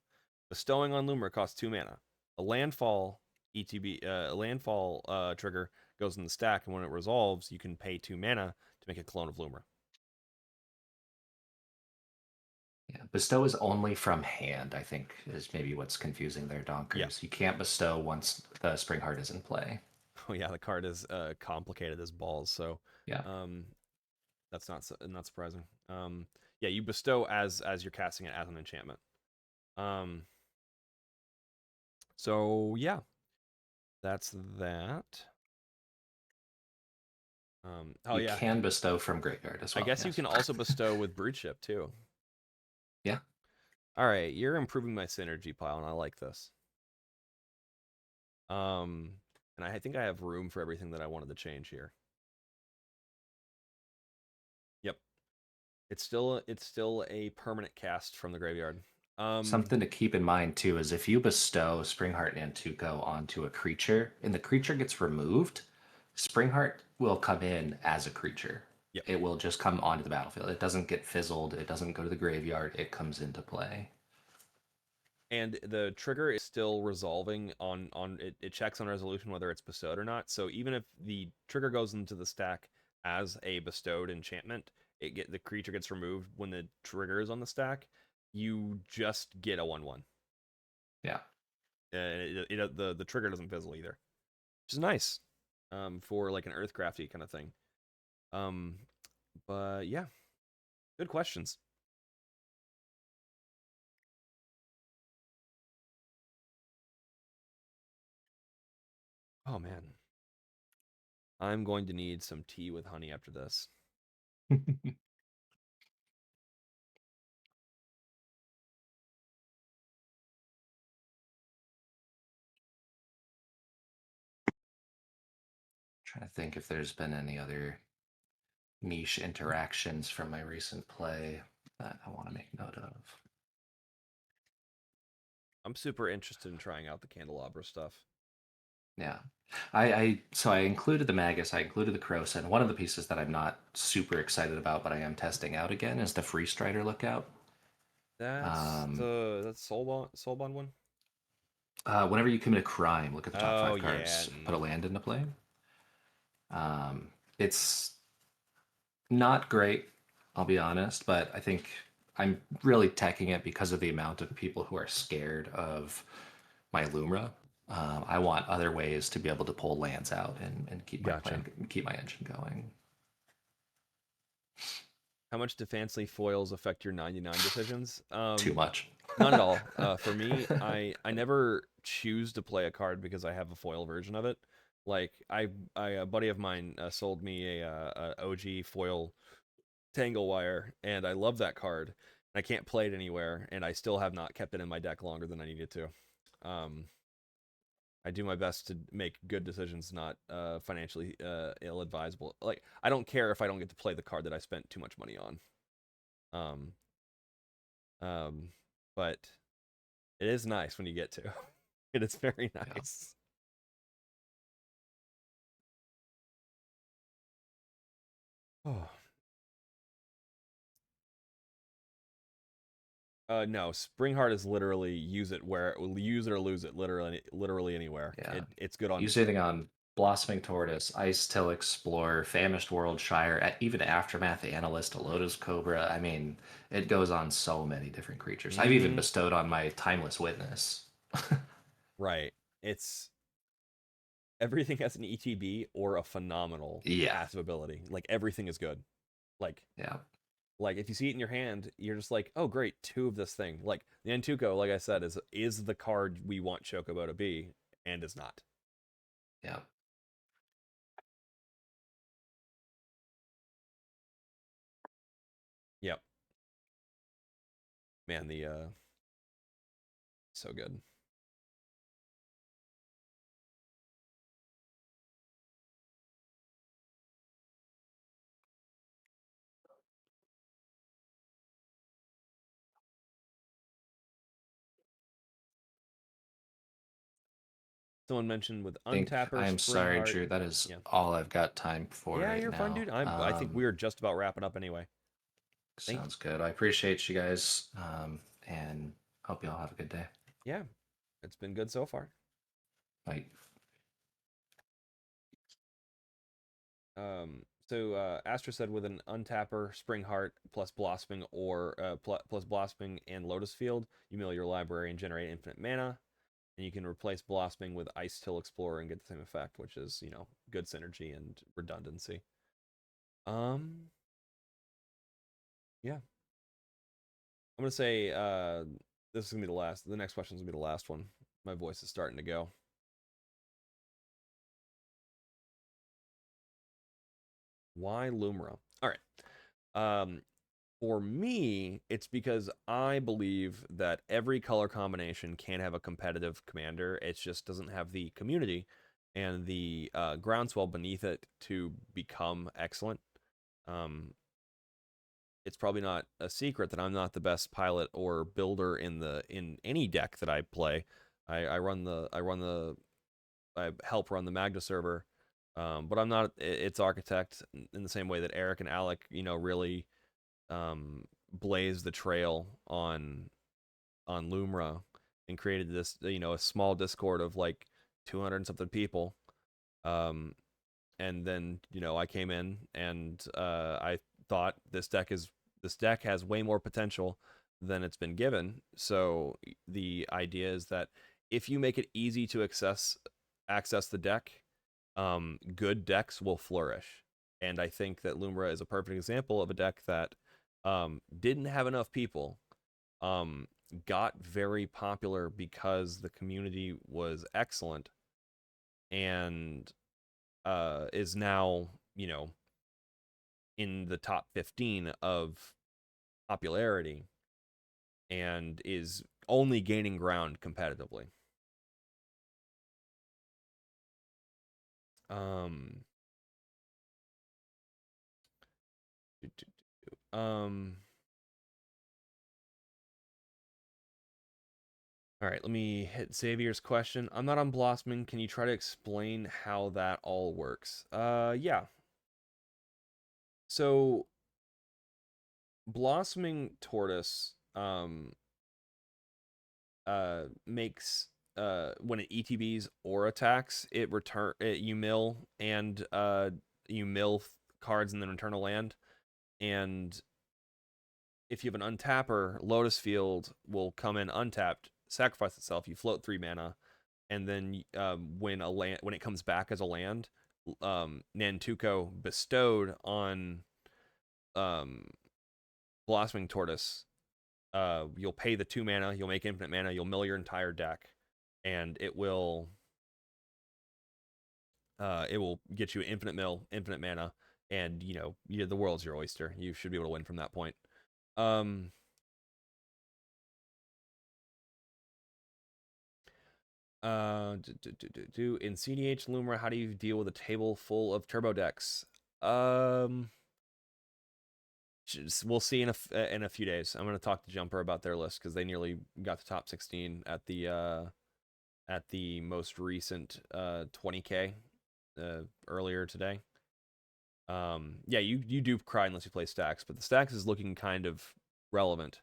Bestowing on Lumra costs 2 mana. A landfall a landfall trigger goes in the stack, and when it resolves, you can pay 2 mana to make a clone of Lumra. Yeah, bestow is only from hand, I think, is maybe what's confusing there, Yeah. Donkers. You can't bestow once the Spring Heart is in play. Oh yeah, the card is complicated as balls, so Yeah. um, that's not surprising. Yeah, you bestow as you're casting it as an enchantment. Um, so yeah, that's that. Oh You yeah, can bestow from graveyard as I well, guess you yes. can also bestow with Broodship too. Yeah. All right, you're improving my synergy pile, and I like this. Um, and I think I have room for everything that I wanted to change here. Yep, it's still a permanent cast from the graveyard. Something to keep in mind too is if you bestow Springheart Nantuko onto a creature and the creature gets removed, Springheart will come in as a creature. Yep. It will just come onto the battlefield. It doesn't get fizzled, it doesn't go to the graveyard, it comes into play. And the trigger is still resolving on it, it checks on resolution whether it's bestowed or not. So even if the trigger goes into the stack as a bestowed enchantment, the creature gets removed when the trigger is on the stack. You just get a 1/1. Yeah. The trigger doesn't fizzle either, which is nice, for like an Earthcrafty kind of thing. Um, but yeah, good questions. Oh man, I'm going to need some tea with honey after this. Trying to think if there's been any other niche interactions from my recent play that I want to make note of. I'm super interested in trying out the candelabra stuff. Yeah. I included the Magus, I included the Croson. One of the pieces that I'm not super excited about, but I am testing out again is the Free Strider Lookout. Um, That's Soulbond one. Whenever you commit a crime, look at the top Oh five yeah. cards, put a land into play. It's not great, I'll be honest, but I think I'm really teching it because of the amount of people who are scared of my Lumra. I want other ways to be able to pull lands out and keep my Gotcha. plan, keep my engine going. How much do fancy foils affect your 99 decisions? Too much. Not at all. For me, I never choose to play a card because I have a foil version of it. Like a buddy of mine sold me a OG foil Tangle Wire, and I love that card. I can't play it anywhere, and I still have not kept it in my deck longer than I needed to. Um, I do my best to make good decisions, not financially ill-advisable. Like I don't care if I don't get to play the card that I spent too much money on. Um, um, but it is nice when you get to. It is very Yeah. nice. Oh. No, Springheart is literally use it or lose it, literally anywhere. Yeah. It's good on. Use anything on Blossoming Tortoise, Icetill Explorer, Famished Worldshire, even Aftermath Analyst, a Lotus Cobra. I mean, it goes on so many different creatures. I've even Mm-hmm. bestowed on my Timeless Witness. Right. It's everything has an ETB or a phenomenal Yeah. passive ability. Like everything is good. Like Yeah. Like if you see it in your hand, you're just like, oh great, two of this thing. Like the Nantuko, like I said, is the card we want Chocobo to be, and is not. Yeah. Yep. Man, the so good. Someone mentioned with Think Untapper, I'm sorry, Springheart. Drew. That is Yeah. all I've got time for Yeah, right you're fun, now. dude. I think we're just about wrapping up anyway. Thank Sounds good. I appreciate you guys, and hope you all have a good day. Yeah. It's been good so far. Bye. Um So Astra said with an Untapper, Spring Heart plus Blossoming or plus Blossoming and Lotus Field, you mill your library and generate infinite mana, and you can replace Blossoming with Icetill Explorer and get the same effect, which is good synergy and redundancy. Yeah, I'm gonna say this is gonna be the last. The next question is gonna be the last one. My voice is starting to go. Why Lumra? All right. For me, it's because I believe that every color combination can have a competitive commander. It just doesn't have the community and the groundswell beneath it to become excellent. It's probably not a secret that I'm not the best pilot or builder in any deck that I play. I help run the Magda server, but I'm not its architect in the same way that Eric and Alec, really blazed the trail on Lumra and created this, a small Discord of like 200 and something people. And then I came in and I thought this deck has way more potential than it's been given. So the idea is that if you make it easy to access the deck, good decks will flourish. And I think that Lumra is a perfect example of a deck that didn't have enough people, got very popular because the community was excellent, and is now, in the top 15 of popularity and is only gaining ground competitively. Um, um, all right, let me hit Xavier's question. I'm not on Blossoming. Can you try to explain how that all works? Yeah. So Blossoming Tortoise makes when it ETBs or attacks, you mill and you mill cards and then return a land. And if you have an untapper, Lotus Field will come in untapped, sacrifice itself. You float 3 mana, and then when it comes back as a land, Nantuko bestowed on Blossoming Tortoise, you'll pay the 2 mana, you'll make infinite mana, you'll mill your entire deck, and it will get you infinite mill, infinite mana, and the world's your oyster. You should be able to win from that point. Um, in CDH Lumra, how do you deal with a table full of turbo decks? We'll see in a few days. I'm gonna talk to Jumper about their list because they nearly got the top 16 at the most recent 20K earlier today. Yeah, you do cry unless you play stacks, but the stacks is looking kind of relevant.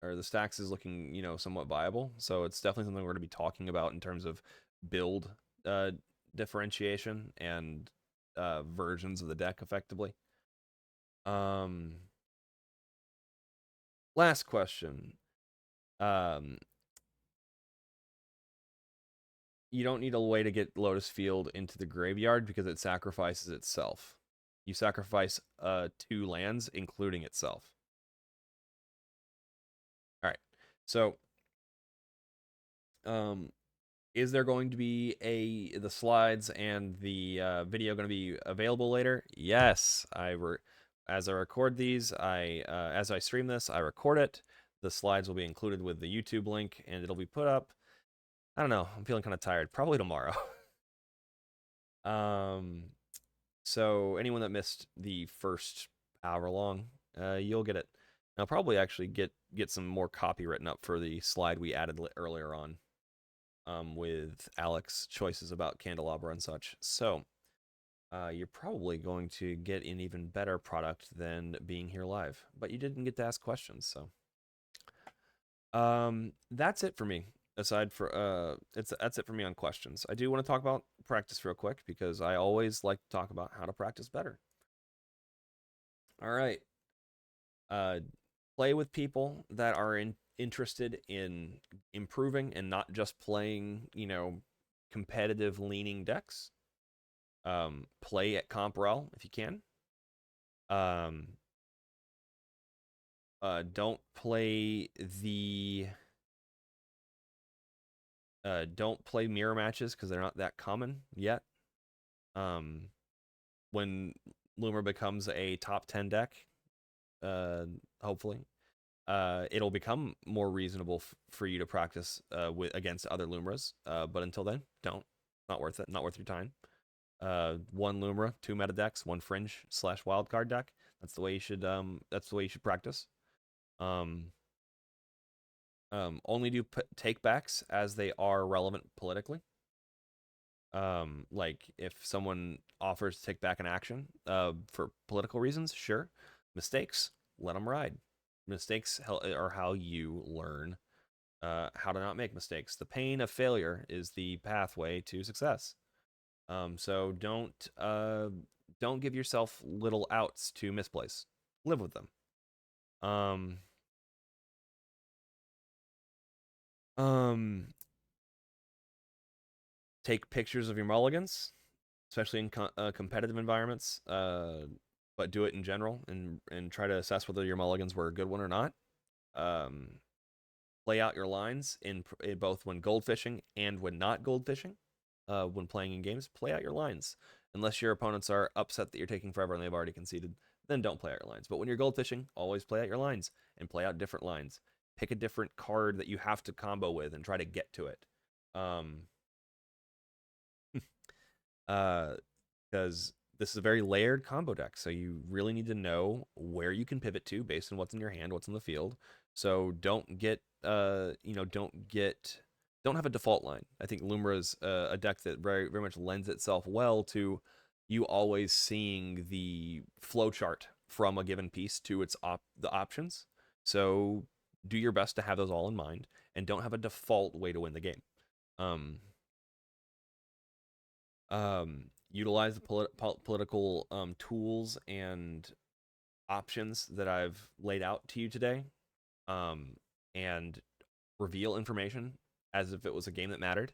Or the stacks is looking, somewhat viable. So it's definitely something we're going to be talking about in terms of build differentiation and versions of the deck effectively. Last question. You don't need a way to get Lotus Field into the graveyard because it sacrifices itself. You sacrifice 2 lands, including itself. All right. So, is there going to be the slides and the video going to be available later? Yes. As I record these, as I stream this, I record it. The slides will be included with the YouTube link, and it'll be put up. I don't know. I'm feeling kind of tired. Probably tomorrow. So anyone that missed the first hour long, you'll get it. And I'll probably actually get some more copy written up for the slide we added earlier on, with Alex's choices about Candelabra and such. So you're probably going to get an even better product than being here live. But you didn't get to ask questions, so that's it for me. that's it for me on questions. I do want to talk about practice real quick because I always like to talk about how to practice better. All right. Uh, play with people that are interested in improving and not just playing, competitive leaning decks. Play at Comp Rel if you can. Um, don't play the don't play mirror matches because they're not that common yet. Um, when Lumra becomes a top 10 deck, hopefully, it'll become more reasonable for you to practice with against other Lumras. But until then, don't. Not worth it. Not worth your time. One Lumra, two meta decks, one Fringe / Wildcard deck. That's the way you should. That's the way you should practice. Um, only do take backs as they are relevant politically. Like if someone offers to take back an action for political reasons, sure. Mistakes, let them ride. Mistakes are how you learn how to not make mistakes. The pain of failure is the pathway to success. So don't give yourself little outs to misplace. Live with them. Take pictures of your mulligans, especially in competitive environments. But do it in general and try to assess whether your mulligans were a good one or not. Play out your lines in both when goldfishing and when not goldfishing. When playing in games, play out your lines. Unless your opponents are upset that you're taking forever and they've already conceded, then don't play out your lines. But when you're goldfishing, always play out your lines and play out different lines. Pick a different card that you have to combo with and try to get to it. Because this is a very layered combo deck, so you really need to know where you can pivot to based on what's in your hand, what's in the field. So don't get don't have a default line. I think Lumra's a deck that very very much lends itself well to you always seeing the flow chart from a given piece to the options. So do your best to have those all in mind and don't have a default way to win the game. Utilize the political tools and options that I've laid out to you today, and reveal information as if it was a game that mattered.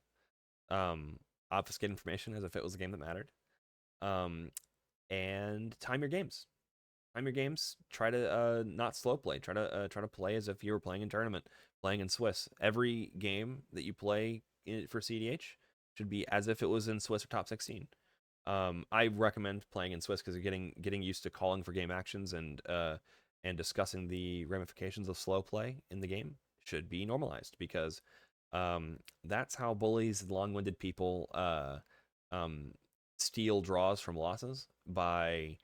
Obfuscate information as if it was a game that mattered. And time your games. Time your games. Try to not slow play. Try to play as if you were playing in tournament, playing in Swiss. Every game that you play for CEDH should be as if it was in Swiss or top 16. I recommend playing in Swiss because getting used to calling for game actions and discussing the ramifications of slow play in the game should be normalized because that's how bullies and long-winded people steal draws from losses by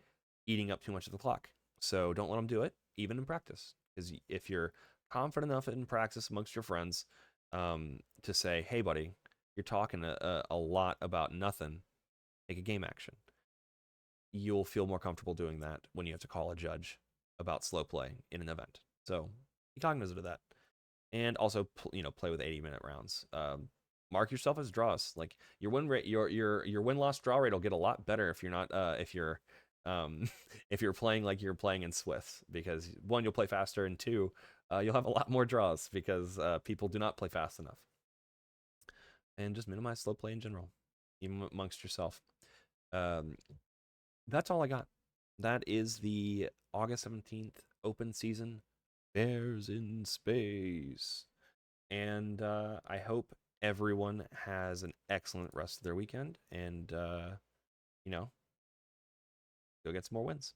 eating up too much of the clock. So don't let them do it, even in practice. Because if you're confident enough in practice amongst your friends to say, "Hey, buddy, you're talking a lot about nothing. Take a game action." You'll feel more comfortable doing that when you have to call a judge about slow play in an event. So be cognizant of that, and also play with 80-minute rounds. Mark yourself as draws. Like your win rate, your win loss draw rate will get a lot better if you're not if you're playing like you're playing in Swiss, because one, you'll play faster, and two, you'll have a lot more draws because people do not play fast enough. And just minimize slow play in general, even amongst yourself. That's all I got. That is the August 17th open season Bears in Space. And I hope everyone has an excellent rest of their weekend and, go get some more wins.